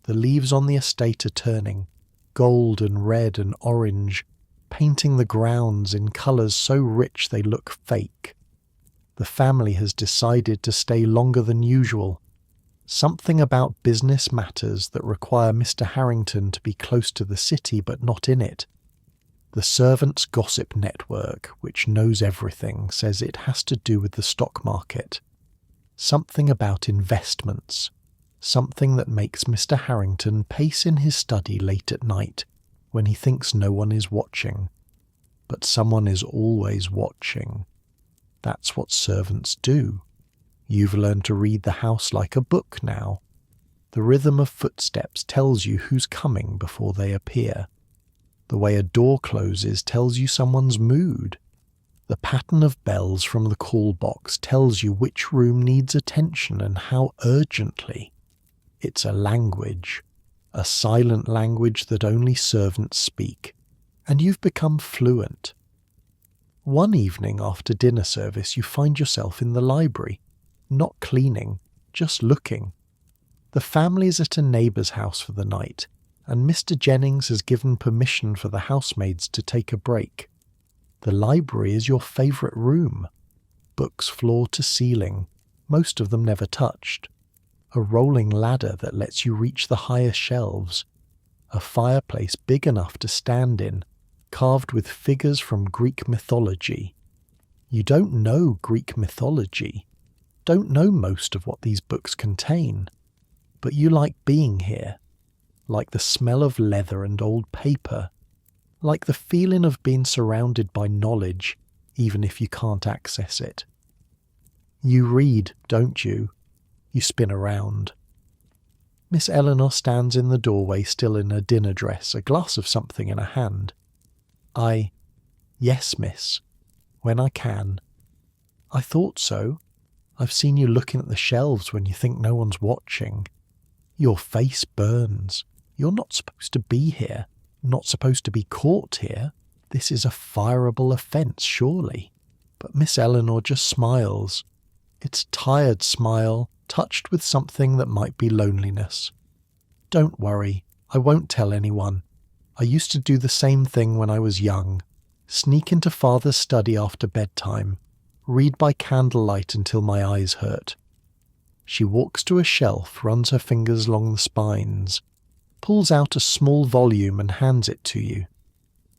Speaker 1: The leaves on the estate are turning, gold and red and orange, painting the grounds in colours so rich they look fake. The family has decided to stay longer than usual. Something about business matters that require Mr. Harrington to be close to the city but not in it. The servants' gossip network, which knows everything, says it has to do with the stock market. Something about investments. Something that makes Mr. Harrington pace in his study late at night when he thinks no one is watching. But someone is always watching. That's what servants do. You've learned to read the house like a book now. The rhythm of footsteps tells you who's coming before they appear. The way a door closes tells you someone's mood. The pattern of bells from the call box tells you which room needs attention and how urgently. It's a language, a silent language that only servants speak, and you've become fluent. One evening after dinner service you find yourself in the library, not cleaning, just looking. The family's at a neighbour's house for the night, and Mr. Jennings has given permission for the housemaids to take a break. The library is your favourite room. Books floor to ceiling, most of them never touched. A rolling ladder that lets you reach the higher shelves. A fireplace big enough to stand in, carved with figures from Greek mythology. You don't know Greek mythology, don't know most of what these books contain, but you like being here, like the smell of leather and old paper, like the feeling of being surrounded by knowledge, even if you can't access it. You read, don't you? You spin around. Miss Eleanor stands in the doorway still in her dinner dress, a glass of something in her hand. Yes, miss. When I can. I thought so. I've seen you looking at the shelves when you think no one's watching. Your face burns. You're not supposed to be here. Not supposed to be caught here. This is a fireable offence, surely. But Miss Eleanor just smiles. It's a tired smile, touched with something that might be loneliness. Don't worry, I won't tell anyone. I used to do the same thing when I was young. Sneak into father's study after bedtime. Read by candlelight until my eyes hurt. She walks to a shelf, runs her fingers along the spines. pulls out a small volume and hands it to you.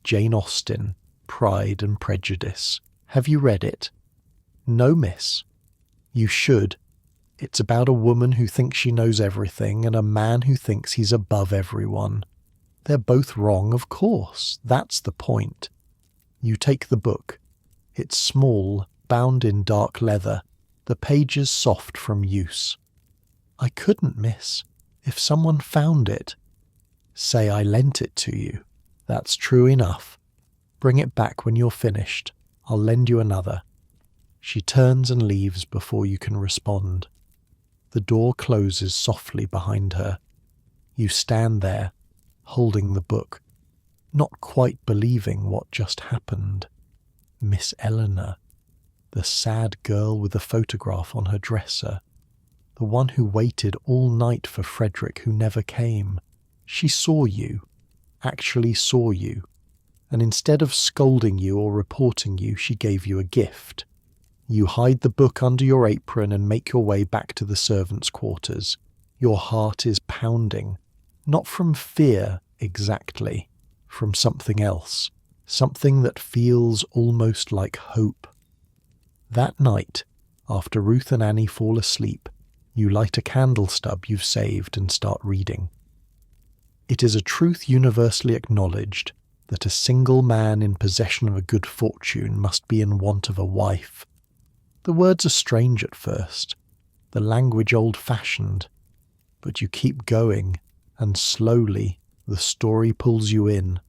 Speaker 1: Jane Austen, Pride and Prejudice. Have you read it? No, miss. You should. It's about a woman who thinks she knows everything and a man who thinks he's above everyone. They're both wrong, of course. That's the point. You take the book. It's small, bound in dark leather, the pages soft from use. I couldn't, miss. If someone found it. Say I lent it to you. That's true enough. Bring it back when you're finished. I'll lend you another. She turns and leaves before you can respond. The door closes softly behind her. You stand there, holding the book, not quite believing what just happened. Miss Eleanor, the sad girl with the photograph on her dresser, the one who waited all night for Frederick who never came. She saw you, actually saw you, and instead of scolding you or reporting you, she gave you a gift. You hide the book under your apron and make your way back to the servants' quarters. Your heart is pounding, not from fear exactly, from something else, something that feels almost like hope. That night, after Ruth and Annie fall asleep, you light a candle stub you've saved and start reading. It is a truth universally acknowledged that a single man in possession of a good fortune must be in want of a wife. The words are strange at first, the language old-fashioned, but you keep going, and slowly the story pulls you in.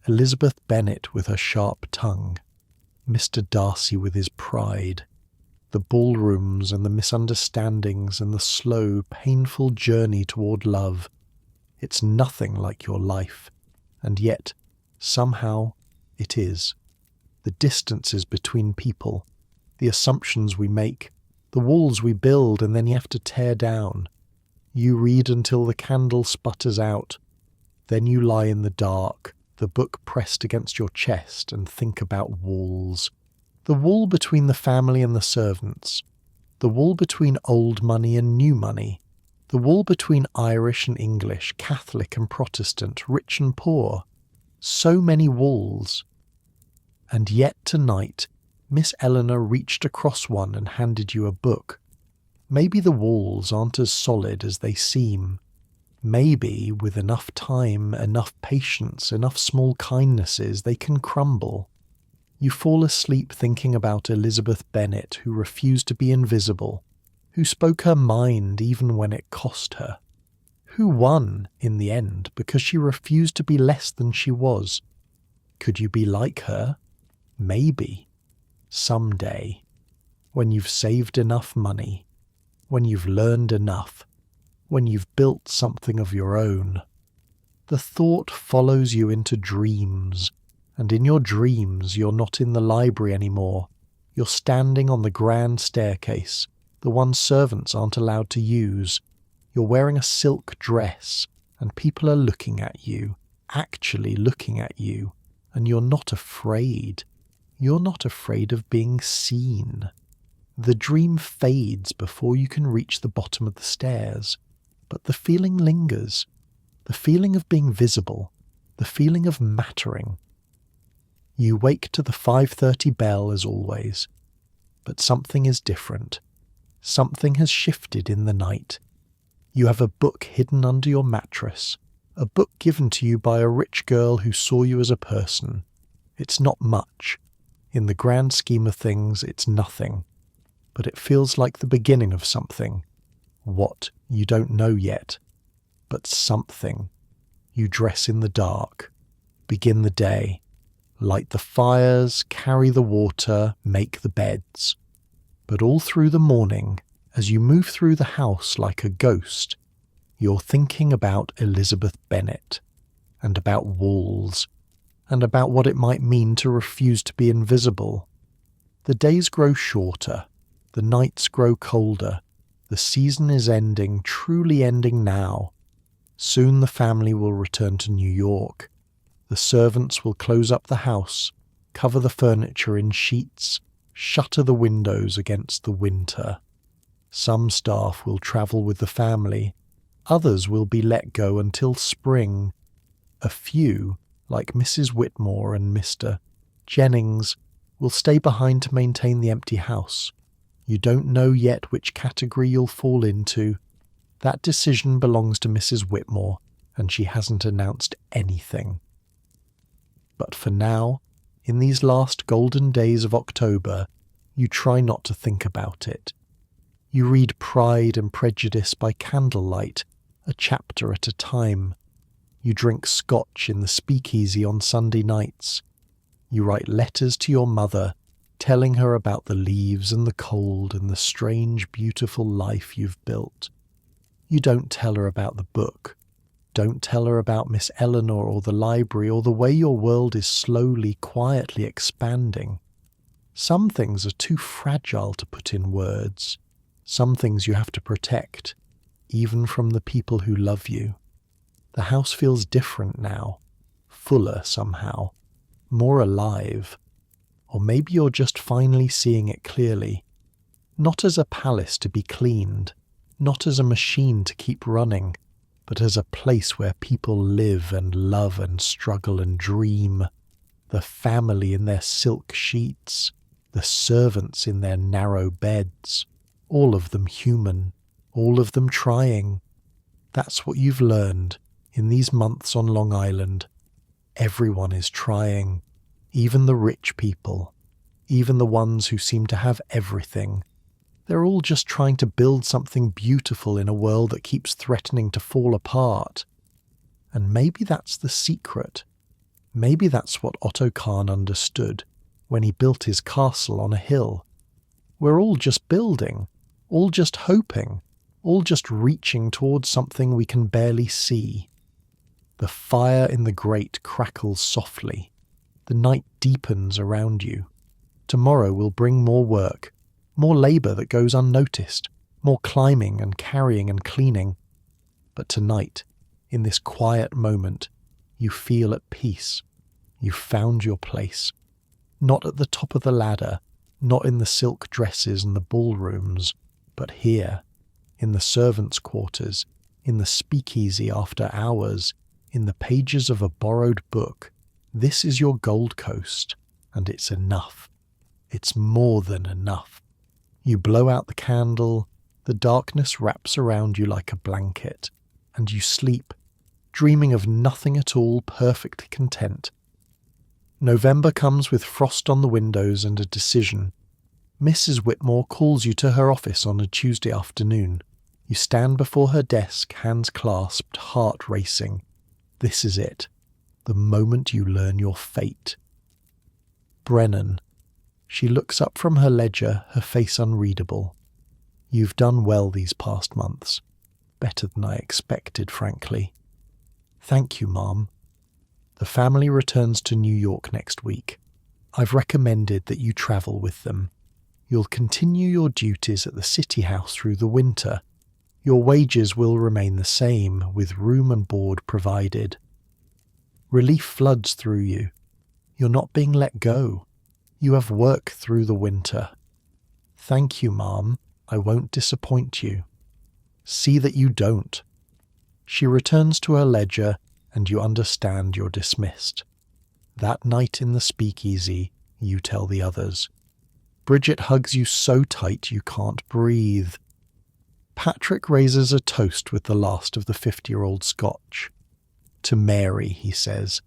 Speaker 1: Elizabeth Bennet with her sharp tongue, Mr. Darcy with his pride, the ballrooms and the misunderstandings and the slow, painful journey toward love. It's nothing like your life, and yet, somehow, it is. The distances between people, the assumptions we make, the walls we build and then you have to tear down. You read until the candle sputters out. Then you lie in the dark, the book pressed against your chest, and think about walls. The wall between the family and the servants. The wall between old money and new money. The wall between Irish and English, Catholic and Protestant, rich and poor. So many walls. And yet tonight, Miss Eleanor reached across one and handed you a book. Maybe the walls aren't as solid as they seem. Maybe, with enough time, enough patience, enough small kindnesses, they can crumble. You fall asleep thinking about Elizabeth Bennet, who refused to be invisible, who spoke her mind even when it cost her, who won, in the end, because she refused to be less than she was. Could you be like her? Maybe. Someday, when you've saved enough money, when you've learned enough, when you've built something of your own. The thought follows you into dreams, and in your dreams you're not in the library anymore. You're standing on the grand staircase, the one servants aren't allowed to use. You're wearing a silk dress, and people are looking at you, actually looking at you, and you're not afraid. You're not afraid of being seen. The dream fades before you can reach the bottom of the stairs, but the feeling lingers, the feeling of being visible, the feeling of mattering. You wake to the 5:30 bell as always, but something is different. Something has shifted in the night. You have a book hidden under your mattress, a book given to you by a rich girl who saw you as a person. It's not much. In the grand scheme of things, it's nothing. But it feels like the beginning of something. What, you don't know yet. But something. You dress in the dark. Begin the day. Light the fires, carry the water, make the beds. But all through the morning, as you move through the house like a ghost, you're thinking about Elizabeth Bennet, and about walls, and about what it might mean to refuse to be invisible. The days grow shorter, the nights grow colder, the season is ending, truly ending now. Soon the family will return to New York. The servants will close up the house, cover the furniture in sheets, shutter the windows against the winter. Some staff will travel with the family, Others will be let go until spring. A few, like Mrs. Whitmore and Mr. Jennings, will stay behind to maintain the empty house. You don't know yet which category you'll fall into. That decision belongs to Mrs. Whitmore, and she hasn't announced anything. But for now, in these last golden days of October, you try not to think about it. You read Pride and Prejudice by candlelight, a chapter at a time. You drink scotch in the speakeasy on Sunday nights. You write letters to your mother, telling her about the leaves and the cold and the strange, beautiful life you've built. You don't tell her about the book. Don't tell her about Miss Eleanor or the library or the way your world is slowly, quietly expanding. Some things are too fragile to put in words. Some things you have to protect, even from the people who love you. The house feels different now, fuller somehow, more alive. Or maybe you're just finally seeing it clearly. Not as a palace to be cleaned, not as a machine to keep running, but as a place where people live and love and struggle and dream. The family in their silk sheets, the servants in their narrow beds, all of them human, all of them trying. That's what you've learned in these months on Long Island. Everyone is trying, even the rich people, even the ones who seem to have everything. They're all just trying to build something beautiful in a world that keeps threatening to fall apart. And maybe that's the secret. Maybe that's what Otto Kahn understood when he built his castle on a hill. We're all just building, all just hoping, all just reaching towards something we can barely see. The fire in the grate crackles softly. The night deepens around you. Tomorrow will bring more work, more labour that goes unnoticed, more climbing and carrying and cleaning. But tonight, in this quiet moment, you feel at peace. You've found your place. Not at the top of the ladder, not in the silk dresses and the ballrooms, but here, in the servants' quarters, in the speakeasy after hours, in the pages of a borrowed book. This is your Gold Coast, and it's enough. It's more than enough. You blow out the candle, the darkness wraps around you like a blanket, and you sleep, dreaming of nothing at all, perfectly content. November comes with frost on the windows and a decision. Mrs. Whitmore calls you to her office on a Tuesday afternoon. You stand before her desk, hands clasped, heart racing. This is it, the moment you learn your fate. Brennan. She looks up from her ledger, her face unreadable. You've done well these past months. Better than I expected, frankly. Thank you, Mom. The family returns to New York next week. I've recommended that you travel with them. You'll continue your duties at the city house through the winter. Your wages will remain the same, with room and board provided. Relief floods through you. You're not being let go. You have work through the winter. Thank you, Mom. I won't disappoint you. See that you don't. She returns to her ledger, and you understand you're dismissed. That night in the speakeasy, you tell the others. Bridget hugs you so tight you can't breathe. Patrick raises a toast with the last of the 50-year-old scotch. To Mary, he says,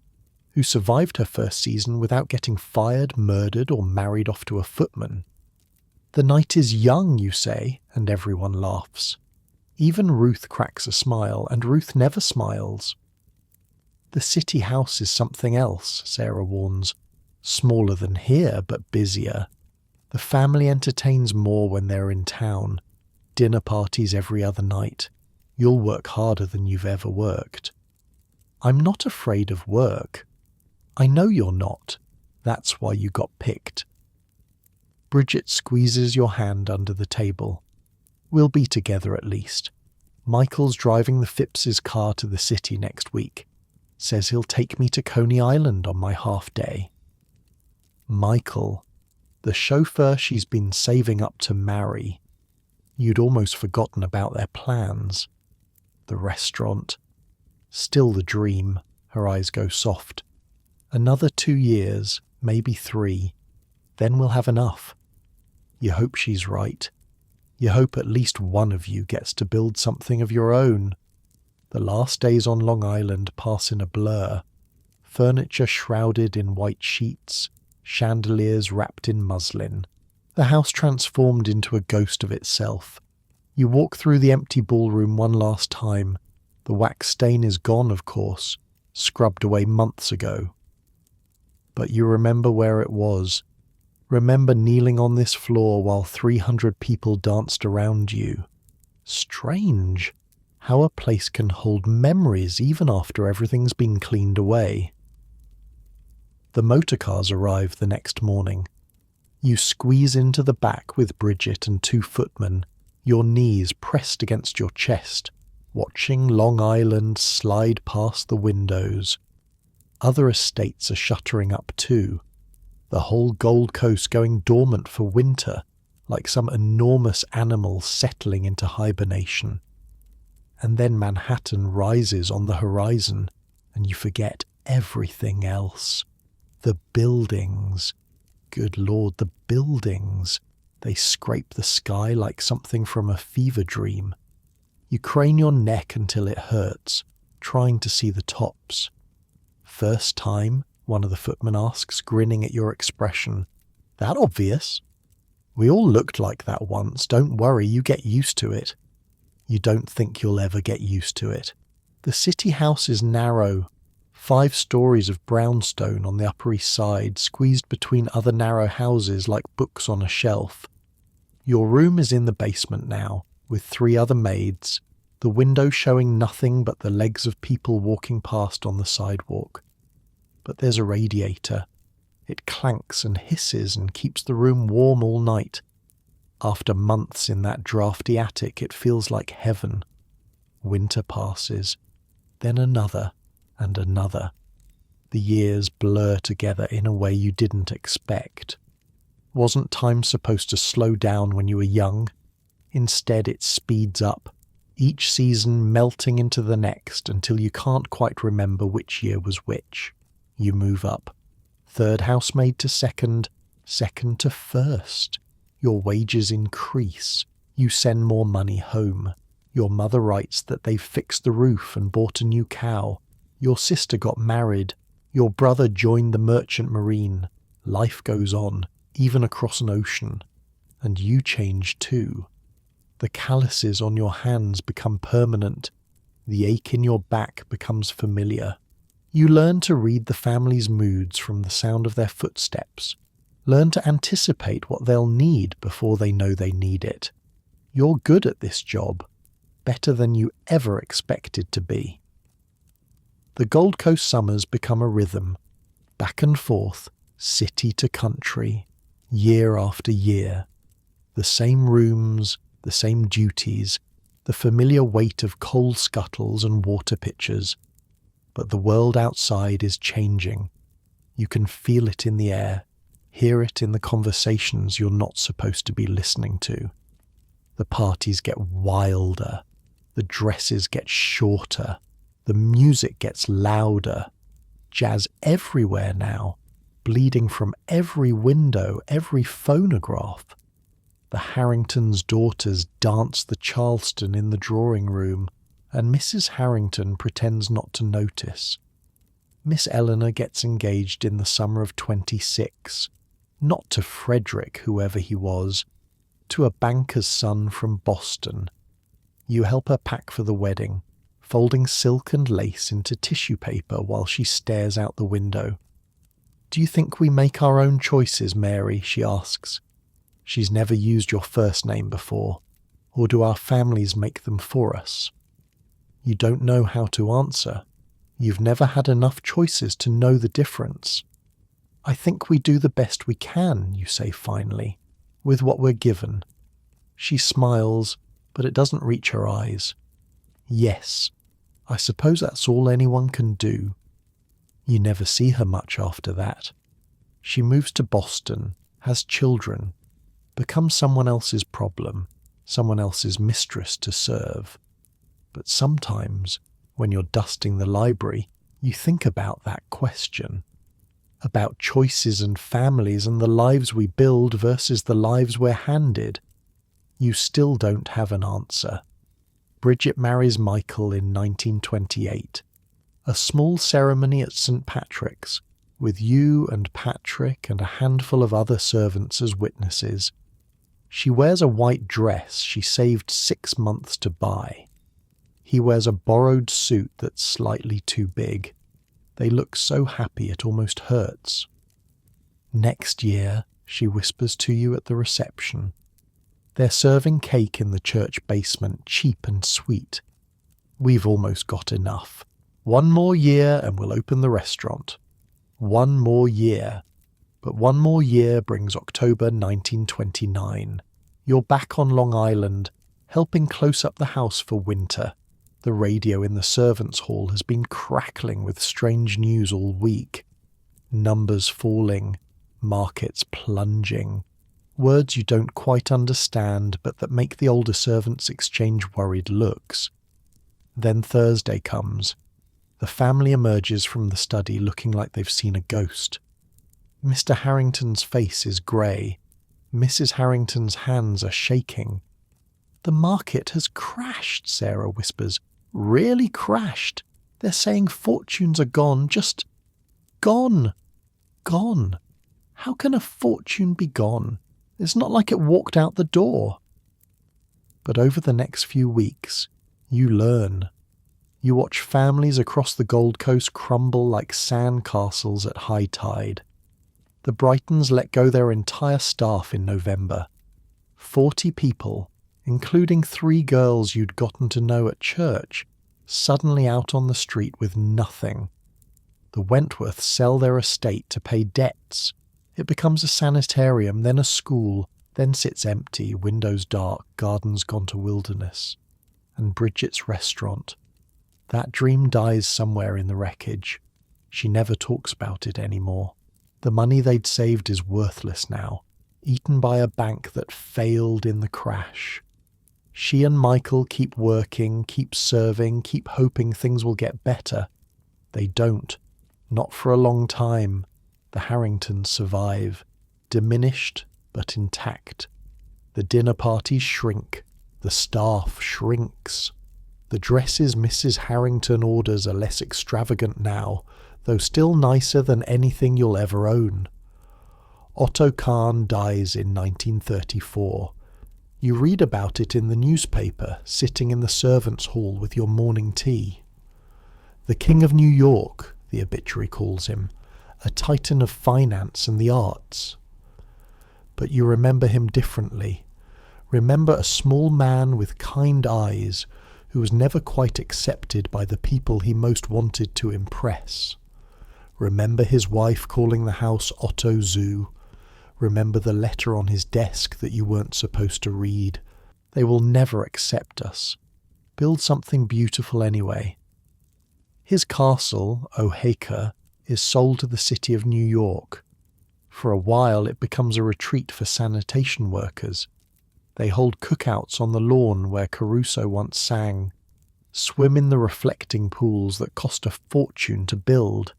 Speaker 1: who survived her first season without getting fired, murdered, or married off to a footman. The night is young, you say, and everyone laughs. Even Ruth cracks a smile, and Ruth never smiles. The city house is something else, Sarah warns. Smaller than here, but busier. The family entertains more when they're in town. Dinner parties every other night. You'll work harder than you've ever worked. I'm not afraid of work. I know you're not. That's why you got picked. Bridget squeezes your hand under the table. We'll be together at least. Michael's driving the Phipps's car to the city next week. Says he'll take me to Coney Island on my half day. Michael, the chauffeur she's been saving up to marry. You'd almost forgotten about their plans. the restaurant. Still the dream, her eyes go soft. Another 2 years, maybe 3, then we'll have enough. You hope she's right. You hope at least one of you gets to build something of your own. The last days on Long Island pass in a blur. Furniture shrouded in white sheets, chandeliers wrapped in muslin. The house transformed into a ghost of itself. You walk through the empty ballroom one last time. The wax stain is gone, of course, scrubbed away months ago. But you remember where it was. Remember kneeling on this floor while 300 people danced around you. Strange how a place can hold memories even after everything's been cleaned away. The motorcars arrive the next morning. You squeeze into the back with Bridget and 2 footmen, your knees pressed against your chest, watching Long Island slide past the windows. Other estates are shuttering up too, the whole Gold Coast going dormant for winter, like some enormous animal settling into hibernation. And then Manhattan rises on the horizon, and you forget everything else. The buildings. Good Lord, the buildings. They scrape the sky like something from a fever dream. You crane your neck until it hurts, trying to see the tops. First time, one of the footmen asks, grinning at your expression. That obvious? We all looked like that once. Don't worry, you get used to it. You don't think you'll ever get used to it. The city house is narrow. 5 stories of brownstone on the Upper East Side, squeezed between other narrow houses like books on a shelf. Your room is in the basement now, with 3 other maids, the window showing nothing but the legs of people walking past on the sidewalk. But there's a radiator. It clanks and hisses and keeps the room warm all night. After months in that drafty attic, it feels like heaven. Winter passes, then another and another. The years blur together in a way you didn't expect. Wasn't time supposed to slow down when you were young? Instead, it speeds up, each season melting into the next until you can't quite remember which year was which. You move up. 3rd housemaid to 2nd, 2nd to 1st. Your wages increase. You send more money home. Your mother writes that they've fixed the roof and bought a new cow. Your sister got married. Your brother joined the merchant marine. Life goes on, even across an ocean. And you change too. The calluses on your hands become permanent. The ache in your back becomes familiar. You learn to read the family's moods from the sound of their footsteps. Learn to anticipate what they'll need before they know they need it. You're good at this job, better than you ever expected to be. The Gold Coast summers become a rhythm, back and forth, city to country, year after year. The same rooms, the same duties, the familiar weight of coal scuttles and water pitchers. But the world outside is changing. You can feel it in the air, hear it in the conversations you're not supposed to be listening to. The parties get wilder, the dresses get shorter, the music gets louder. Jazz everywhere now, bleeding from every window, every phonograph. The Harrington's daughters dance the Charleston in the drawing room, and Mrs. Harrington pretends not to notice. Miss Eleanor gets engaged in the summer of 26, not to Frederick, whoever he was, to a banker's son from Boston. You help her pack for the wedding, folding silk and lace into tissue paper while she stares out the window. "Do you think we make our own choices, Mary?" she asks. She's never used your first name before, or do our families make them for us? You don't know how to answer. You've never had enough choices to know the difference. "I think we do the best we can," you say finally, "with what we're given." She smiles, but it doesn't reach her eyes. "Yes, I suppose that's all anyone can do." You never see her much after that. She moves to Boston, has children, becomes someone else's problem, someone else's mistress to serve. But sometimes, when you're dusting the library, you think about that question. About choices and families and the lives we build versus the lives we're handed. You still don't have an answer. Bridget marries Michael in 1928. A small ceremony at St. Patrick's, with you and Patrick and a handful of other servants as witnesses. She wears a white dress she saved 6 months to buy. He wears a borrowed suit that's slightly too big. They look so happy it almost hurts. Next year, she whispers to you at the reception. They're serving cake in the church basement, cheap and sweet. We've almost got enough. 1 more year and we'll open the restaurant. 1 more year. But 1 more year brings October 1929. You're back on Long Island, helping close up the house for winter. The radio in the servants' hall has been crackling with strange news all week. Numbers falling, markets plunging. Words you don't quite understand, but that make the older servants exchange worried looks. Then Thursday comes. The family emerges from the study looking like they've seen a ghost. Mr. Harrington's face is grey. Mrs. Harrington's hands are shaking. The market has crashed, Sarah whispers. Really crashed. They're saying fortunes are gone, just gone. Gone. How can a fortune be gone? It's not like it walked out the door. But over the next few weeks, you learn. You watch families across the Gold Coast crumble like sand castles at high tide. The Brightons let go their entire staff in November. 40 people, including 3 girls you'd gotten to know at church, suddenly out on the street with nothing. The Wentworths sell their estate to pay debts. It becomes a sanitarium, then a school, then sits empty, windows dark, gardens gone to wilderness. And Bridget's restaurant. That dream dies somewhere in the wreckage. She never talks about it anymore. The money they'd saved is worthless now, eaten by a bank that failed in the crash. She and Michael keep working, keep serving, keep hoping things will get better. They don't. Not for a long time. The Harringtons survive, diminished but intact. The dinner parties shrink. The staff shrinks. The dresses Mrs. Harrington orders are less extravagant now, though still nicer than anything you'll ever own. Otto Kahn dies in 1934. You read about it in the newspaper, sitting in the servants' hall with your morning tea. The King of New York, the obituary calls him, a titan of finance and the arts. But you remember him differently. Remember a small man with kind eyes who was never quite accepted by the people he most wanted to impress. Remember his wife calling the house Otto Zoo. Remember the letter on his desk that you weren't supposed to read. They will never accept us. Build something beautiful anyway. His castle, O'Haker, is sold to the city of New York. For a while it becomes a retreat for sanitation workers. They hold cookouts on the lawn where Caruso once sang, swim in the reflecting pools that cost a fortune to build.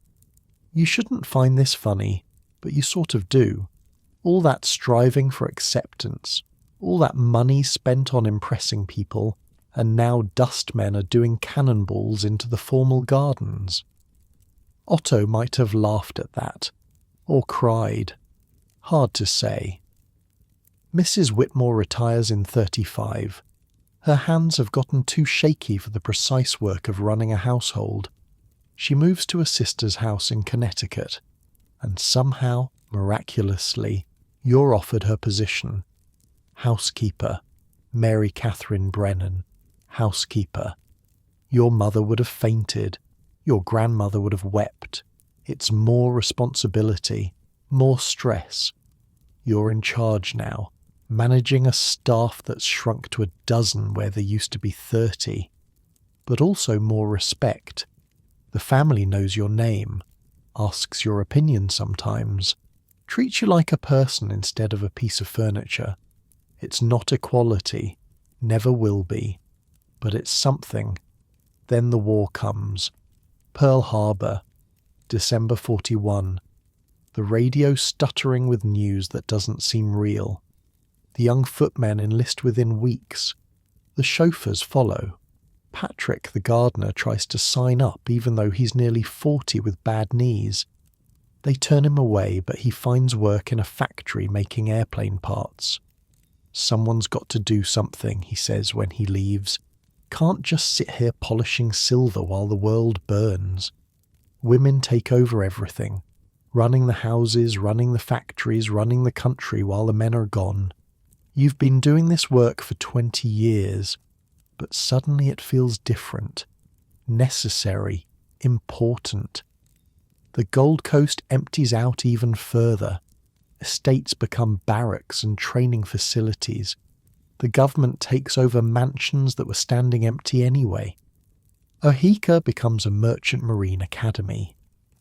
Speaker 1: You shouldn't find this funny, but you sort of do. All that striving for acceptance, all that money spent on impressing people, and now dustmen are doing cannonballs into the formal gardens. Otto might have laughed at that, or cried. Hard to say. Mrs. Whitmore retires in 35. Her hands have gotten too shaky for the precise work of running a household. She moves to a sister's house in Connecticut, and somehow, miraculously, you're offered her position. Housekeeper, Mary Catherine Brennan, housekeeper. Your mother would have fainted. Your grandmother would have wept. It's more responsibility, more stress. You're in charge now, managing a staff that's shrunk to a dozen where there used to be 30. But also more respect. The family knows your name, asks your opinion sometimes, treats you like a person instead of a piece of furniture. It's not equality, never will be. but it's something. Then the war comes. Pearl Harbor, December 41. The radio stuttering with news that doesn't seem real. The young footmen enlist within weeks. The chauffeurs follow. Patrick, the gardener, tries to sign up even though he's nearly 40 with bad knees. They turn him away, but he finds work in a factory making airplane parts. Someone's got to do something, he says when he leaves. Can't just sit here polishing silver while the world burns. Women take over everything, running the houses, running the factories, running the country while the men are gone. You've been doing this work for 20 years, but suddenly it feels different, necessary, important. The Gold Coast empties out even further. Estates become barracks and training facilities. The government takes over mansions that were standing empty anyway. Oheka becomes a merchant marine academy.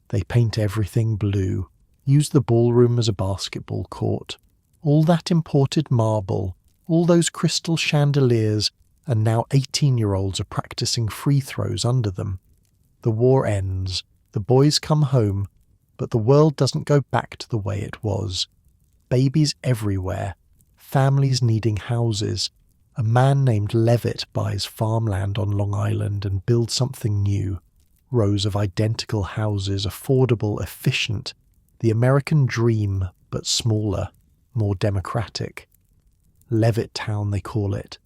Speaker 1: They paint everything blue, use the ballroom as a basketball court. All that imported marble, all those crystal chandeliers, and now 18-year-olds are practicing free throws under them. The war ends, the boys come home, but the world doesn't go back to the way it was. Babies everywhere, families needing houses. A man named Levitt buys farmland on Long Island and builds something new. Rows of identical houses, affordable, efficient. The American dream, but smaller, more democratic. Levitt Town, they call it.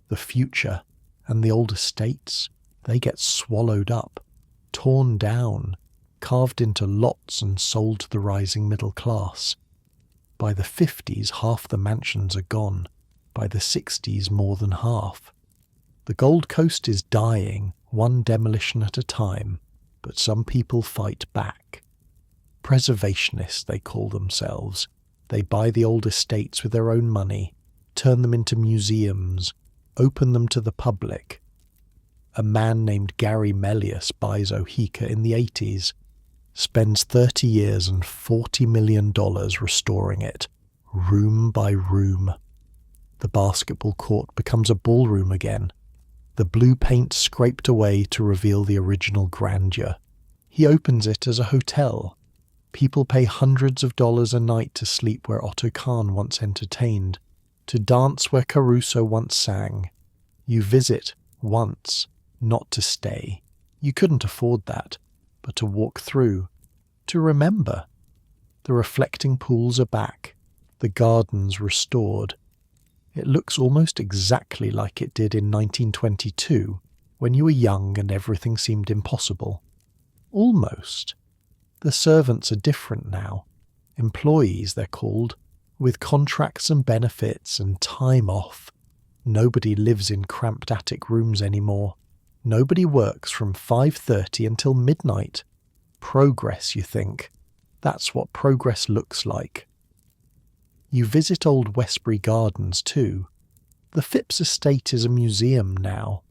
Speaker 1: The future. And the old estates, they get swallowed up, torn down, carved into lots and sold to the rising middle class. By the 50s, half the mansions are gone. By the 60s, more than half. The Gold Coast is dying, one demolition at a time, but some people fight back. Preservationists, they call themselves. They buy the old estates with their own money, turn them into museums, open them to the public. A man named Gary Melius buys Oheka in the 80s, spends 30 years and $40 million restoring it, room by room. The basketball court becomes a ballroom again, the blue paint scraped away to reveal the original grandeur. He opens it as a hotel. People pay hundreds of dollars a night to sleep where Otto Kahn once entertained, to dance where Caruso once sang. You visit once, not to stay. You couldn't afford that, but to walk through, to remember. The reflecting pools are back, the gardens restored. It looks almost exactly like it did in 1922, when you were young and everything seemed impossible. Almost. The servants are different now. Employees, they're called, with contracts and benefits and time off. Nobody lives in cramped attic rooms anymore. Nobody works from 5:30 until midnight. Progress, you think. That's what progress looks like. You visit old Westbury Gardens too. The Phipps estate is a museum now.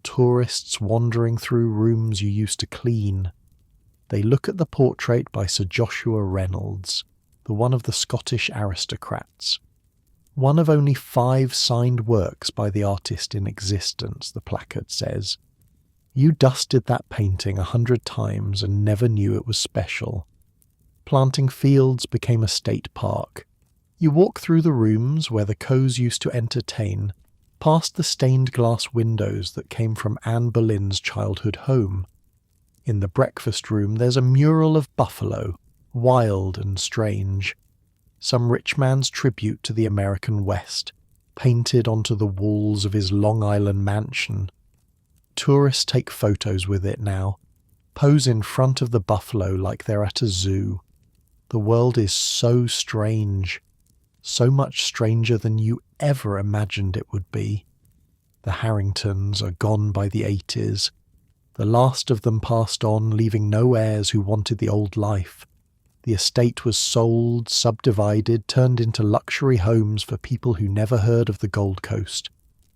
Speaker 1: Tourists wandering through rooms you used to clean. They look at the portrait by Sir Joshua Reynolds, the one of the Scottish aristocrats. One of only 5 signed works by the artist in existence, the placard says. You dusted that painting 100 times and never knew it was special. Planting fields became a state park. You walk through the rooms where the Coes used to entertain, past the stained glass windows that came from Anne Boleyn's childhood home. In the breakfast room there's a mural of buffalo, wild and strange. Some rich man's tribute to the American West, painted onto the walls of his Long Island mansion. Tourists take photos with it now, pose in front of the buffalo like they're at a zoo. The world is so strange. So much stranger than you ever imagined it would be. The Harringtons are gone by the 80s. The last of them passed on, leaving no heirs who wanted the old life. The estate was sold, subdivided, turned into luxury homes for people who never heard of the Gold Coast.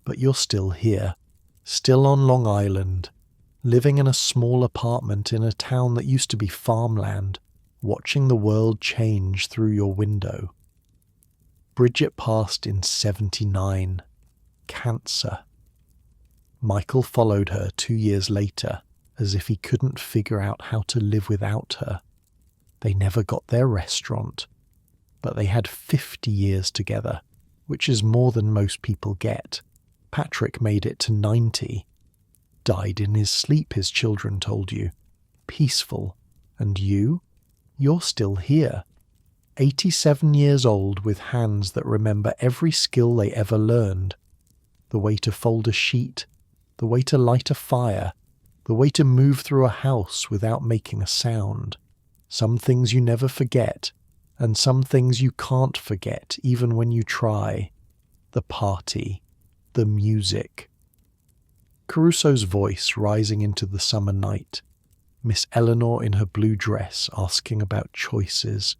Speaker 1: But you're still here, still on Long Island, living in a small apartment in a town that used to be farmland, watching the world change through your window. Bridget passed in 79. Cancer. Michael followed her 2 years later, as if he couldn't figure out how to live without her. They never got their restaurant, but they had 50 years together, which is more than most people get. Patrick made it to 90. Died in his sleep, his children told you. Peaceful. And you? You're still here. 87 years old with hands that remember every skill they ever learned. The way to fold a sheet, the way to light a fire, the way to move through a house without making a sound. Some things you never forget, and some things you can't forget even when you try. The party, the music. Caruso's voice rising into the summer night. Miss Eleanor in her blue dress asking about choices.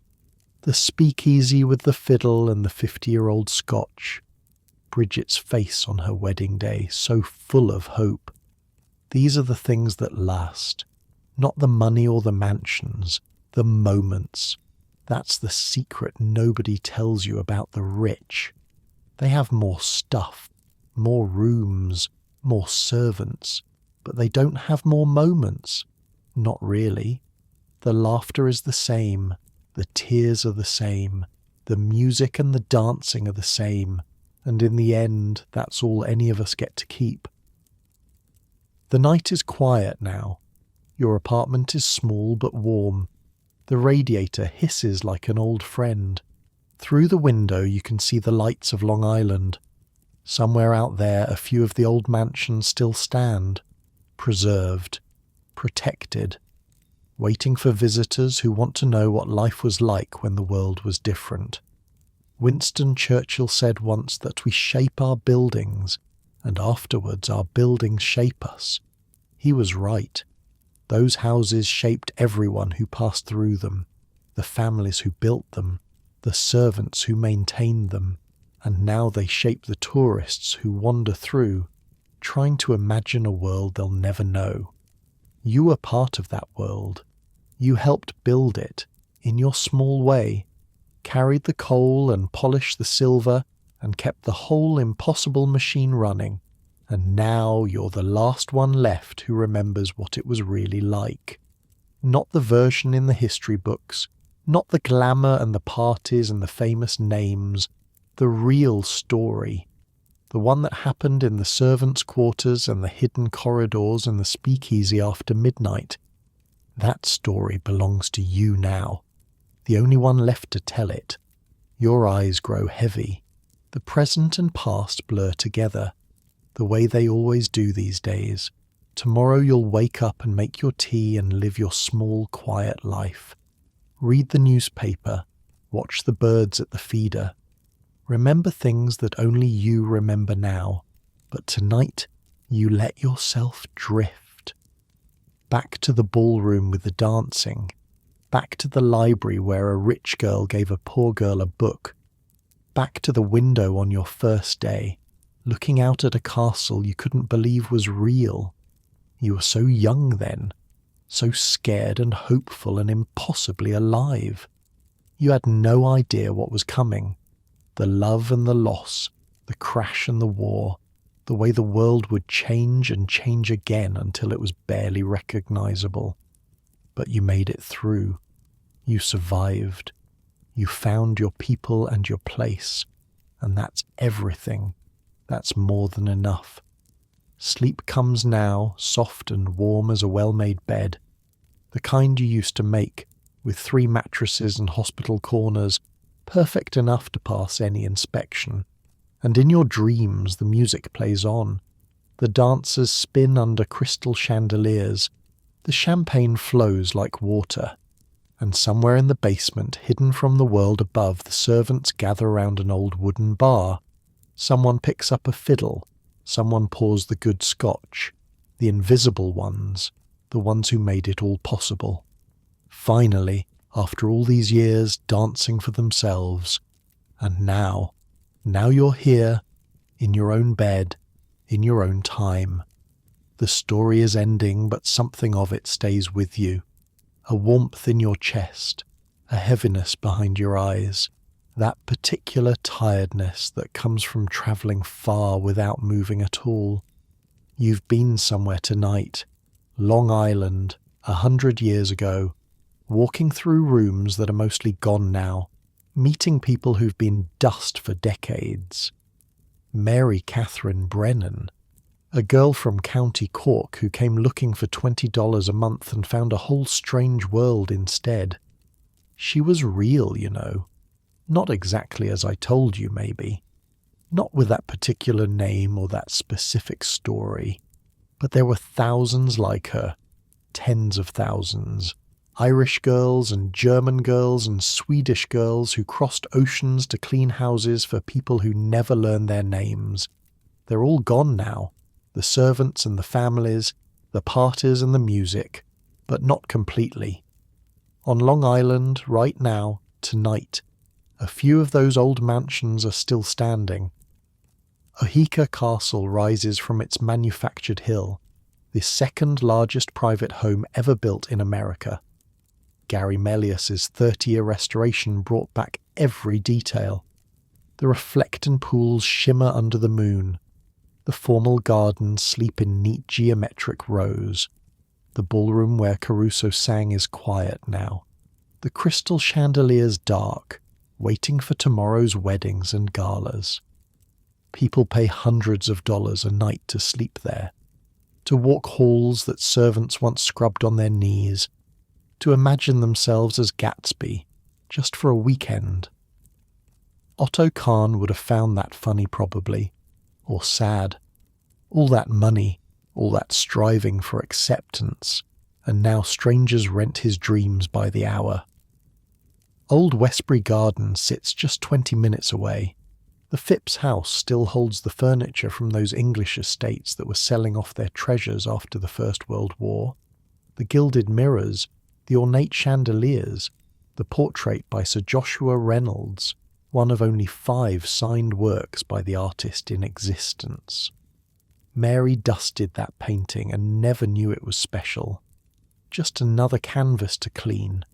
Speaker 1: The speakeasy with the fiddle and the 50-year-old scotch. Bridget's face on her wedding day, so full of hope. These are the things that last. Not the money or the mansions, the moments. That's the secret nobody tells you about the rich. They have more stuff, more rooms, more servants, but they don't have more moments. Not really. The laughter is the same, the tears are the same, the music and the dancing are the same, and in the end, that's all any of us get to keep. The night is quiet now. Your apartment is small but warm. The radiator hisses like an old friend. Through the window you can see the lights of Long Island. Somewhere out there a few of the old mansions still stand, preserved, protected, waiting for visitors who want to know what life was like when the world was different. Winston Churchill said once that we shape our buildings, and afterwards our buildings shape us. He was right. Those houses shaped everyone who passed through them, the families who built them, the servants who maintained them, and now they shape the tourists who wander through, trying to imagine a world they'll never know. You were part of that world. You helped build it, in your small way, carried the coal and polished the silver, and kept the whole impossible machine running. And now you're the last one left who remembers what it was really like. Not the version in the history books, not the glamour and the parties and the famous names, the real story. The one that happened in the servants' quarters and the hidden corridors and the speakeasy after midnight. That story belongs to you now, the only one left to tell it. Your eyes grow heavy. The present and past blur together, the way they always do these days. Tomorrow you'll wake up and make your tea and live your small, quiet life. Read the newspaper, watch the birds at the feeder. Remember things that only you remember now, but tonight you let yourself drift. Back to the ballroom with the dancing, back to the library where a rich girl gave a poor girl a book, back to the window on your first day, looking out at a castle you couldn't believe was real. You were so young then, so scared and hopeful and impossibly alive. You had no idea what was coming. The love and the loss, the crash and the war, the way the world would change and change again until it was barely recognizable. But you made it through. You survived. You found your people and your place. And that's everything. That's more than enough. Sleep comes now, soft and warm as a well-made bed. The kind you used to make, with 3 mattresses and hospital corners, perfect enough to pass any inspection. And in your dreams the music plays on. The dancers spin under crystal chandeliers. The champagne flows like water. And somewhere in the basement, hidden from the world above, the servants gather round an old wooden bar. Someone picks up a fiddle. Someone pours the good scotch. The invisible ones. The ones who made it all possible. Finally, after all these years, dancing for themselves. And now you're here, in your own bed, in your own time. The story is ending, but something of it stays with you. A warmth in your chest, a heaviness behind your eyes, that particular tiredness that comes from travelling far without moving at all. You've been somewhere tonight, Long Island, 100 years ago, walking through rooms that are mostly gone now, meeting people who've been dust for decades. Mary Catherine Brennan, a girl from County Cork who came looking for $20 a month and found a whole strange world instead. She was real, you know. Not exactly as I told you, maybe. Not with that particular name or that specific story. But there were thousands like her. Tens of thousands. Irish girls and German girls and Swedish girls who crossed oceans to clean houses for people who never learned their names. They're all gone now. The servants and the families, the parties and the music, but not completely. On Long Island, right now, tonight, a few of those old mansions are still standing. Oheka Castle rises from its manufactured hill, the second largest private home ever built in America. Gary Melius's 30-year restoration brought back every detail. The reflecting pools shimmer under the moon. The formal gardens sleep in neat geometric rows. The ballroom where Caruso sang is quiet now. The crystal chandeliers dark, waiting for tomorrow's weddings and galas. People pay hundreds of dollars a night to sleep there, to walk halls that servants once scrubbed on their knees, to imagine themselves as Gatsby, just for a weekend. Otto Kahn would have found that funny probably, or sad. All that money, all that striving for acceptance, and now strangers rent his dreams by the hour. Old Westbury Garden sits just 20 minutes away. The Phipps house still holds the furniture from those English estates that were selling off their treasures after the First World War. The gilded mirrors, the ornate chandeliers, the portrait by Sir Joshua Reynolds, one of only 5 signed works by the artist in existence. Mary dusted that painting and never knew it was special. Just another canvas to clean.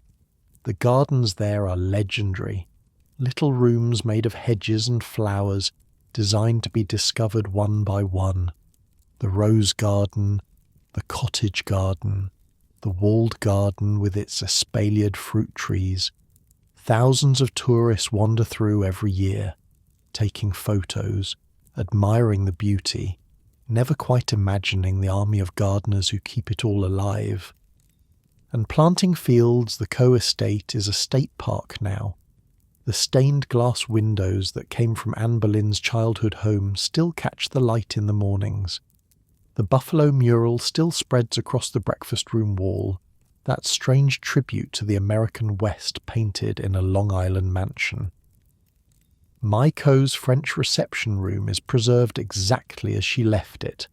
Speaker 1: The gardens there are legendary. Little rooms made of hedges and flowers, designed to be discovered one by one. The rose garden, the cottage garden, the walled garden with its espaliered fruit trees. Thousands of tourists wander through every year, taking photos, admiring the beauty, never quite imagining the army of gardeners who keep it all alive. And Planting Fields, the co-estate, is a state park now. The stained glass windows that came from Anne Boleyn's childhood home still catch the light in the mornings. The buffalo mural still spreads across the breakfast room wall, that strange tribute to the American West painted in a Long Island mansion. Maiko's French reception room is preserved exactly as she left it.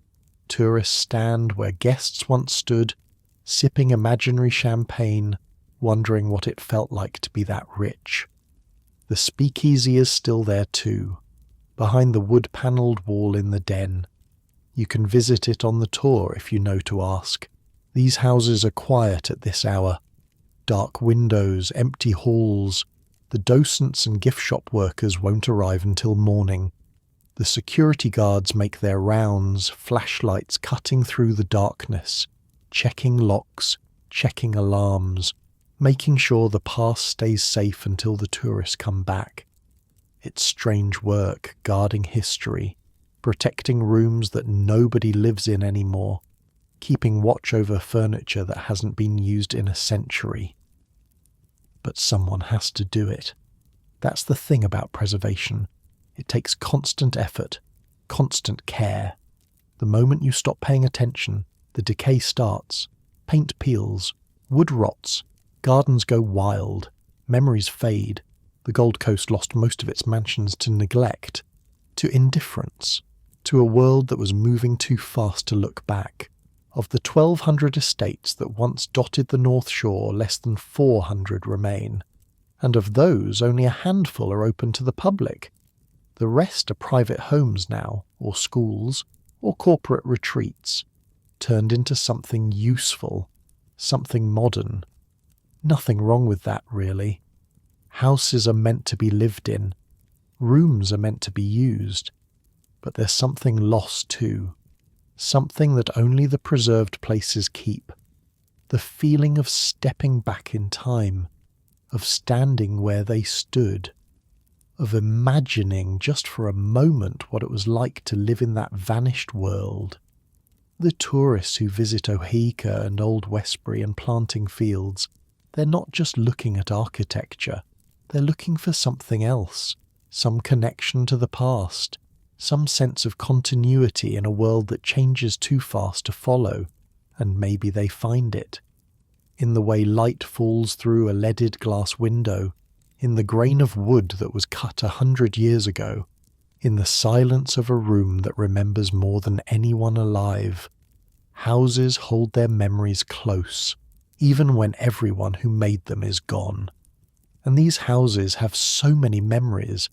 Speaker 1: Tourists stand where guests once stood, sipping imaginary champagne, wondering what it felt like to be that rich. The speakeasy is still there too, behind the wood-panelled wall in the den. You can visit it on the tour if you know to ask. These houses are quiet at this hour. Dark windows, empty halls. The docents and gift shop workers won't arrive until morning. The security guards make their rounds, flashlights cutting through the darkness, checking locks, checking alarms, making sure the pass stays safe until the tourists come back. It's strange work, guarding history, protecting rooms that nobody lives in anymore, keeping watch over furniture that hasn't been used in a century. But someone has to do it. That's the thing about preservation. It takes constant effort, constant care. The moment you stop paying attention, the decay starts. Paint peels, wood rots, gardens go wild, memories fade. The Gold Coast lost most of its mansions to neglect, to indifference, to a world that was moving too fast to look back. Of the 1,200 estates that once dotted the North Shore, less than 400 remain. And of those, only a handful are open to the public. The rest are private homes now, or schools, or corporate retreats, turned into something useful, something modern. Nothing wrong with that, really. Houses are meant to be lived in. Rooms are meant to be used. But there's something lost too. something that only the preserved places keep. The feeling of stepping back in time, of standing where they stood, of imagining just for a moment what it was like to live in that vanished world. The tourists who visit Oheka and Old Westbury and planting fields, they're not just looking at architecture, they're looking for something else, some connection to the past, some sense of continuity in a world that changes too fast to follow, and maybe they find it. In the way light falls through a leaded glass window, in the grain of wood that was cut 100 years ago, in the silence of a room that remembers more than anyone alive. Houses hold their memories close, even when everyone who made them is gone. And these houses have so many memories,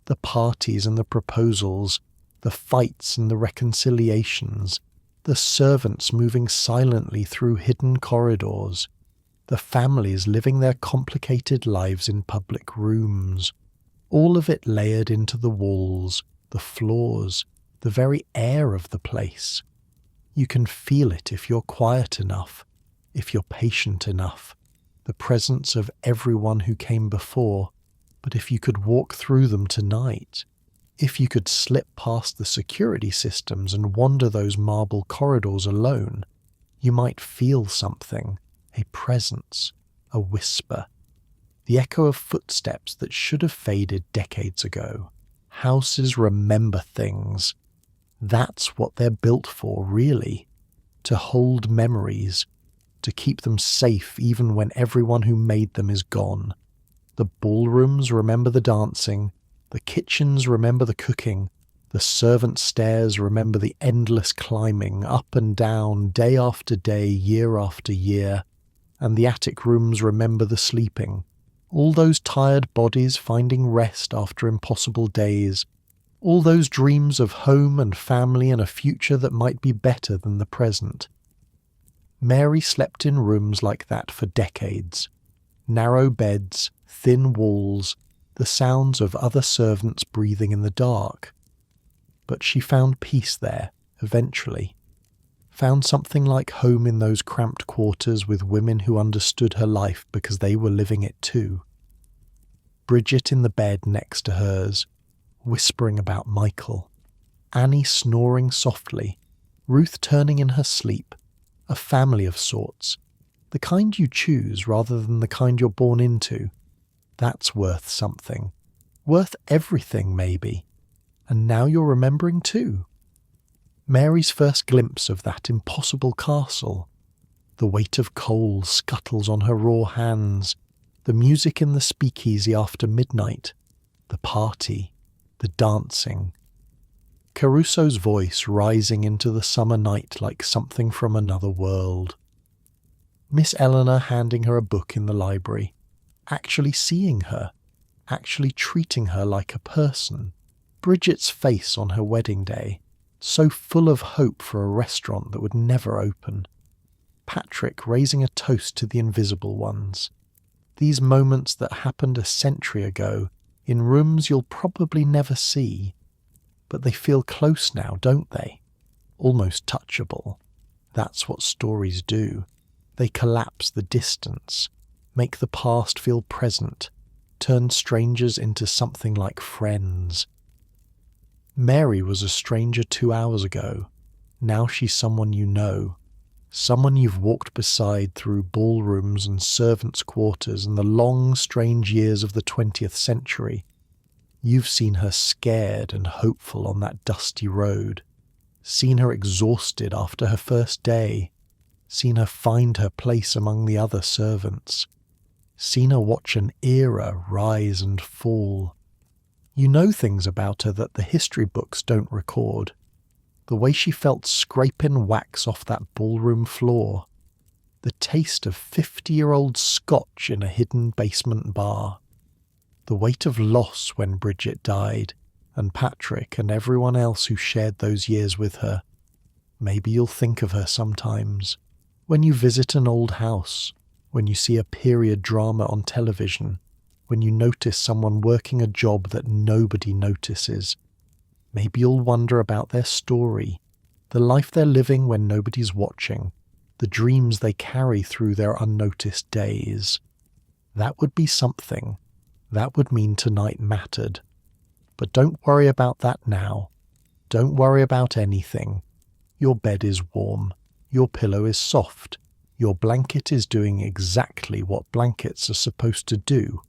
Speaker 1: the parties and the proposals, the fights and the reconciliations, the servants moving silently through hidden corridors, the families living their complicated lives in public rooms, all of it layered into the walls, the floors, the very air of the place. You can feel it if you're quiet enough, if you're patient enough, the presence of everyone who came before. But if you could walk through them tonight, if you could slip past the security systems and wander those marble corridors alone, you might feel something, a presence, a whisper, the echo of footsteps that should have faded decades ago. Houses remember things. That's what they're built for, really, to hold memories, to keep them safe even when everyone who made them is gone. The ballrooms remember the dancing, the kitchens remember the cooking, the servant stairs remember the endless climbing up and down day after day, year after year, and the attic rooms remember the sleeping, all those tired bodies finding rest after impossible days, all those dreams of home and family and a future that might be better than the present. Mary slept in rooms like that for decades. Narrow beds, thin walls, the sounds of other servants breathing in the dark. But she found peace there, eventually. Found something like home in those cramped quarters with women who understood her life because they were living it too. Bridget in the bed next to hers, whispering about Michael. Annie snoring softly. Ruth turning in her sleep. A family of sorts. The kind you choose rather than the kind you're born into. That's worth something. Worth everything, maybe. And now you're remembering too. Mary's first glimpse of that impossible castle. The weight of coal scuttles on her raw hands. The music in the speakeasy after midnight. The party. The dancing. Caruso's voice rising into the summer night like something from another world. Miss Eleanor handing her a book in the library. Actually seeing her. Actually treating her like a person. Bridget's face on her wedding day. So full of hope for a restaurant that would never open. Patrick raising a toast to the invisible ones. These moments that happened a century ago in rooms you'll probably never see. But they feel close now, don't they? Almost touchable. That's what stories do. They collapse the distance, make the past feel present, turn strangers into something like friends. Mary was a stranger 2 hours ago. Now she's someone you know. Someone you've walked beside through ballrooms and servants' quarters and the long, strange years of the 20th century. You've seen her scared and hopeful on that dusty road. Seen her exhausted after her first day. Seen her find her place among the other servants. Seen her watch an era rise and fall. You know things about her that the history books don't record. The way she felt scraping wax off that ballroom floor. The taste of 50-year-old scotch in a hidden basement bar. The weight of loss when Bridget died, and Patrick and everyone else who shared those years with her. Maybe you'll think of her sometimes. When you visit an old house, when you see a period drama on television, when you notice someone working a job that nobody notices. Maybe you'll wonder about their story, the life they're living when nobody's watching, the dreams they carry through their unnoticed days. That would be something. That would mean tonight mattered. But don't worry about that now. Don't worry about anything. Your bed is warm. Your pillow is soft. Your blanket is doing exactly what blankets are supposed to do.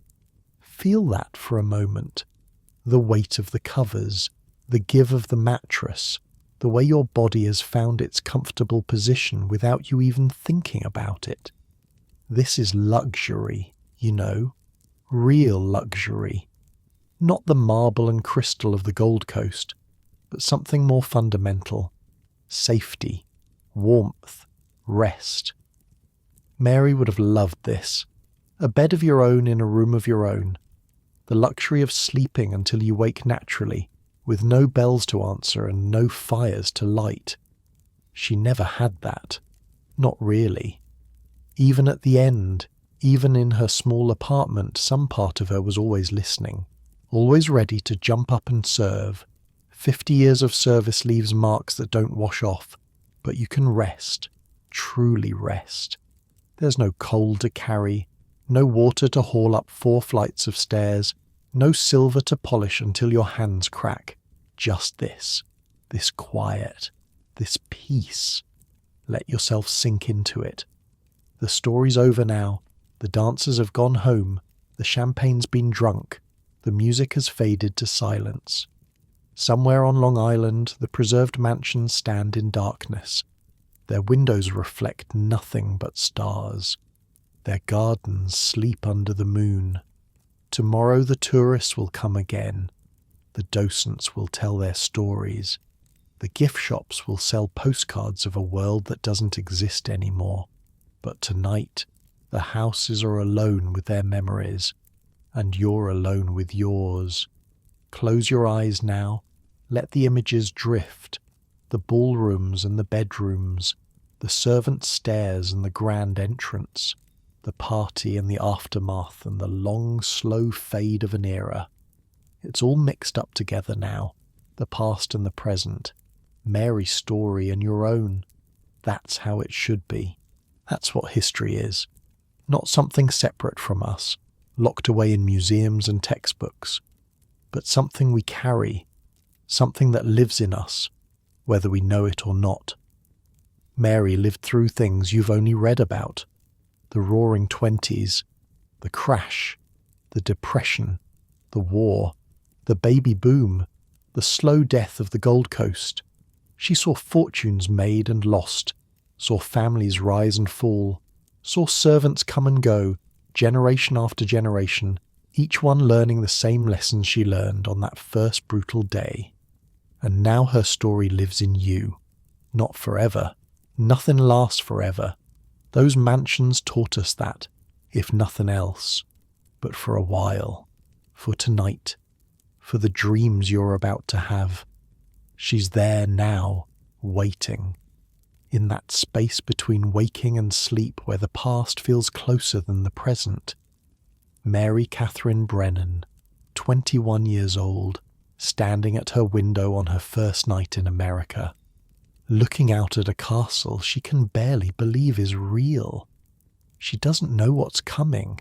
Speaker 1: Feel that for a moment. The weight of the covers, the give of the mattress, the way your body has found its comfortable position without you even thinking about it. This is luxury, you know, real luxury. Not the marble and crystal of the Gold Coast, but something more fundamental. Safety, warmth, rest. Mary would have loved this. A bed of your own in a room of your own. The luxury of sleeping until you wake naturally, with no bells to answer and no fires to light. She never had that. Not really. Even at the end, even in her small apartment, some part of her was always listening, always ready to jump up and serve. 50 years of service leaves marks that don't wash off, but you can rest, truly rest. There's no coal to carry, no water to haul up 4 flights of stairs, no silver to polish until your hands crack. Just this quiet, this peace. Let yourself sink into it. The story's over now. The dancers have gone home. The champagne's been drunk. The music has faded to silence. Somewhere on Long Island, the preserved mansions stand in darkness. Their windows reflect nothing but stars. Their gardens sleep under the moon. Tomorrow the tourists will come again. The docents will tell their stories. The gift shops will sell postcards of a world that doesn't exist anymore. But tonight, the houses are alone with their memories, and you're alone with yours. Close your eyes now. Let the images drift. The ballrooms and the bedrooms, the servants' stairs and the grand entrance, the party and the aftermath and the long, slow fade of an era. It's all mixed up together now, the past and the present, Mary's story and your own. That's how it should be. That's what history is. Not something separate from us, locked away in museums and textbooks, but something we carry, something that lives in us, whether we know it or not. Mary lived through things you've only read about. The Roaring Twenties, the crash, the depression, the war, the baby boom, the slow death of the Gold Coast. She saw fortunes made and lost, saw families rise and fall, saw servants come and go, generation after generation, each one learning the same lessons she learned on that first brutal day. And now her story lives in you. Not forever. Nothing lasts forever. Those mansions taught us that, if nothing else. But for a while. For tonight. For the dreams you're about to have. She's there now, waiting. In that space between waking and sleep where the past feels closer than the present. Mary Catherine Brennan, 21 years old, standing at her window on her first night in America. Looking out at a castle she can barely believe is real. She doesn't know what's coming.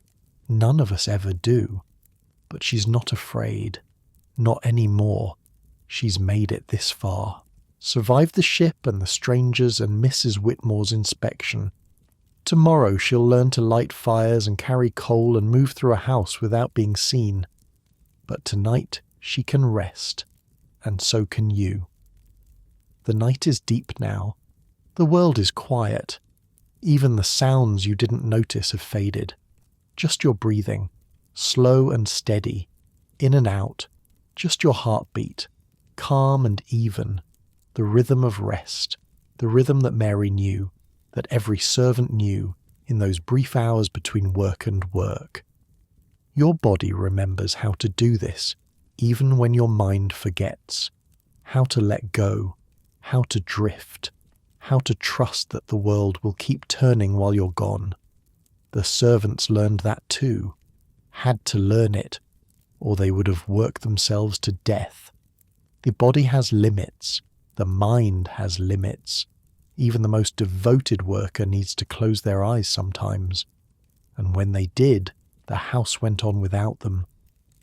Speaker 1: None of us ever do. But she's not afraid. Not anymore. She's made it this far. Survived the ship and the strangers and Mrs. Whitmore's inspection. Tomorrow she'll learn to light fires and carry coal and move through a house without being seen. But tonight she can rest, and so can you. The night is deep now. The world is quiet. Even the sounds you didn't notice have faded. Just your breathing, slow and steady, in and out, just your heartbeat, calm and even, the rhythm of rest, the rhythm that Mary knew, that every servant knew in those brief hours between work and work. Your body remembers how to do this, even when your mind forgets, how to let go, how to drift, how to trust that the world will keep turning while you're gone. The servants learned that too, had to learn it, or they would have worked themselves to death. The body has limits, The mind has limits. Even the most devoted worker needs to close their eyes sometimes. And when they did, the house went on without them.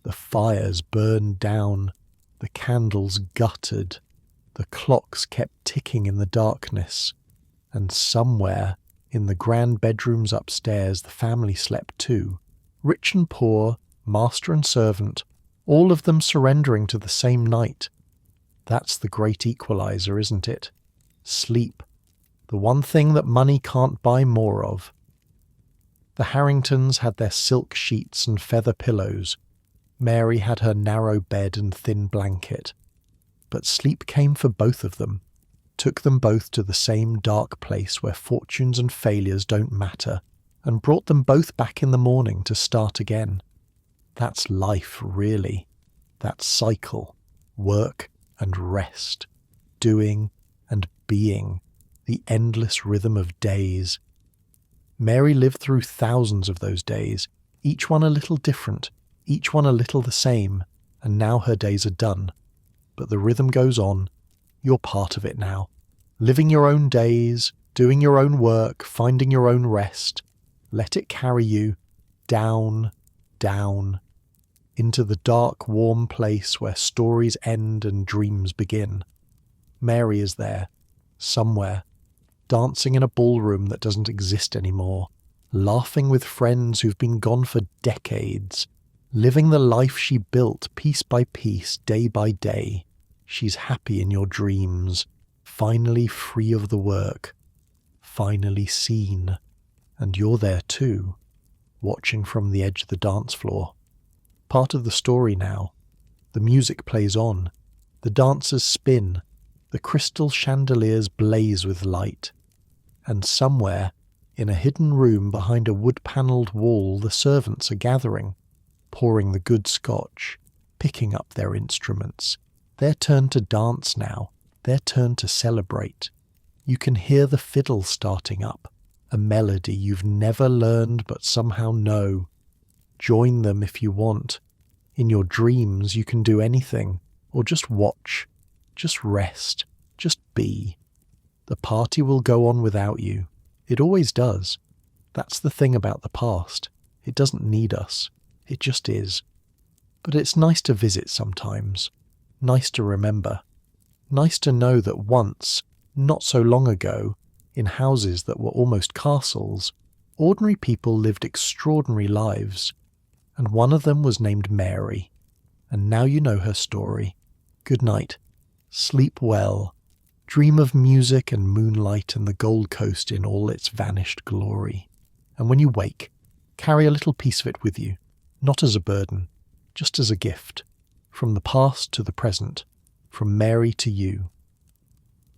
Speaker 1: The fires burned down, the candles guttered, the clocks kept ticking in the darkness, and somewhere in the grand bedrooms upstairs the family slept too, rich and poor, master and servant, all of them surrendering to the same night. That's the great equalizer, isn't it? Sleep, the one thing that money can't buy more of. The Harringtons had their silk sheets and feather pillows. Mary had her narrow bed and thin blanket. But sleep came for both of them, took them both to the same dark place where fortunes and failures don't matter, and brought them both back in the morning to start again. That's life, really. That cycle, work and rest, doing and being, the endless rhythm of days. Mary lived through thousands of those days, each one a little different, each one a little the same, and now her days are done. But the rhythm goes on. You're part of it now. Living your own days, doing your own work, finding your own rest. Let it carry you down, down, into the dark, warm place where stories end and dreams begin. Mary is there, somewhere, dancing in a ballroom that doesn't exist anymore, laughing with friends who've been gone for decades, living the life she built piece by piece, day by day. She's happy in your dreams, finally free of the work, finally seen. And you're there too, watching from the edge of the dance floor. Part of the story now. The music plays on. The dancers spin. The crystal chandeliers blaze with light. And somewhere, in a hidden room behind a wood-panelled wall, the servants are gathering, pouring the good scotch, picking up their instruments. Their turn to dance now, their turn to celebrate. You can hear the fiddle starting up, a melody you've never learned but somehow know. Join them if you want. In your dreams you can do anything, or just watch, just rest, just be. The party will go on without you. It always does. That's the thing about the past. It doesn't need us. It just is. But it's nice to visit sometimes. Nice to remember. Nice to know that once, not so long ago, in houses that were almost castles, ordinary people lived extraordinary lives. And one of them was named Mary. And now you know her story. Good night. Sleep well. Dream of music and moonlight and the Gold Coast in all its vanished glory. And when you wake, carry a little piece of it with you, not as a burden, just as a gift, from the past to the present, from Mary to you.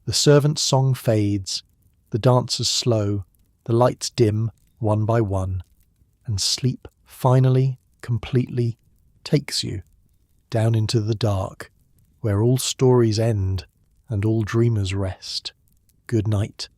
Speaker 1: The servant's song fades, the dancers slow, the lights dim one by one, and sleep finally, completely, takes you down into the dark, where all stories end and all dreamers rest. Good night.